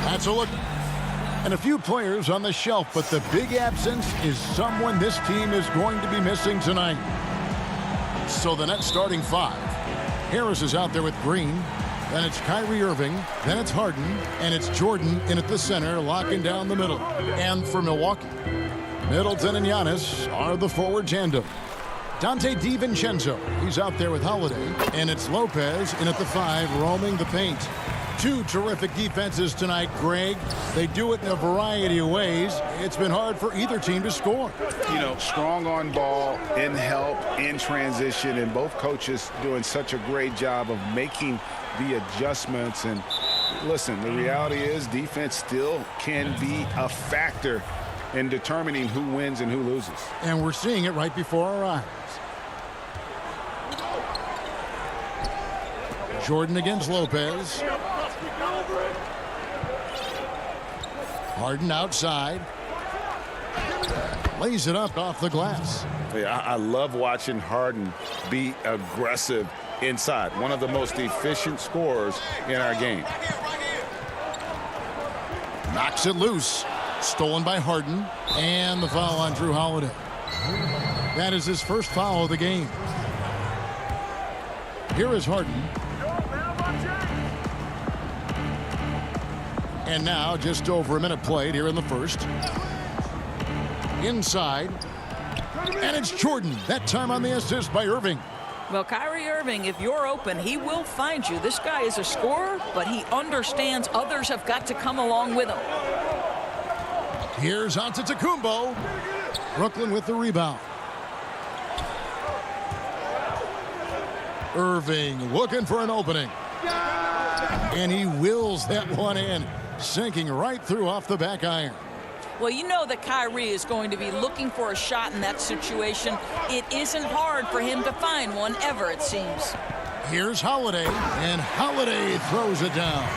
That's a look. And a few players on the shelf, but the big absence is someone this team is going to be missing tonight. So the Nets starting 5. Harris is out there with Green. Then it's Kyrie Irving. Then it's Harden. And it's Jordan in at the center, locking down the middle. And for Milwaukee, Middleton and Giannis are the forward tandem. Dante DiVincenzo, he's out there with Holiday. And it's Lopez in at the 5, roaming the paint. Two terrific defenses tonight, Greg. They do it in a variety of ways. It's been hard for either team to score. You know, strong on ball, in help, in transition, and both coaches doing such a great job of making the adjustments. And listen, the reality is defense still can be a factor in determining who wins and who loses. And we're seeing it right before our eyes. Jordan against Lopez. Harden outside. Lays it up off the glass. Yeah, I love watching Harden be aggressive inside. One of the most efficient scorers in our game. Knocks it loose. Stolen by Harden. And the foul on Drew Holiday. That is his first foul of the game. Here is Harden. And now just over a minute played here in the first. Inside. And it's Jordan. That time on the assist by Irving. Well, Kyrie Irving, if you're open, he will find you. This guy is a scorer, but he understands others have got to come along with him. Here's Antetokounmpo. Brooklyn with the rebound. Irving looking for an opening. And he wills that one in, sinking right through off the back iron. Well, you know that Kyrie is going to be looking for a shot in that situation. It isn't hard for him to find one ever, it seems. Here's Holiday, and Holiday throws it down.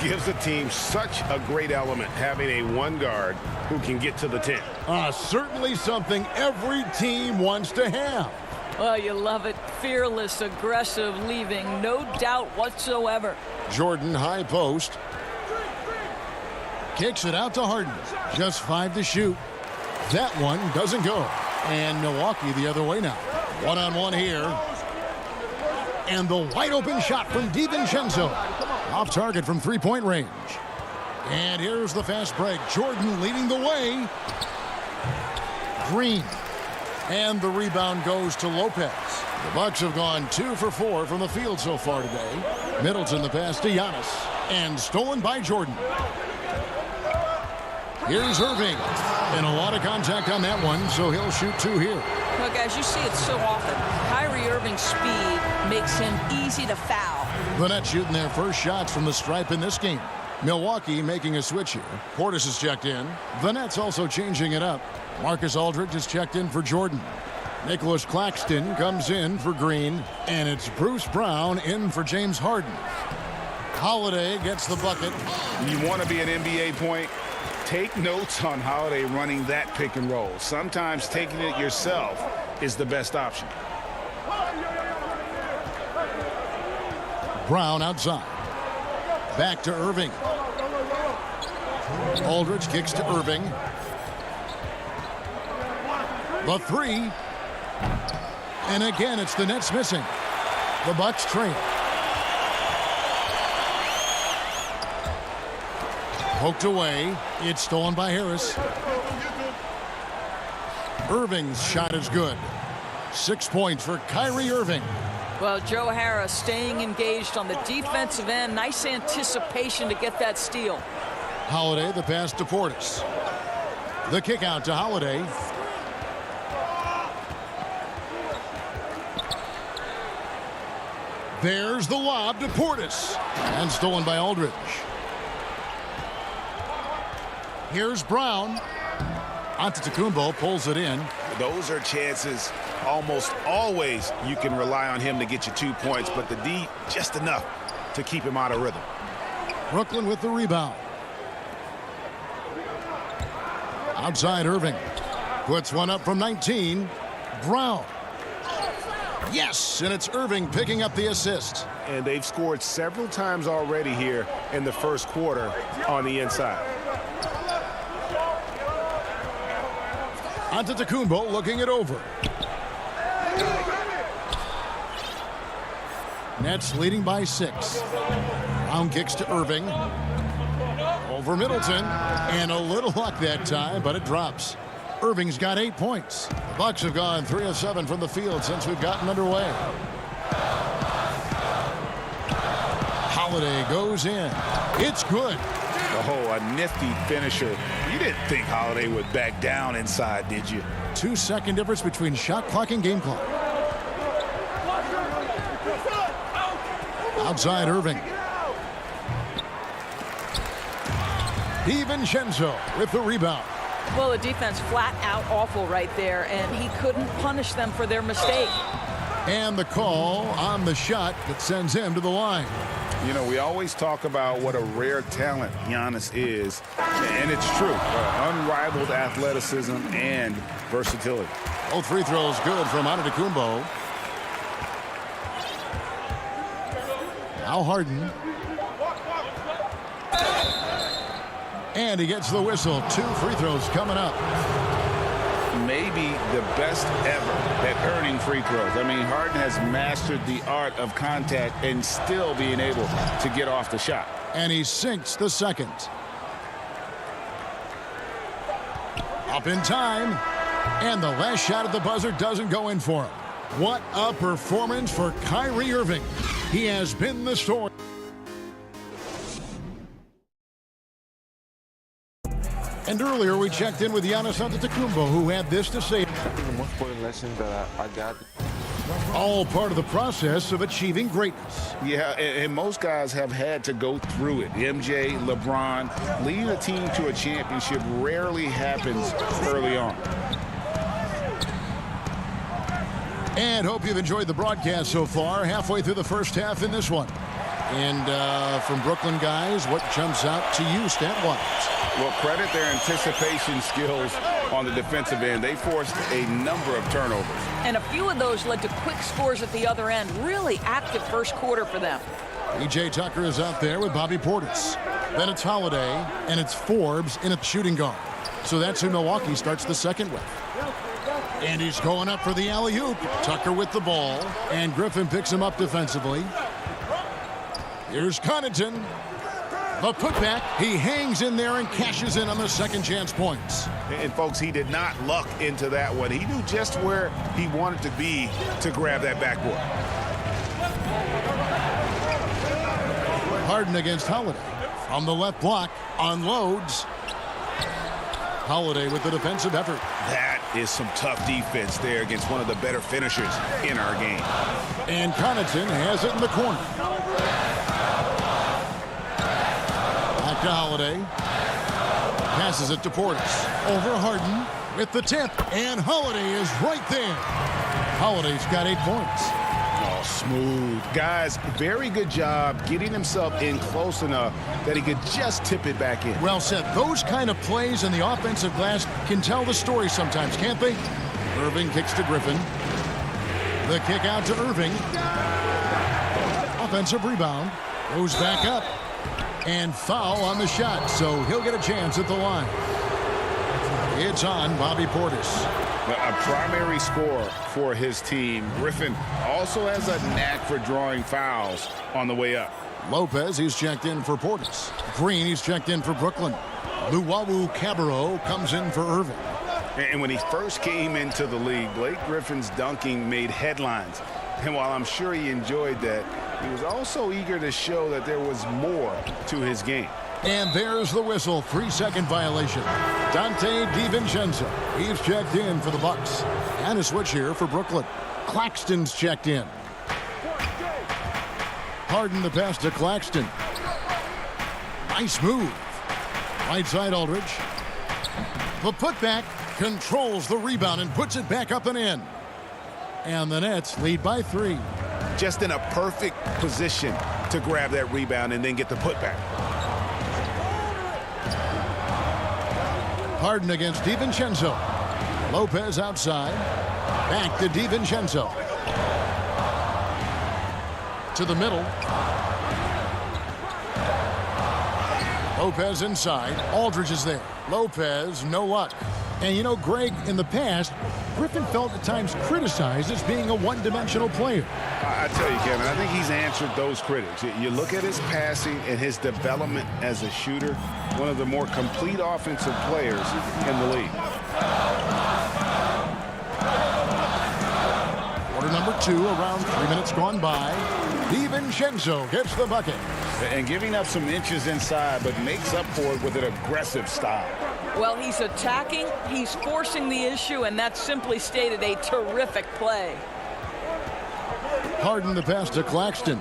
Gives the team such a great element having a one guard who can get to the 10. Certainly something every team wants to have. Well, you love it. Fearless, aggressive, leaving no doubt whatsoever. Jordan high post. Kicks it out to Harden. Just 5 to shoot. That one doesn't go. And Milwaukee the other way now. One-on-one here. And the wide open shot from DiVincenzo. Off target from three-point range. And here's the fast break. Jordan leading the way. Green. And the rebound goes to Lopez. The Bucks have gone 2 for 4 from the field so far today. Middleton the pass to Giannis. And stolen by Jordan. Here's Irving. And a lot of contact on that one, so he'll shoot 2 here. Well, guys, you see it so often. Kyrie Irving's speed makes him easy to foul. The Nets shooting their first shots from the stripe in this game. Milwaukee making a switch here. Portis is checked in. The Nets also changing it up. Marcus Aldridge is checked in for Jordan. Nicholas Claxton comes in for Green. And it's Bruce Brown in for James Harden. Holiday gets the bucket. You want to be an NBA point? Take notes on Holiday running that pick and roll. Sometimes taking it yourself is the best option. Brown outside. Back to Irving. Aldridge kicks to Irving. The 3. And again, it's the Nets missing. The Bucks trail. Poked away. It's stolen by Harris. Irving's shot is good. 6 points for Kyrie Irving. Well, Joe Harris staying engaged on the defensive end. Nice anticipation to get that steal. Holiday, the pass to Portis. The kick out to Holiday. There's the lob to Portis. And stolen by Aldridge. Here's Brown. Antetokounmpo pulls it in. Those are chances almost always you can rely on him to get you 2 points, but the D just enough to keep him out of rhythm. Brooklyn with the rebound. Outside Irving. Puts one up from 19. Brown. Yes, and it's Irving picking up the assist. And they've scored several times already here in the first quarter on the inside. Antetokounmpo looking it over. Nets leading by 6. Brown kicks to Irving. Over Middleton. And a little luck that time, but it drops. Irving's got 8 points. The Bucks have gone 3 of 7 from the field since we've gotten underway. Holiday goes in. It's good. Oh, a nifty finisher. You didn't think Holiday would back down inside, did you? 2-second difference between shot clock and game clock. Outside Irving. DiVincenzo with the rebound. Well, the defense flat out awful right there, and he couldn't punish them for their mistake. And the call on the shot that sends him to the line. You know, we always talk about what a rare talent Giannis is, and it's true. Unrivaled athleticism and versatility. Both free throws good from Antetokounmpo. Now Harden. And he gets the whistle. 2 free throws coming up. Maybe the best ever at earning free throws. I mean, Harden has mastered the art of contact and still being able to get off the shot. And he sinks the second. Up in time. And the last shot at the buzzer doesn't go in for him. What a performance for Kyrie Irving. He has been the story. And earlier we checked in with Giannis Antetokounmpo, who had this to say. I think the most important lesson that I got. All part of the process of achieving greatness. Yeah, and most guys have had to go through it. MJ, LeBron, leading a team to a championship rarely happens early on. And hope you've enjoyed the broadcast so far. Halfway through the first half in this one. And from Brooklyn guys, what jumps out to you stat-wise? Well, credit their anticipation skills on the defensive end. They forced a number of turnovers. And a few of those led to quick scores at the other end. Really active first quarter for them. E.J. Tucker is out there with Bobby Portis. Then it's Holiday, and it's Forbes in a shooting guard. So that's who Milwaukee starts the second with. And he's going up for the alley-oop. Tucker with the ball, and Griffin picks him up defensively. Here's Connaughton. The putback, he hangs in there and cashes in on the second chance points. And folks, he did not luck into that one. He knew just where he wanted to be to grab that backboard. Harden against Holiday. From the left block, unloads. Holiday with the defensive effort. That is some tough defense there against one of the better finishers in our game. And Connaughton has it in the corner. To Holiday. Passes it to Portis. Over Harden with the tip. And Holiday is right there. Holiday's got 8 points. Oh, smooth. Guys, very good job getting himself in close enough that he could just tip it back in. Well said. Those kind of plays in the offensive glass can tell the story sometimes, can't they? Irving kicks to Griffin. The kick out to Irving. Offensive rebound. Goes back up. And foul on the shot, so he'll get a chance at the line. It's on Bobby Portis. A primary scorer for his team. Griffin also has a knack for drawing fouls on the way up. Lopez, he's checked in for Portis. Green, he's checked in for Brooklyn. Luwawu-Cabarrot comes in for Irving. And when he first came into the league, Blake Griffin's dunking made headlines. And while I'm sure he enjoyed that, he was also eager to show that there was more to his game. And there's the whistle. 3-second violation. Dante DiVincenzo. He's checked in for the Bucks. And a switch here for Brooklyn. Claxton's checked in. Harden the pass to Claxton. Nice move. Right side Aldridge. The putback controls the rebound and puts it back up and in. And the Nets lead by 3. Just in a perfect position to grab that rebound and then get the putback. Harden against DiVincenzo. Lopez outside. Back to DiVincenzo. To the middle. Lopez inside. Aldridge is there. Lopez, no luck. And you know, Greg, in the past, Griffin felt at times criticized as being a one-dimensional player. I tell you, Kevin, I think he's answered those critics. You look at his passing and his development as a shooter, one of the more complete offensive players in the league. Quarter number 2, around 3 minutes gone by. DiVincenzo gets the bucket. And giving up some inches inside, but makes up for it with an aggressive style. Well, he's attacking, he's forcing the issue, and that's simply stated a terrific play. Harden the pass to Claxton.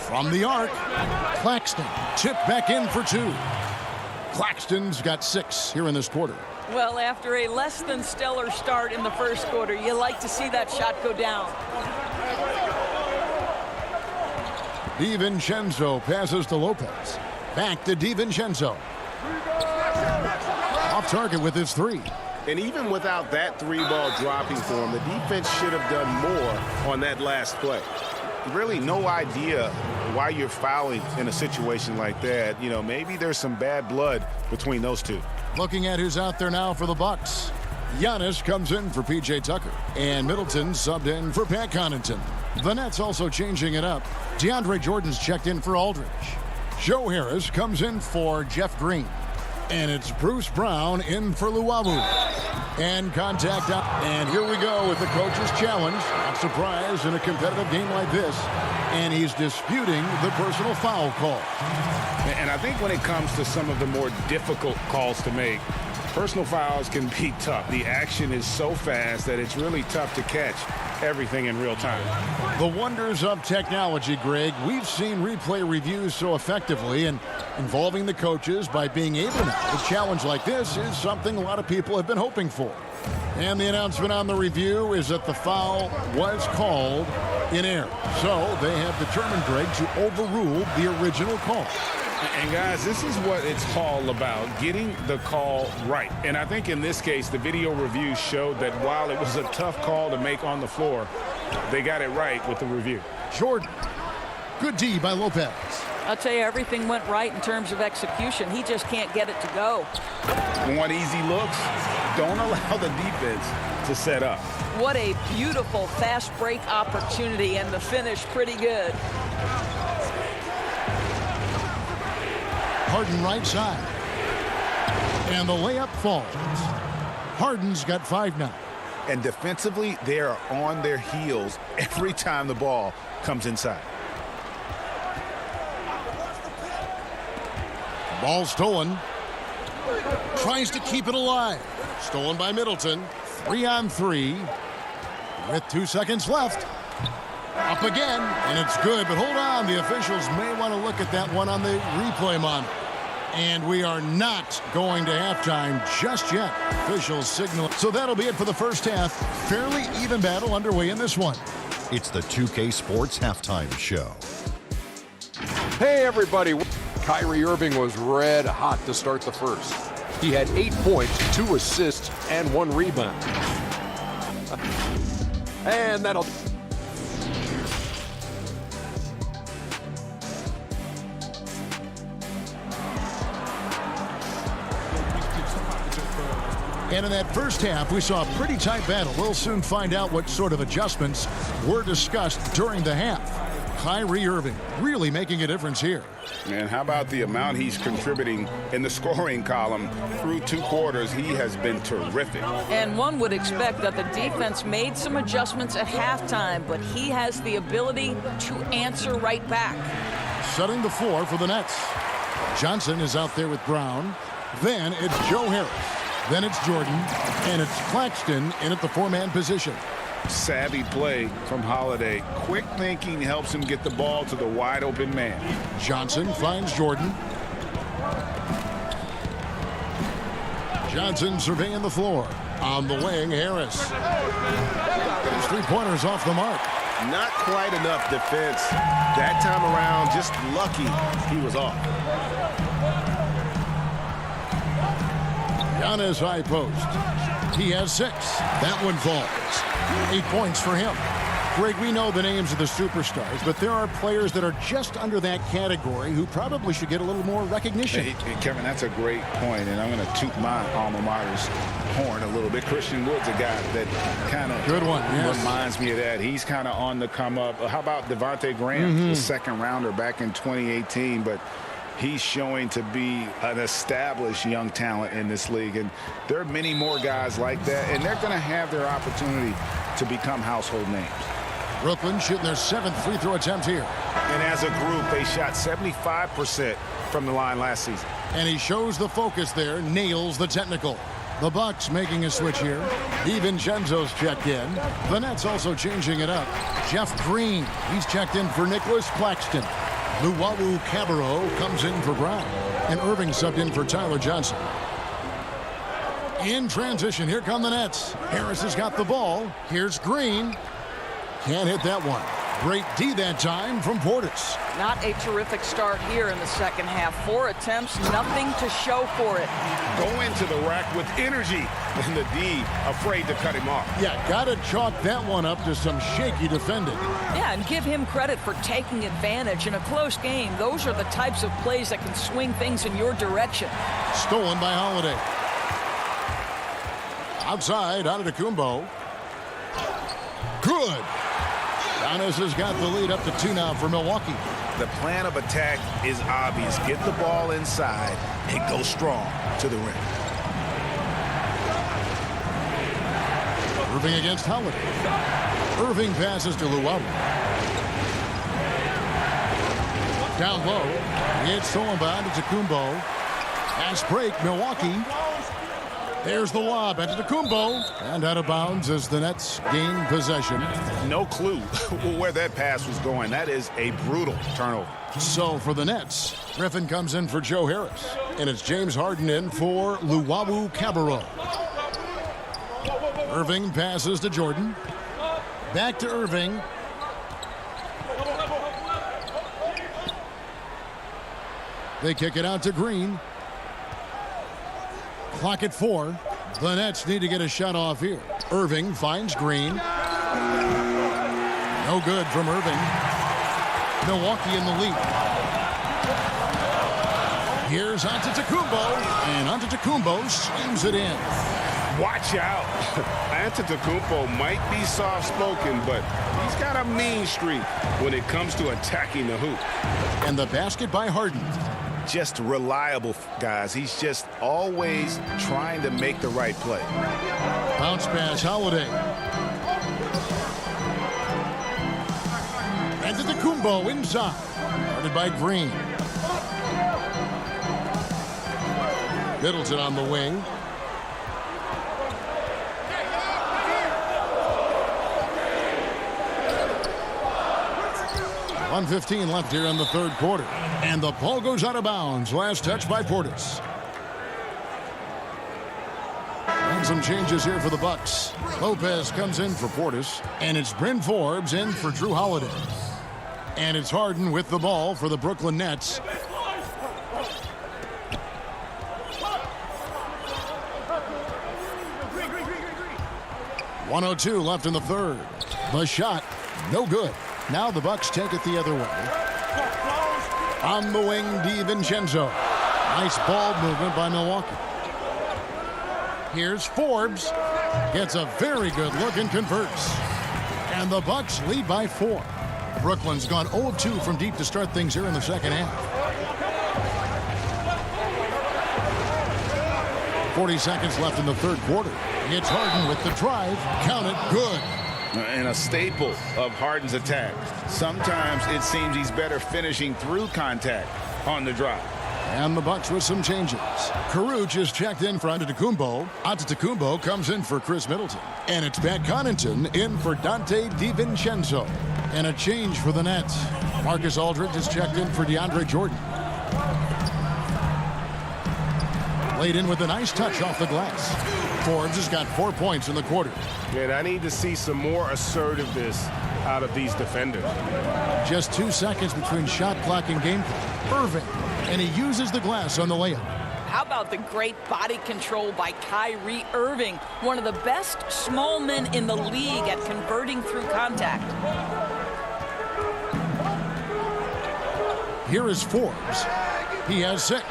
From the arc, Claxton tipped back in for 2. Claxton's got 6 here in this quarter. Well, after a less than stellar start in the first quarter, you like to see that shot go down. DiVincenzo passes to Lopez. Back to DiVincenzo. Off target with his 3. And even without that 3-ball dropping for him, the defense should have done more on that last play. Really no idea why you're fouling in a situation like that. You know, maybe there's some bad blood between those two. Looking at who's out there now for the Bucks. Giannis comes in for P.J. Tucker. And Middleton subbed in for Pat Connaughton. The Nets also changing it up. DeAndre Jordan's checked in for Aldridge. Joe Harris comes in for Jeff Green. And it's Bruce Brown in for Luavu. And contact out. And here we go with the coach's challenge. Not surprised in a competitive game like this. And he's disputing the personal foul call. And I think when it comes to some of the more difficult calls to make, personal fouls can be tough. The action is so fast that it's really tough to catch everything in real time. The wonders of technology, Greg. We've seen replay reviews so effectively, and involving the coaches by being able to now. A challenge like this is something a lot of people have been hoping for. And the announcement on the review is that the foul was called in error. So they have determined, Greg, to overrule the original call. And guys, this is what it's all about, getting the call right. And I think in this case, the video review showed that while it was a tough call to make on the floor, they got it right with the review. Jordan, good D by Lopez. I'll tell you, everything went right in terms of execution. He just can't get it to go. Want easy looks? Don't allow the defense to set up. What a beautiful fast break opportunity, and the finish pretty good. Harden right side. And the layup falls. Harden's got 5 now. And defensively, they are on their heels every time the ball comes inside. Ball stolen. Tries to keep it alive. Stolen by Middleton. 3-on-3. With 2 seconds left. Up again, and it's good, but hold on. The officials may want to look at that one on the replay monitor. And we are not going to halftime just yet. Officials signal. So that'll be it for the first half. Fairly even battle underway in this one. It's the 2K Sports Halftime Show. Hey, everybody. Kyrie Irving was red hot to start the first. He had 8 points, 2 assists, and 1 rebound. And that'll... And in that first half, we saw a pretty tight battle. We'll soon find out what sort of adjustments were discussed during the half. Kyrie Irving really making a difference here. And how about the amount he's contributing in the scoring column through 2 quarters? He has been terrific. And one would expect that the defense made some adjustments at halftime, but he has the ability to answer right back. Setting the floor for the Nets. Johnson is out there with Brown. Then it's Joe Harris. Then it's Jordan. And it's Claxton in at the 4-man position. Savvy play from Holiday. Quick thinking helps him get the ball to the wide open man. Johnson finds Jordan. Johnson surveying the floor. On the wing, Harris. His 3-pointers off the mark. Not quite enough defense. That time around, just lucky he was off. Giannis high post. He has 6. That one falls. 8 points for him. Greg, we know the names of the superstars, but there are players that are just under that category who probably should get a little more recognition. Hey, Kevin, that's a great point, and I'm going to toot my alma mater's horn a little bit. Christian Wood's a guy that kind of reminds me of that. He's kind of on the come up. How about Devontae Graham, the second rounder back in 2018, but he's showing to be an established young talent in this league, and there are many more guys like that, and they're going to have their opportunity to become household names. Brooklyn shooting their 7th free throw attempt here. And as a group, they shot 75% from the line last season. And he shows the focus there, nails the technical. The Bucks making a switch here. DiVincenzo's checked in. The Nets also changing it up. Jeff Green, he's checked in for Nicholas Claxton. Luwawu Cabarro comes in for Brown. And Irving subbed in for Tyler Johnson. In transition, here come the Nets. Harris has got the ball. Here's Green. Can't hit that one. Great D that time from Portis. Not a terrific start here in the second half. 4 attempts, nothing to show for it. Go into the rack with energy, and the D afraid to cut him off. Yeah, gotta chalk that one up to some shaky defending. Yeah, and give him credit for taking advantage in a close game. Those are the types of plays that can swing things in your direction. Stolen by Holiday. Outside, Antetokounmpo. Good. Giannis has got the lead up to 2 now for Milwaukee. The plan of attack is obvious. Get the ball inside and go strong to the rim. Irving against Holiday. Irving passes to Luwawu. Down low. It's stolen by Antetokounmpo. Fast break, Milwaukee. There's the lob at Antetokounmpo, and out of bounds as the Nets gain possession. No clue where that pass was going. That is a brutal turnover. So for the Nets, Griffin comes in for Joe Harris, and it's James Harden in for Luwawu Cabarro. Irving passes to Jordan. Back to Irving. They kick it out to Green. Clock at 4. The Nets need to get a shot off here. Irving finds Green. No good from Irving. Milwaukee in the lead. Here's Antetokounmpo, and Antetokounmpo slams it in. Watch out. Antetokounmpo might be soft-spoken, but he's got a mean streak when it comes to attacking the hoop. And the basket by Harden. Just reliable, guys. He's just always trying to make the right play. Bounce pass, Holiday. Antetokounmpo inside. Guarded by Green. Middleton on the wing. .115 left here in the third quarter. And the ball goes out of bounds. Last touch by Portis. And some changes here for the Bucks. Lopez comes in for Portis. And it's Bryn Forbes in for Drew Holiday. And it's Harden with the ball for the Brooklyn Nets. .102 left in the third. The shot, no good. Now the Bucks take it the other way. On the wing, DiVincenzo. Nice ball movement by Milwaukee. Here's Forbes. Gets a very good look and converts. And the Bucks lead by 4. Brooklyn's gone 0-2 from deep to start things here in the second half. 40 seconds left in the third quarter. It's Harden with the drive. Count it, good. And a staple of Harden's attack. Sometimes it seems he's better finishing through contact on the drive. And the Bucks with some changes. Caruth is checked in for Antetokounmpo. Antetokounmpo comes in for Chris Middleton. And it's Pat Connaughton in for Dante DiVincenzo. And a change for the Nets. Marcus Aldridge is checked in for DeAndre Jordan. Laid in with a nice touch off the glass. Forbes has got 4 points in the quarter. And I need to see some more assertiveness out of these defenders. Just 2 seconds between shot clock and game clock. Irving, and he uses the glass on the layup. How about the great body control by Kyrie Irving, one of the best small men in the league at converting through contact. Here is Forbes. He has 6.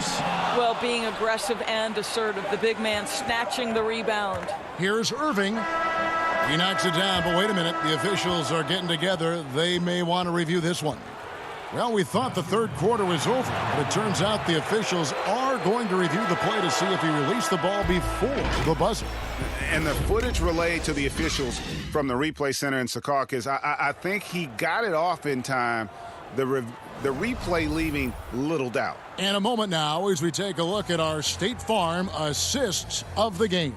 Well, being aggressive and assertive, the big man snatching the rebound. Here's Irving. He knocks it down, but wait a minute. The officials are getting together. They may want to review this one. Well, we thought the third quarter was over, but it turns out the officials are going to review the play to see if he released the ball before the buzzer. And the footage relayed to the officials from the replay center in Secaucus, I think he got it off in time. The replay leaving little doubt. And a moment now as we take a look at our State Farm assists of the game.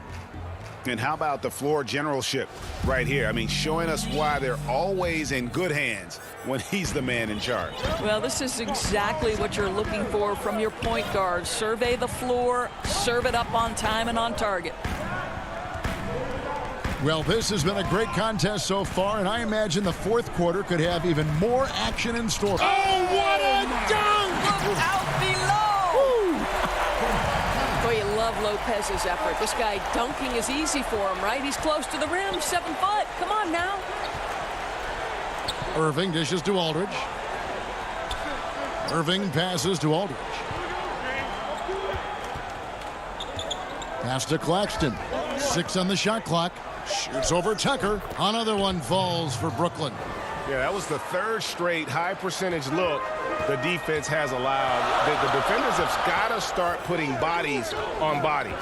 And how about the floor generalship right here? I mean, showing us why they're always in good hands when he's the man in charge. Well, this is exactly what you're looking for from your point guard. Survey the floor, serve it up on time and on target. Well, this has been a great contest so far, and I imagine the fourth quarter could have even more action in store. Oh, what a dunk! Look out below! Boy, you love Lopez's effort. This guy dunking is easy for him, right? He's close to the rim, 7 foot. Come on now. Irving dishes to Aldridge. Irving passes to Aldridge. Pass to Claxton. 6 on the shot clock. Shoots over Tucker. Another one falls for Brooklyn. Yeah, that was the third straight high percentage look the defense has allowed. The defenders have got to start putting bodies on bodies.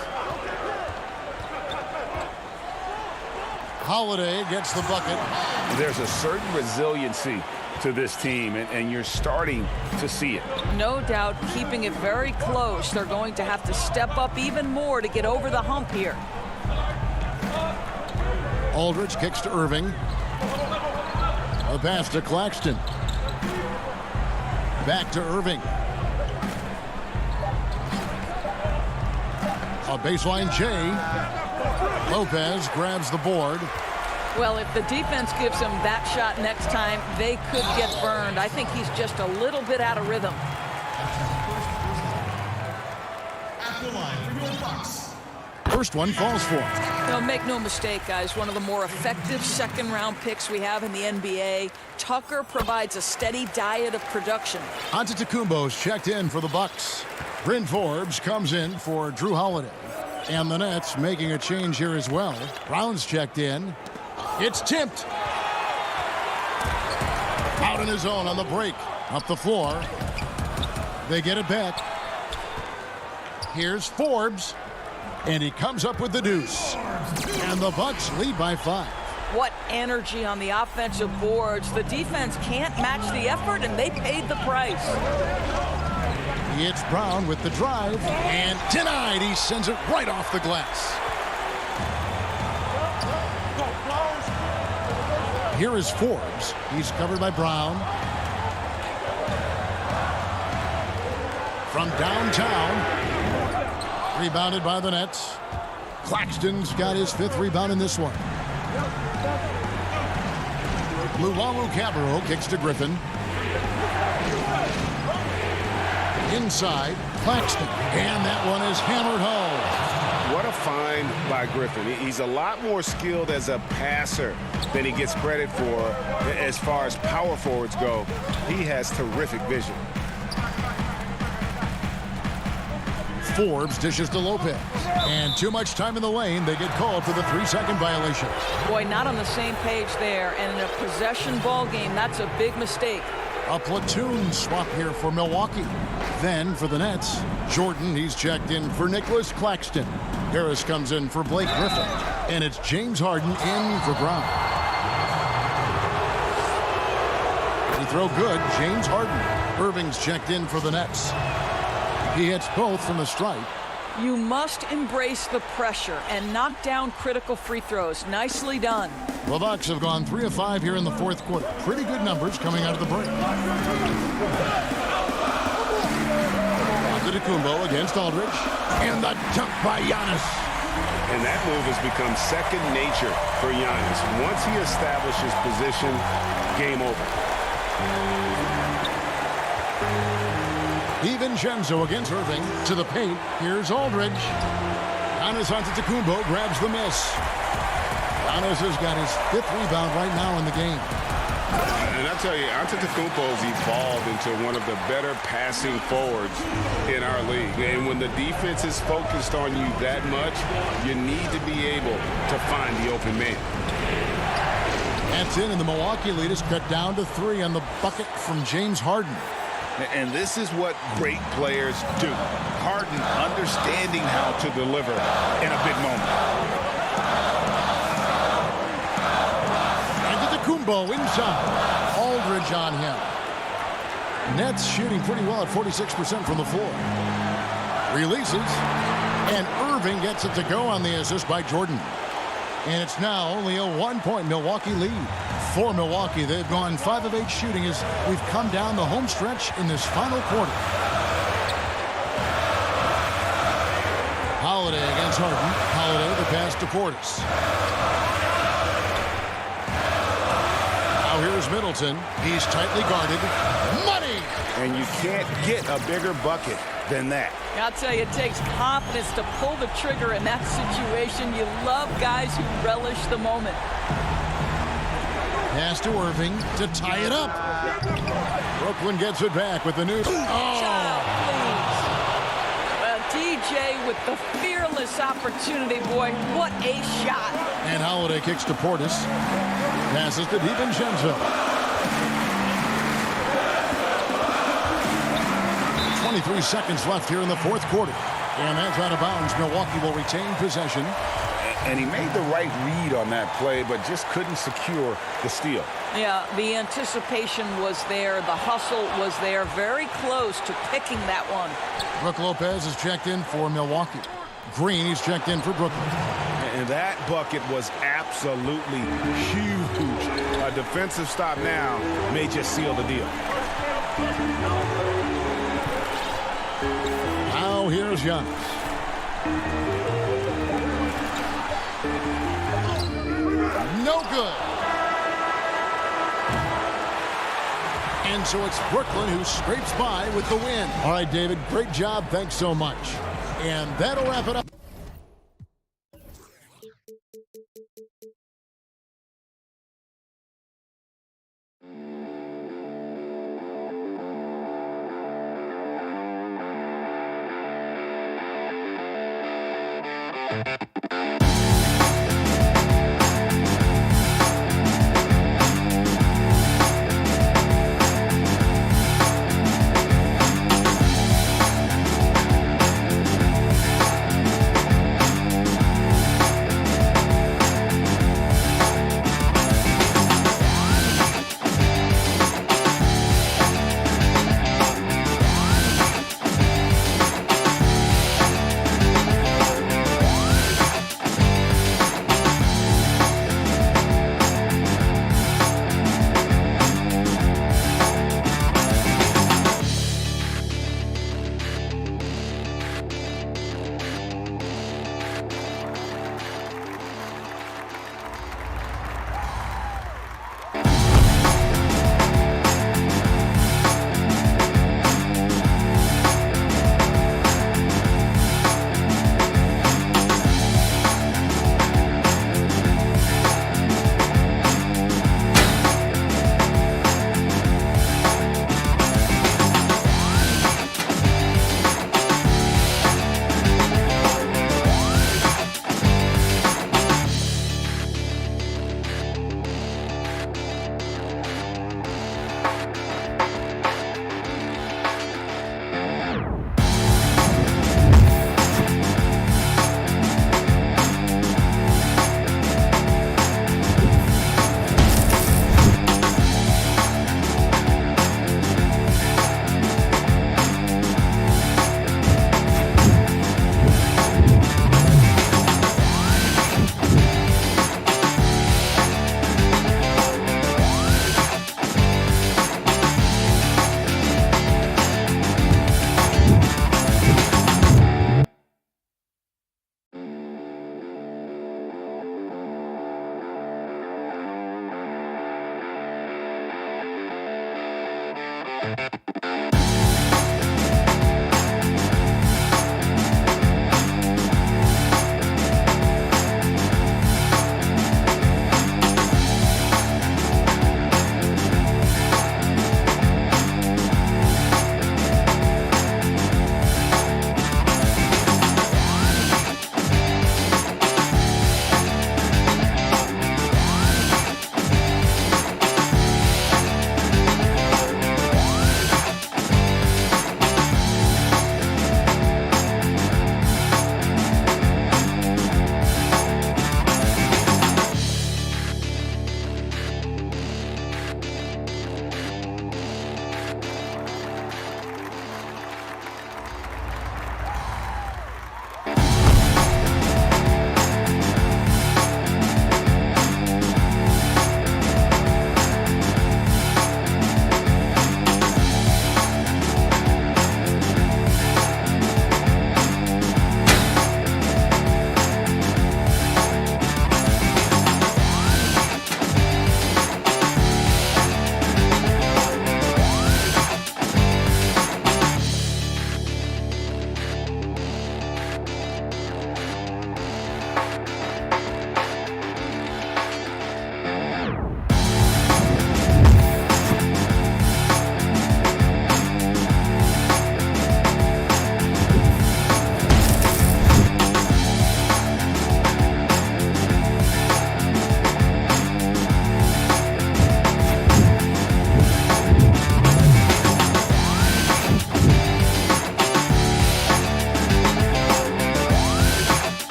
Holiday gets the bucket. There's a certain resiliency to this team, and you're starting to see it. No doubt, keeping it very close. They're going to have to step up even more to get over the hump here. Aldridge kicks to Irving. A pass to Claxton. Back to Irving. A baseline J. Lopez grabs the board. Well, if the defense gives him that shot next time, they could get burned. I think he's just a little bit out of rhythm. At the line for your Bucks. First one falls for him. No, make no mistake, guys. One of the more effective second-round picks we have in the NBA. Tucker provides a steady diet of production. Antetokounmpo's checked in for the Bucks. Bryn Forbes comes in for Drew Holiday. And the Nets making a change here as well. Brown's checked in. It's tipped. Out in his own on the break. Up the floor. They get it back. Here's Forbes. And he comes up with the deuce. And the Bucks lead by 5. What energy on the offensive boards. The defense can't match the effort, and they paid the price. It's Brown with the drive. And denied. He sends it right off the glass. Here is Forbes. He's covered by Brown. From downtown. Rebounded by the Nets. Claxton's got his 5th rebound in this one. Luwawu-Cabarrot kicks to Griffin. Inside, Claxton. And that one is hammered home. What a find by Griffin. He's a lot more skilled as a passer than he gets credit for as far as power forwards go. He has terrific vision. Forbes dishes to Lopez. And too much time in the lane. They get called for the 3-second violation. Boy, not on the same page there. And in a possession ball game, that's a big mistake. A platoon swap here for Milwaukee. Then for the Nets, Jordan, he's checked in for Nicholas Claxton. Harris comes in for Blake Griffin. And it's James Harden in for Brown. He throw good, James Harden. Irving's checked in for the Nets. He hits both from the stripe. You must embrace the pressure and knock down critical free throws. Nicely done. The Bucks have gone 3 of 5 here in the fourth quarter. Pretty good numbers coming out of the break. Antetokounmpo against Aldridge. And the dunk by Giannis. And that move has become second nature for Giannis. Once he establishes position, game over. DiVincenzo against Irving to the paint. Here's Aldridge. Giannis Antetokounmpo grabs the miss. Giannis has got his 5th rebound right now in the game. And I tell you, Antetokounmpo's evolved into one of the better passing forwards in our league. And when the defense is focused on you that much, you need to be able to find the open man. That's in, and the Milwaukee lead is cut down to 3 on the bucket from James Harden. And this is what great players do. Harden understanding how to deliver in a big moment. Antetokounmpo inside. Aldridge on him. Nets shooting pretty well at 46% from the floor. Releases. And Irving gets it to go on the assist by Jordan. And it's now only a 1-point Milwaukee lead. For Milwaukee, they've gone 5 of 8 shooting as we've come down the home stretch in this final quarter. Holiday against Harden. Holiday the pass to Portis. Now here's Middleton. He's tightly guarded. Money! And you can't get a bigger bucket than that. I'll tell you, it takes confidence to pull the trigger in that situation. You love guys who relish the moment. Pass to Irving to tie it up. Brooklyn gets it back with the new. Well, DJ with the fearless opportunity, boy. What a shot. And Holiday kicks to Portis. Passes to DiVincenzo. 23 seconds left here in the 4th quarter. And that's out of bounds. Milwaukee will retain possession. And he made the right read on that play, but just couldn't secure the steal. Yeah, the anticipation was there. The hustle was there. Very close to picking that one. Brook Lopez is checked in for Milwaukee. Green is checked in for Brooklyn. And that bucket was absolutely huge. A defensive stop now may just seal the deal. Now here's Giannis. No good. And so it's Brooklyn who scrapes by with the win. All right, David, great job. Thanks so much. And that'll wrap it up.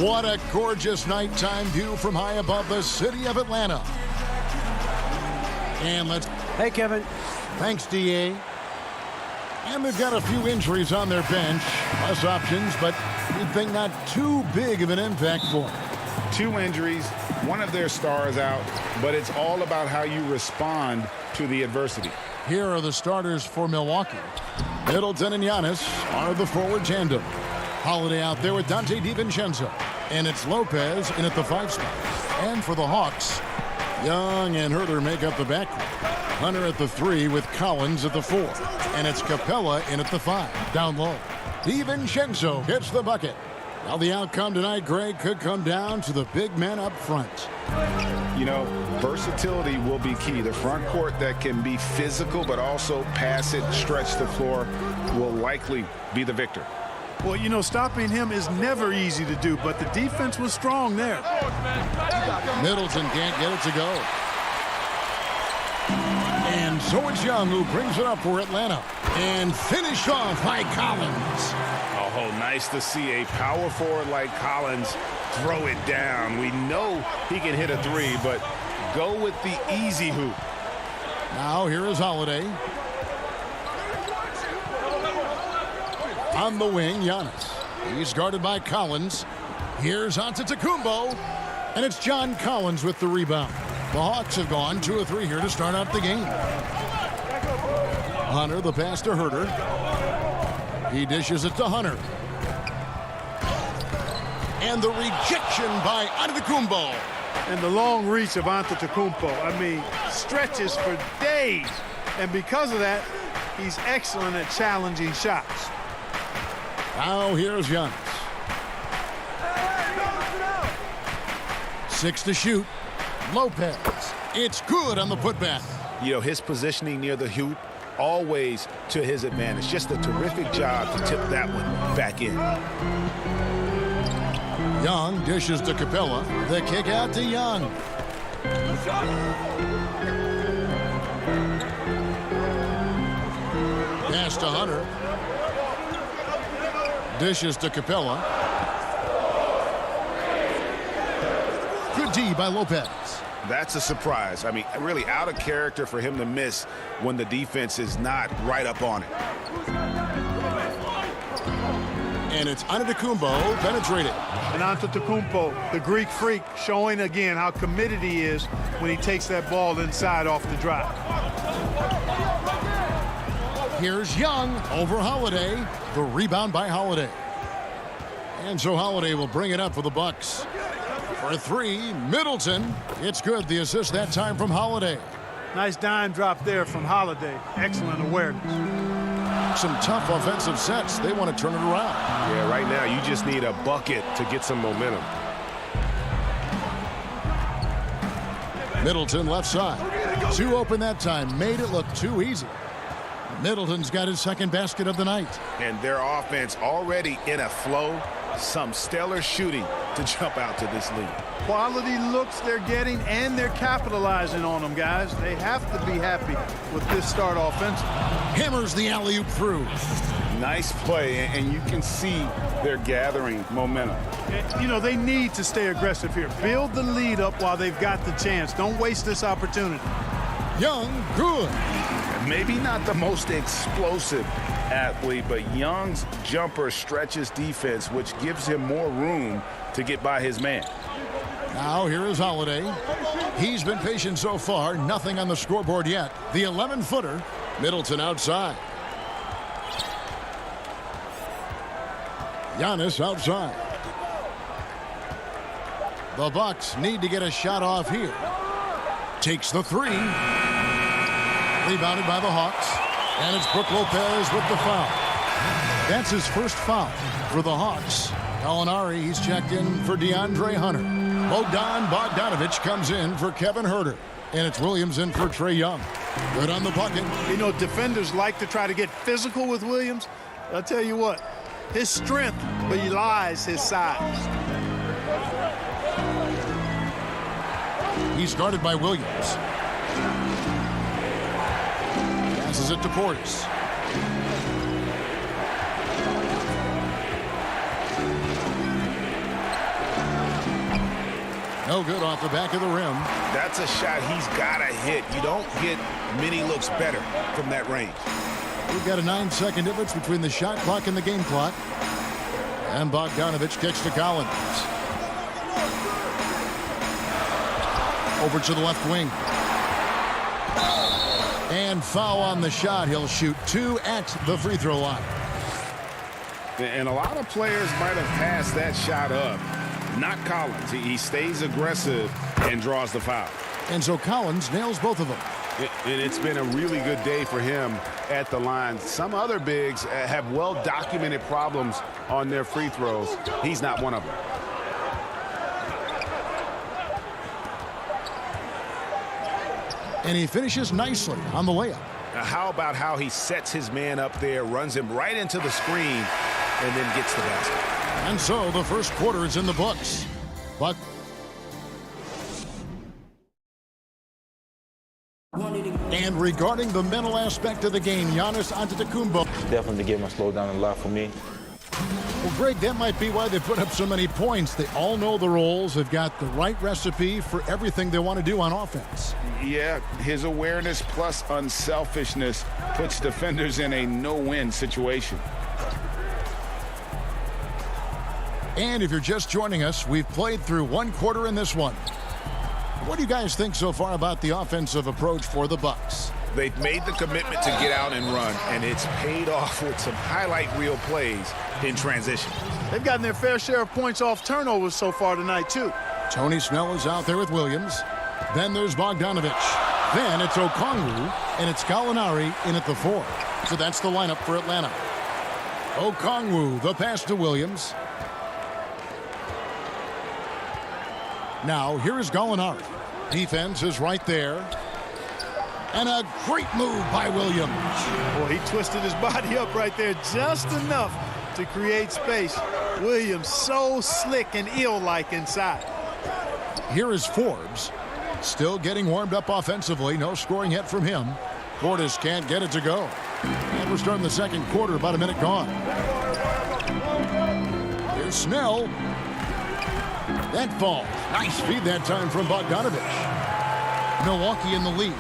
What a gorgeous nighttime view from high above the city of Atlanta. And let's... Hey, Kevin. Thanks, D.A. And they've got a few injuries on their bench. Less options, but you'd think not too big of an impact for them. 2 injuries, one of their stars out, but it's all about how you respond to the adversity. Here are the starters for Milwaukee. Middleton and Giannis are the forward tandem. Holiday out there with Dante DiVincenzo. And it's Lopez in at the 5 spot. And for the Hawks, Young and Herter make up the backcourt. Hunter at the 3 with Collins at the 4. And it's Capella in at the 5. Down low. DiVincenzo hits the bucket. Now the outcome tonight, Greg, could come down to the big men up front. You know, versatility will be key. The front court that can be physical but also pass it, stretch the floor will likely be the victor. Well, you know, stopping him is never easy to do, but the defense was strong there. Middleton can't get it to go. And so it's Young who brings it up for Atlanta. And finished off by Collins. Oh, nice to see a power forward like Collins throw it down. We know he can hit a 3, but go with the easy hoop. Now here is Holiday. On the wing, Giannis. He's guarded by Collins. Here's Antetokounmpo. And it's John Collins with the rebound. The Hawks have gone 2 of 3 here to start out the game. Hunter, the pass to Herter. He dishes it to Hunter. And the rejection by Antetokounmpo. And the long reach of Antetokounmpo. I mean, stretches for days. And because of that, he's excellent at challenging shots. Now here's Giannis. 6 to shoot. Lopez. It's good on the putback. You know, his positioning near the hoop, always to his advantage. Just a terrific job to tip that one back in. Young dishes to Capella. The kick out to Young. Pass to Hunter. Dishes to Capella. Good D by Lopez. That's a surprise. I mean, really out of character for him to miss when the defense is not right up on it. And it's Antetokounmpo penetrated. And Antetokounmpo, the Greek freak, showing again how committed he is when he takes that ball inside off the drive. Here's Young over Holiday. The rebound by Holiday. And so Holiday will bring it up for the Bucks. For 3, Middleton. It's good. The assist that time from Holiday. Nice dime drop there from Holiday. Excellent awareness. Some tough offensive sets. They want to turn it around. Yeah, right now you just need a bucket to get some momentum. Middleton left side. 2 open that time. Made it look too easy. Middleton's got his second basket of the night. And their offense already in a flow. Some stellar shooting to jump out to this lead. Quality looks they're getting, and they're capitalizing on them, guys. They have to be happy with this start offensively. Hammers the alley-oop through. Nice play, and you can see they're gathering momentum. You know, they need to stay aggressive here. Build the lead up while they've got the chance. Don't waste this opportunity. Young, good. Maybe not the most explosive athlete, but Young's jumper stretches defense, which gives him more room to get by his man. Now here is Holiday. He's been patient so far. Nothing on the scoreboard yet. The 11-footer. Middleton outside. Giannis outside. The Bucks need to get a shot off here. Takes the 3. Rebounded by the Hawks. And it's Brook Lopez with the foul. That's his first foul for the Hawks. Gallinari, he's checked in for DeAndre Hunter. Bogdanovich comes in for Kevin Herter. And it's Williams in for Trae Young. Good on the bucket. You know, defenders like to try to get physical with Williams. I'll tell you what, his strength belies his size. He's guarded by Williams. Passes it to Portis. No good off the back of the rim. That's a shot he's got to hit. You don't get many looks better from that range. We've got a 9-second difference between the shot clock and the game clock. And Bogdanovich kicks to Collins. Over to the left wing. And foul on the shot. He'll shoot 2 at the free throw line. And a lot of players might have passed that shot up. Not Collins. He stays aggressive and draws the foul. And so Collins nails both of them. And it's been a really good day for him at the line. Some other bigs have well-documented problems on their free throws. He's not one of them. And he finishes nicely on the layup. Now, how about how he sets his man up there, runs him right into the screen, and then gets the basket. And so the first quarter is in the books. But and regarding the mental aspect of the game, Giannis Antetokounmpo. Definitely the game has slowed down a lot for me. Well, Greg, that might be why they put up so many points. They all know the roles. They've got the right recipe for everything they want to do on offense. Yeah, his awareness plus unselfishness puts defenders in a no-win situation. And if you're just joining us, we've played through one quarter in this one. What do you guys think so far about the offensive approach for the Bucks? They've made the commitment to get out and run, and it's paid off with some highlight reel plays in transition. They've gotten their fair share of points off turnovers so far tonight, too. Tony Snell is out there with Williams. Then there's Bogdanovich. Then it's Okongwu, and it's Gallinari in at the 4. So that's the lineup for Atlanta. Okongwu, the pass to Williams. Now, here is Gallinari. Defense is right there. And a great move by Williams. Boy, he twisted his body up right there just enough to create space. Williams so slick and ill-like inside. Here is Forbes. Still getting warmed up offensively. No scoring yet from him. Portis can't get it to go. And we're starting the second quarter, about a minute gone. Here's Snell. That falls. Nice feed that time from Bogdanovich. Milwaukee in the lead.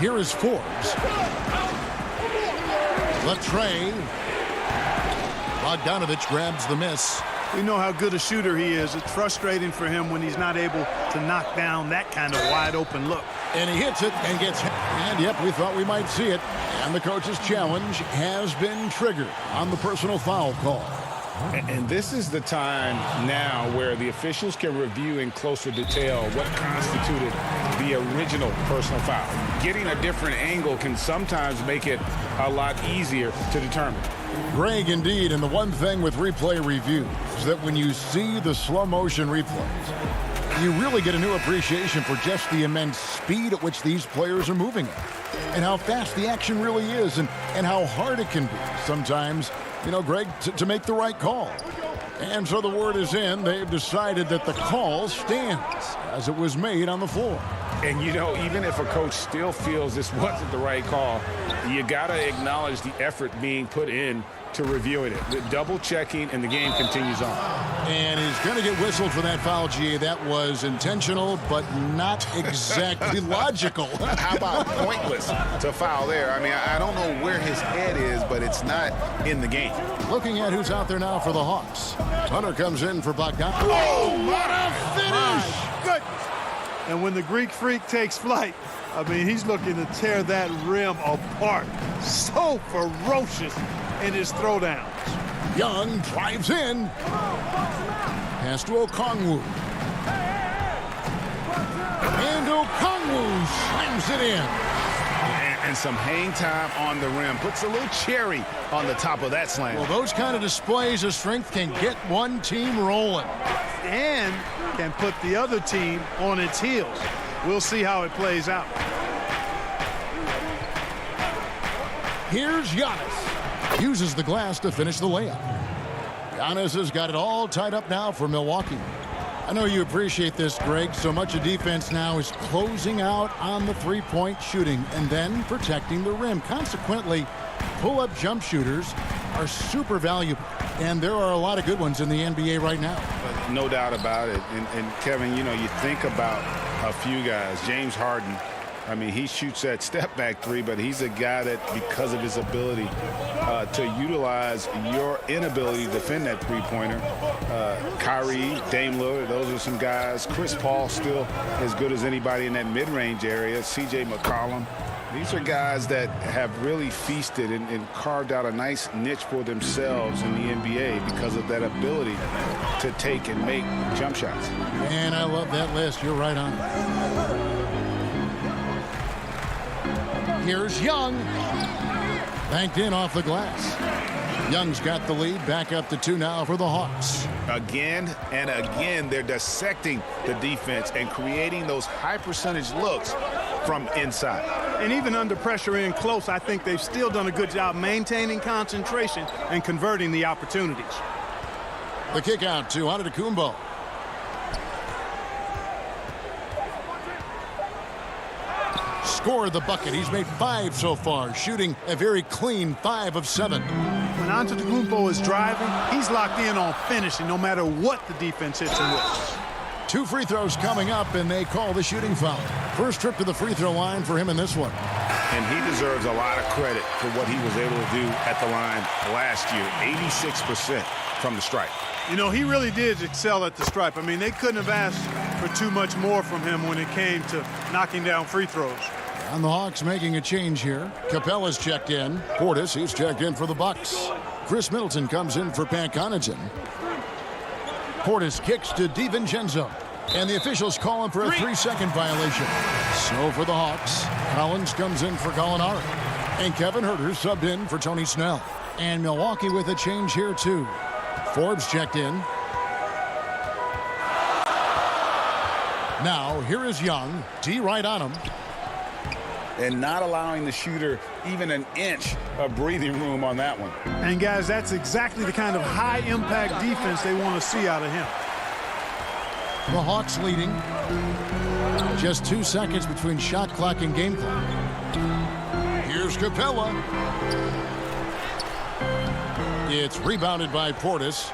Here is Forbes. Latre. Bogdanovich grabs the miss. We know how good a shooter he is. It's frustrating for him when he's not able to knock down that kind of wide open look. And he hits it and gets hit. And yep, we thought we might see it. And the coach's challenge has been triggered on the personal foul call. And this is the time now where the officials can review in closer detail what constituted the original personal foul. Getting a different angle can sometimes make it a lot easier to determine. Greg, indeed, and the one thing with replay review is that when you see the slow motion replays, you really get a new appreciation for just the immense speed at which these players are moving at, and how fast the action really is, and how hard it can be sometimes, you know, Greg, to make the right call. And so the word is in. They've decided that the call stands as it was made on the floor. And, you know, even if a coach still feels this wasn't the right call, you got to acknowledge the effort being put in to reviewing it. The double checking, and the game continues on. And he's going to get whistled for that foul, GA. That was intentional, but not exactly logical. How about pointless to foul there? I mean, I don't know where his head is, but it's not in the game. Looking at who's out there now for the Hawks. Hunter comes in for Bogdan. Oh, what a finish! Good. And when the Greek Freak takes flight, I mean, he's looking to tear that rim apart. So ferocious in his throwdowns. Young drives in. Pass to Okongwu. And Okongwu slams it in. And some hang time on the rim. Puts a little cherry on the top of that slam. Well, those kind of displays of strength can get one team rolling. And can put the other team on its heels. We'll see how it plays out. Here's Giannis. Uses the glass to finish the layup. Giannis has got it all tied up now for Milwaukee. I know you appreciate this, Greg. So much of defense now is closing out on the three-point shooting and then protecting the rim. Consequently, pull-up jump shooters are super valuable. And there are a lot of good ones in the NBA right now. No doubt about it. And Kevin, you know, you think about a few guys. James Harden I mean, he shoots that step-back three, but he's a guy that, because of his ability to utilize your inability to defend that three-pointer, Kyrie, Dame Lillard, those are some guys. Chris Paul still as good as anybody in that mid-range area. C.J. McCollum. These are guys that have really feasted and carved out a nice niche for themselves in the NBA because of that ability to take and make jump shots. And I love that list. You're right on. Here's Young. Banked in off the glass. Young's got the lead. Back up to 2 now for the Hawks. Again and again, they're dissecting the defense and creating those high percentage looks from inside. And even under pressure in close, I think they've still done a good job maintaining concentration and converting the opportunities. The kick out to Antetokounmpo. Scored the bucket. He's made 5 so far, shooting a very clean 5 of 7. When Antetokounmpo is driving, he's locked in on finishing no matter what the defense hits him with. 2 free throws coming up, and they call the shooting foul. First trip to the free throw line for him in this one. And he deserves a lot of credit for what he was able to do at the line last year. 86% from the stripe. You know, he really did excel at the stripe. I mean, they couldn't have asked for too much more from him when it came to knocking down free throws. And the Hawks making a change here. Capella's checked in. Portis, he's checked in for the Bucks. Chris Middleton comes in for Pat Connaughton. Portis kicks to DiVincenzo. And the officials call him for a 3-second violation. So for the Hawks, Collins comes in for Gallinari. And Kevin Huerter subbed in for Tony Snell. And Milwaukee with a change here too. Forbes checked in. Now here is Young. D right on him. And not allowing the shooter even an inch of breathing room on that one. And guys, that's exactly the kind of high-impact defense they want to see out of him. The Hawks leading. Just 2 seconds between shot clock and game clock. Here's Capella. It's rebounded by Portis.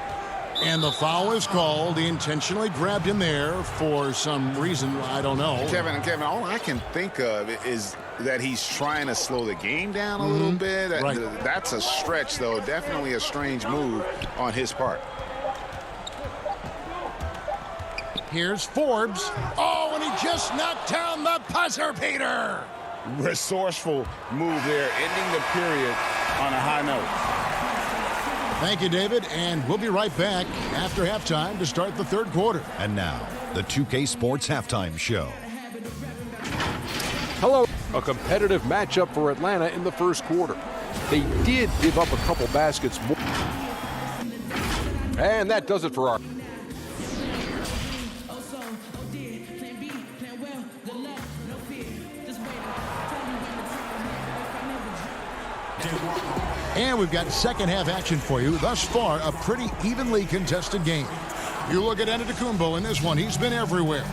And the foul is called. He intentionally grabbed him there for some reason. I don't know. Kevin, all I can think of is that he's trying to slow the game down a little bit. Right. That's a stretch, though. Definitely a strange move on his part. Here's Forbes. Oh, and he just knocked down the buzzer beater. Resourceful move there, ending the period on a high note. Thank you, David, and we'll be right back after halftime to start the third quarter. And now, the 2K Sports Halftime Show. Hello. A competitive matchup for Atlanta in the first quarter. They did give up a couple baskets more. And that does it for our... And we've got second half action for you. Thus far, a pretty evenly contested game. You look at Antetokounmpo in this one. He's been everywhere.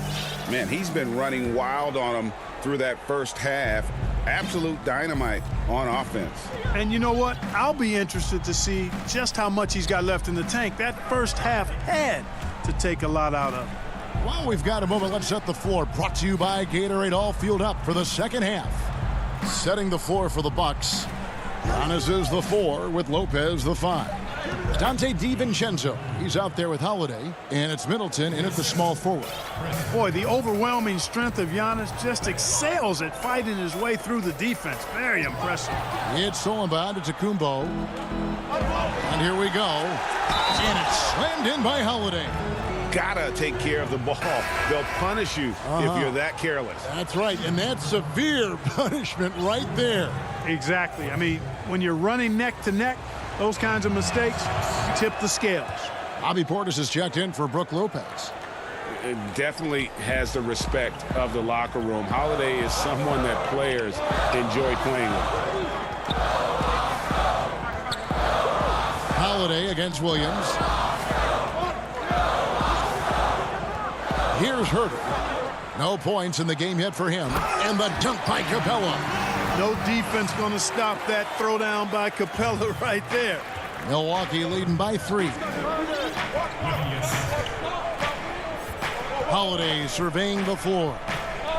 Man, he's been running wild on him through that first half. Absolute dynamite on offense. And you know what? I'll be interested to see just how much he's got left in the tank. That first half had to take a lot out of him. Well, we've got a moment. Let's set the floor. Brought to you by Gatorade. All fueled up for the second half. Setting the floor for the Bucks. Giannis is the 4 with Lopez the 5. Dante DiVincenzo, he's out there with Holiday, and it's Middleton in at the small forward. Boy, the overwhelming strength of Giannis just excels at fighting his way through the defense. Very impressive. It's stolen by Antetokounmpo. And here we go. And it's slammed in by Holiday. Gotta take care of the ball. They'll punish you if you're that careless. That's right, and that's severe punishment right there. Exactly. I mean, when you're running neck to neck, those kinds of mistakes tip the scales. Bobby Portis is checked in for Brook Lopez. It definitely has the respect of the locker room. Holiday is someone that players enjoy playing with. Holiday against Williams. Here's Huerter. No points in the game yet for him. And the dunk by Capella. No defense going to stop that throwdown by Capella right there. Milwaukee leading by 3. Holiday surveying the floor.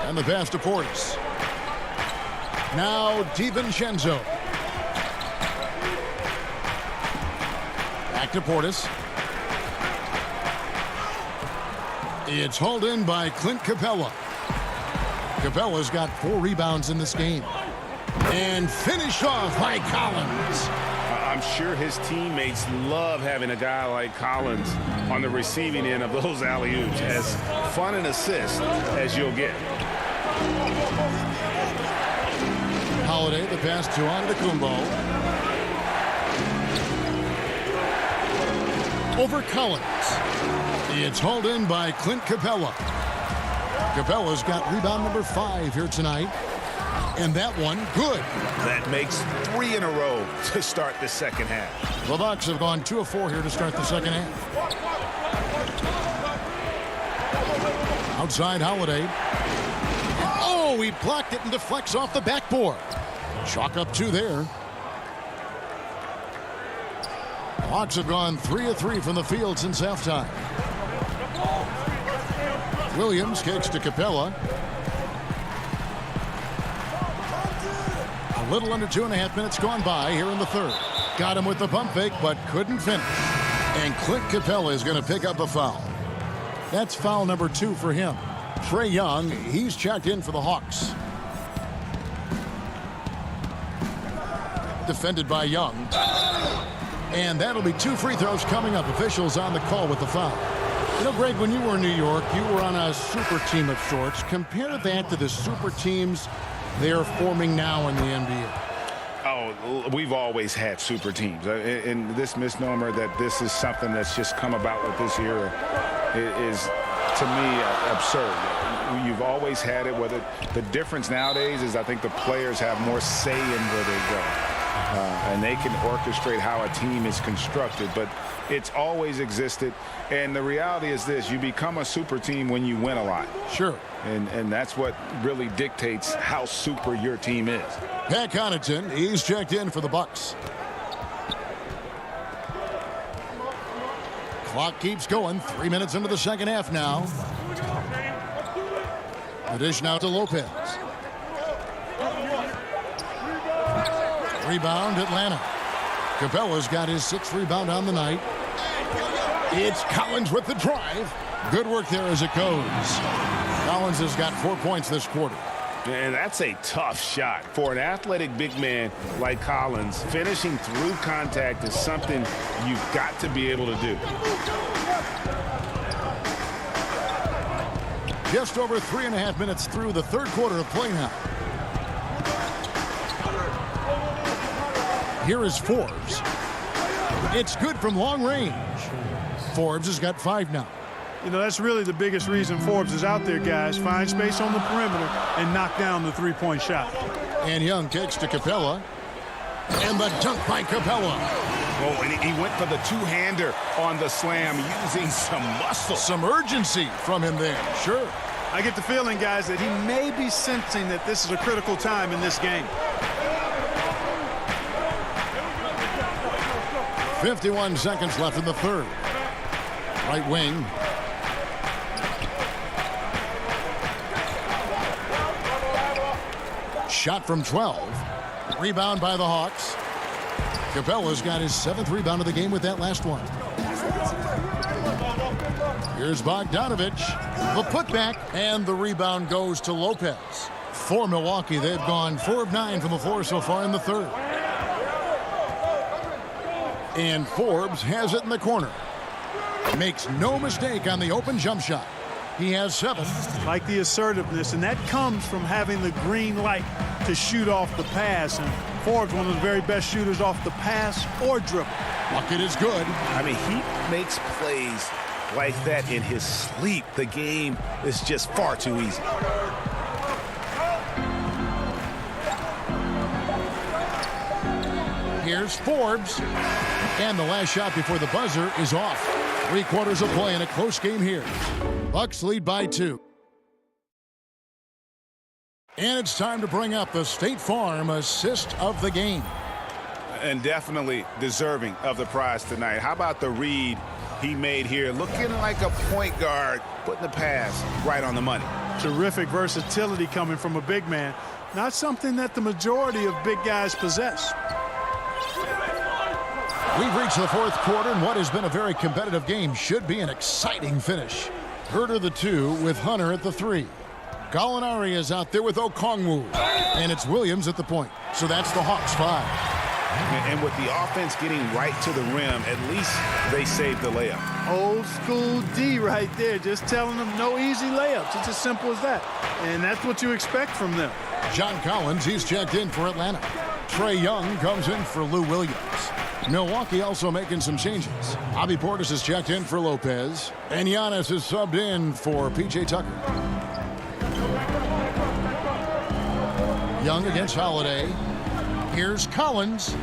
And the pass to Portis. Now DiVincenzo. Back to Portis. It's hauled in by Clint Capella. Capella's got 4 rebounds in this game. And finished off by Collins. I'm sure his teammates love having a guy like Collins on the receiving end of those alley-oops. As fun an assist as you'll get. Holiday, the pass to Antetokounmpo. Over Collins. It's hauled in by Clint Capella. Capella's got rebound number 5 here tonight. And that one, good. That makes 3 in a row to start the second half. The Bucks have gone 2 of 4 here to start the second half. Outside Holiday. Oh, he blocked it and deflects off the backboard. Chalk up 2 there. The Hawks have gone 3 of 3 from the field since halftime. Williams kicks to Capella. A little under 2.5 minutes gone by here in the third. Got him with the pump fake, but couldn't finish. And Clint Capella is going to pick up a foul. That's foul number 2 for him. Trae Young, he's checked in for the Hawks. Defended by Young. And that'll be 2 free throws coming up. Officials on the call with the foul. You know, Greg, when you were in New York, you were on a super team of sorts. Compare that to the super teams they are forming now in the NBA. Oh, we've always had super teams. And this misnomer that this is something that's just come about with this era is, to me, absurd. You've always had it. Whether the difference nowadays is I think the players have more say in where they go. And they can orchestrate how a team is constructed. But it's always existed. And the reality is this. You become a super team when you win a lot. Sure. And that's what really dictates how super your team is. Pat Connaughton, he's checked in for the Bucks. Clock keeps going. 3 minutes into the second half now. The dish now to Lopez. Rebound, Atlanta. Capella's got his 6th rebound on the night. It's Collins with the drive. Good work there as it goes. Collins has got 4 points this quarter. And that's a tough shot. For an athletic big man like Collins, finishing through contact is something you've got to be able to do. Just over 3.5 minutes through the third quarter of play now. Here is Forbes. It's good from long range. Forbes has got 5 now. You know, that's really the biggest reason Forbes is out there, guys. Find space on the perimeter and knock down the 3-point shot. And Young kicks to Capella. And the dunk by Capella. Oh, and he went for the 2-hander on the slam, using some muscle. Some urgency from him there. Sure. I get the feeling, guys, that he may be sensing that this is a critical time in this game. 51 seconds left in the third. Right wing. Shot from 12. Rebound by the Hawks. Capella's got his 7th rebound of the game with that last one. Here's Bogdanovich. The putback, and the rebound goes to Lopez. For Milwaukee, they've gone 4 of 9 from the floor so far in the third. And Forbes has it in the corner. Makes no mistake on the open jump shot. He has 7. Like the assertiveness, and that comes from having the green light to shoot off the pass. And Forbes, one of the very best shooters off the pass or dribble. Bucket is good. I mean, he makes plays like that in his sleep. The game is just far too easy. Here's Forbes. And the last shot before the buzzer is off. 3 quarters of play in a close game here. Bucks lead by 2. And it's time to bring up the State Farm assist of the game. And definitely deserving of the prize tonight. How about the read he made here? Looking like a point guard, putting the pass right on the money. Terrific versatility coming from a big man. Not something that the majority of big guys possess. We've reached the fourth quarter, and what has been a very competitive game should be an exciting finish. Herter the 2 with Hunter at the 3. Gallinari is out there with Okongwu, and it's Williams at the point. So that's the Hawks 5. And with the offense getting right to the rim, at least they saved the layup. Old school D right there, just telling them no easy layups. It's as simple as that. And that's what you expect from them. John Collins, he's checked in for Atlanta. Trey Young comes in for Lou Williams. Milwaukee also making some changes. Bobby Portis is checked in for Lopez. And Giannis is subbed in for P.J. Tucker. Young against Holiday. Here's Collins,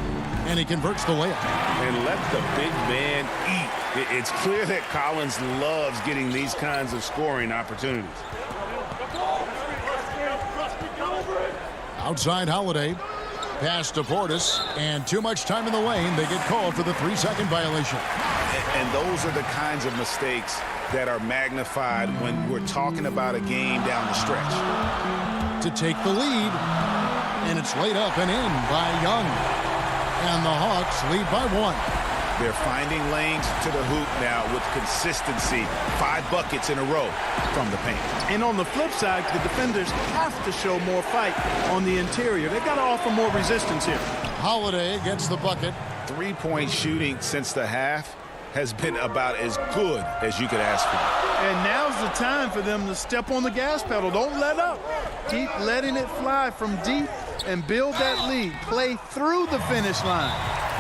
and he converts the layup. And let the big man eat. It's clear that Collins loves getting these kinds of scoring opportunities. Outside Holiday. Pass to Portis, and too much time in the lane. They get called for the 3-second violation. And those are the kinds of mistakes that are magnified when we're talking about a game down the stretch. To take the lead, and it's laid up and in by Young. And the Hawks lead by 1. They're finding lanes to the hoop now with consistency. 5 buckets in a row from the paint. And on the flip side, the defenders have to show more fight on the interior. They've got to offer more resistance here. Holiday gets the bucket. 3-point shooting since the half has been about as good as you could ask for. And now's the time for them to step on the gas pedal. Don't let up. Keep letting it fly from deep and build that lead. Play through the finish line,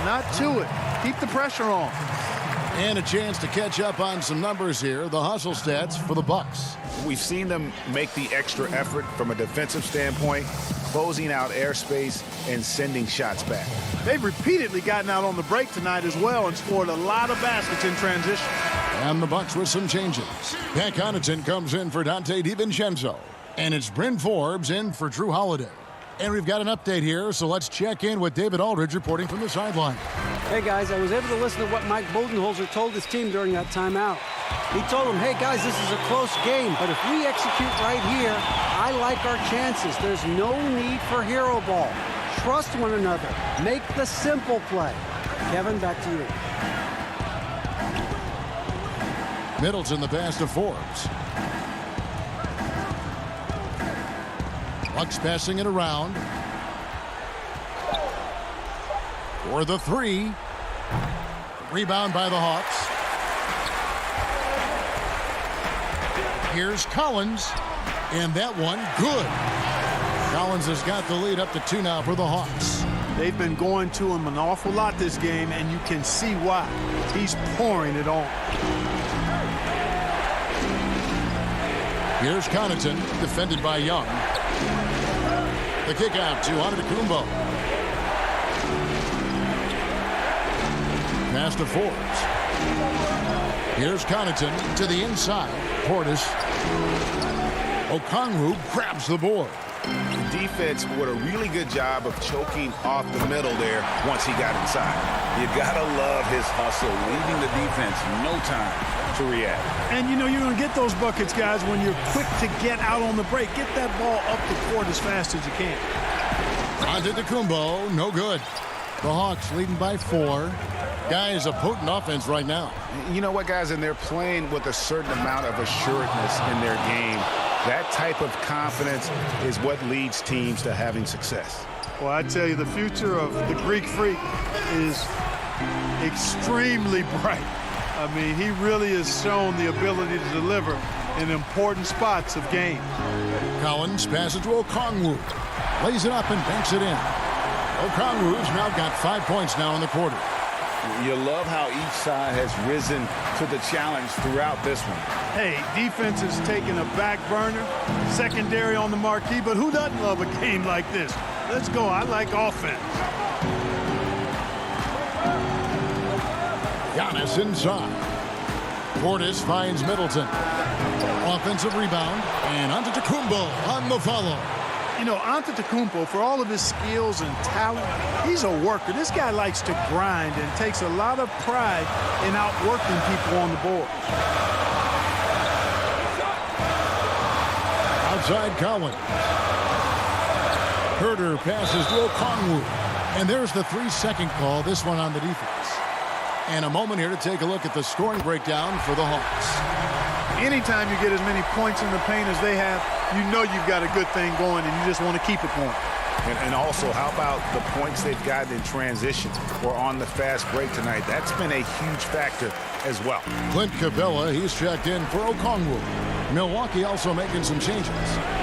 not to it. Keep the pressure on. And a chance to catch up on some numbers here. The hustle stats for the Bucks. We've seen them make the extra effort from a defensive standpoint, closing out airspace and sending shots back. They've repeatedly gotten out on the break tonight as well and scored a lot of baskets in transition. And the Bucks with some changes. Pat Connaughton comes in for Dante DiVincenzo. And it's Bryn Forbes in for Drew Holiday. And we've got an update here, so let's check in with David Aldridge reporting from the sideline. Hey, guys, I was able to listen to what Mike Budenholzer told his team during that timeout. He told them, hey, guys, this is a close game, but if we execute right here, I like our chances. There's no need for hero ball. Trust one another. Make the simple play. Kevin, back to you. Middleton the pass to Forbes. Bucks passing it around. For the 3. Rebound by the Hawks. Here's Collins. And that one, good. Collins has got the lead up to 2 now for the Hawks. They've been going to him an awful lot this game, and you can see why. He's pouring it on. Here's Connaughton, defended by Young. The kick out to Antetokounmpo. Pass to Forbes. Here's Connaughton to the inside. Portis. Okongwu grabs the board. The defense did a really good job of choking off the middle there once he got inside. You gotta love his hustle, leaving the defense no time to react. And you know you're going to get those buckets, guys, when you're quick to get out on the break. Get that ball up the court as fast as you can. Antetokounmpo, no good. The Hawks leading by 4. Guys, a potent offense right now. You know what, guys, and they're playing with a certain amount of assuredness in their game. That type of confidence is what leads teams to having success. Well, I tell you, the future of the Greek Freak is extremely bright. I mean, he really has shown the ability to deliver in important spots of game. Collins passes to Okongwu. Lays it up and banks it in. Okongwu's now got 5 points now in the quarter. You love how each side has risen to the challenge throughout this one. Hey, defense is taking a back burner, secondary on the marquee, but who doesn't love a game like this? Let's go. I like offense. Giannis inside. Portis finds Middleton. Offensive rebound, and Antetokounmpo on the follow. You know, Antetokounmpo, for all of his skills and talent, he's a worker. This guy likes to grind and takes a lot of pride in outworking people on the board. Outside Collins. Herter passes to Okongwu. And there's the 3-second call, this one on the defense. And a moment here to take a look at the scoring breakdown for the Hawks. Anytime you get as many points in the paint as they have, you know you've got a good thing going, and you just want to keep it going. And also, how about the points they've gotten in transition or on the fast break tonight? That's been a huge factor as well. Clint Capella, he's checked in for Okongwu. Milwaukee also making some changes.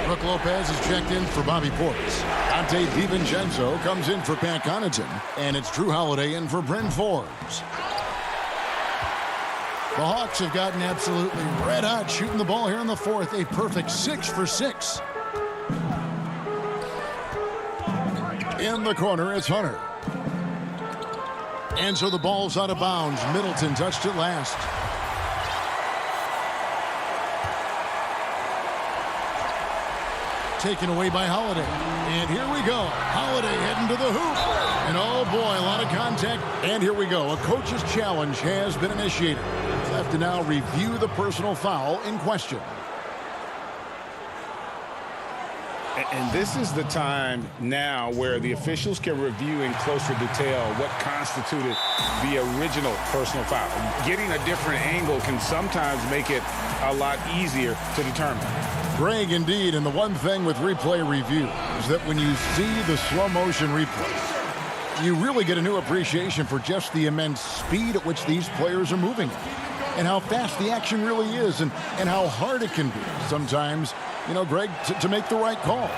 Brook Lopez is checked in for Bobby Portis. Dante DiVincenzo comes in for Pat Connaughton. And it's Drew Holiday in for Bryn Forbes. The Hawks have gotten absolutely red hot shooting the ball here in the fourth. A perfect 6 for 6. In the corner, it's Hunter. And so the ball's out of bounds. Middleton touched it last. Taken away by Holiday. And here we go. Holiday heading to the hoop. And oh boy, a lot of contact. And here we go. A coach's challenge has been initiated. We'll have to now review the personal foul in question. And this is the time now where the officials can review in closer detail what constituted the original personal foul. Getting a different angle can sometimes make it a lot easier to determine. Greg, indeed, and the one thing with replay review is that when you see the slow motion replay, you really get a new appreciation for just the immense speed at which these players are moving and how fast the action really is and how hard it can be sometimes, you know, Greg, to make the right call.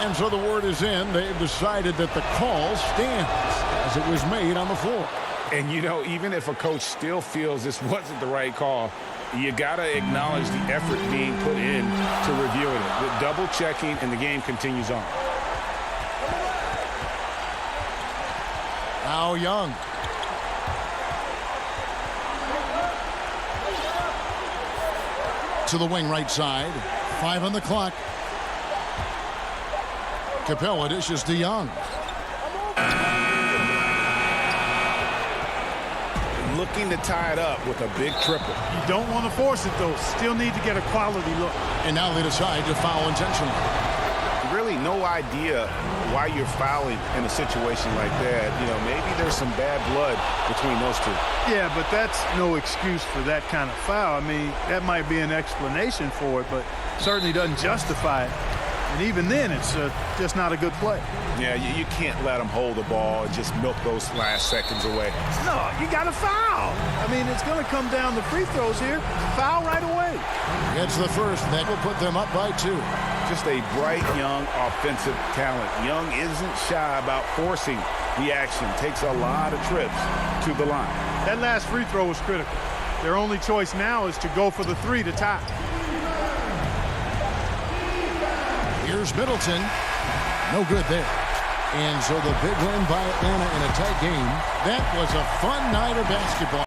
And so the word is in. They've decided that the call stands as it was made on the floor. And, you know, even if a coach still feels this wasn't the right call, you got to acknowledge the effort being put in to reviewing it. With double checking, and the game continues on. Now Young. To the wing right side. 5 on the clock. Capella dishes to Young. Looking to tie it up with a big triple. You don't want to force it, though. Still need to get a quality look. And now they decide to foul intentionally. Really no idea why you're fouling in a situation like that. You know, maybe there's some bad blood between those two. Yeah, but that's no excuse for that kind of foul. I mean, that might be an explanation for it, but certainly doesn't justify it. And even then, it's just not a good play. Yeah, you can't let them hold the ball and just milk those last seconds away. No, you got to foul. I mean, it's going to come down to free throws here. Foul right away. It's the first. That will put them up by 2. Just a bright, young, offensive talent. Young isn't shy about forcing the action. Takes a lot of trips to the line. That last free throw was critical. Their only choice now is to go for the 3 to tie. Here's Middleton. No good there. And so the big win by Atlanta in a tight game. That was a fun night of basketball.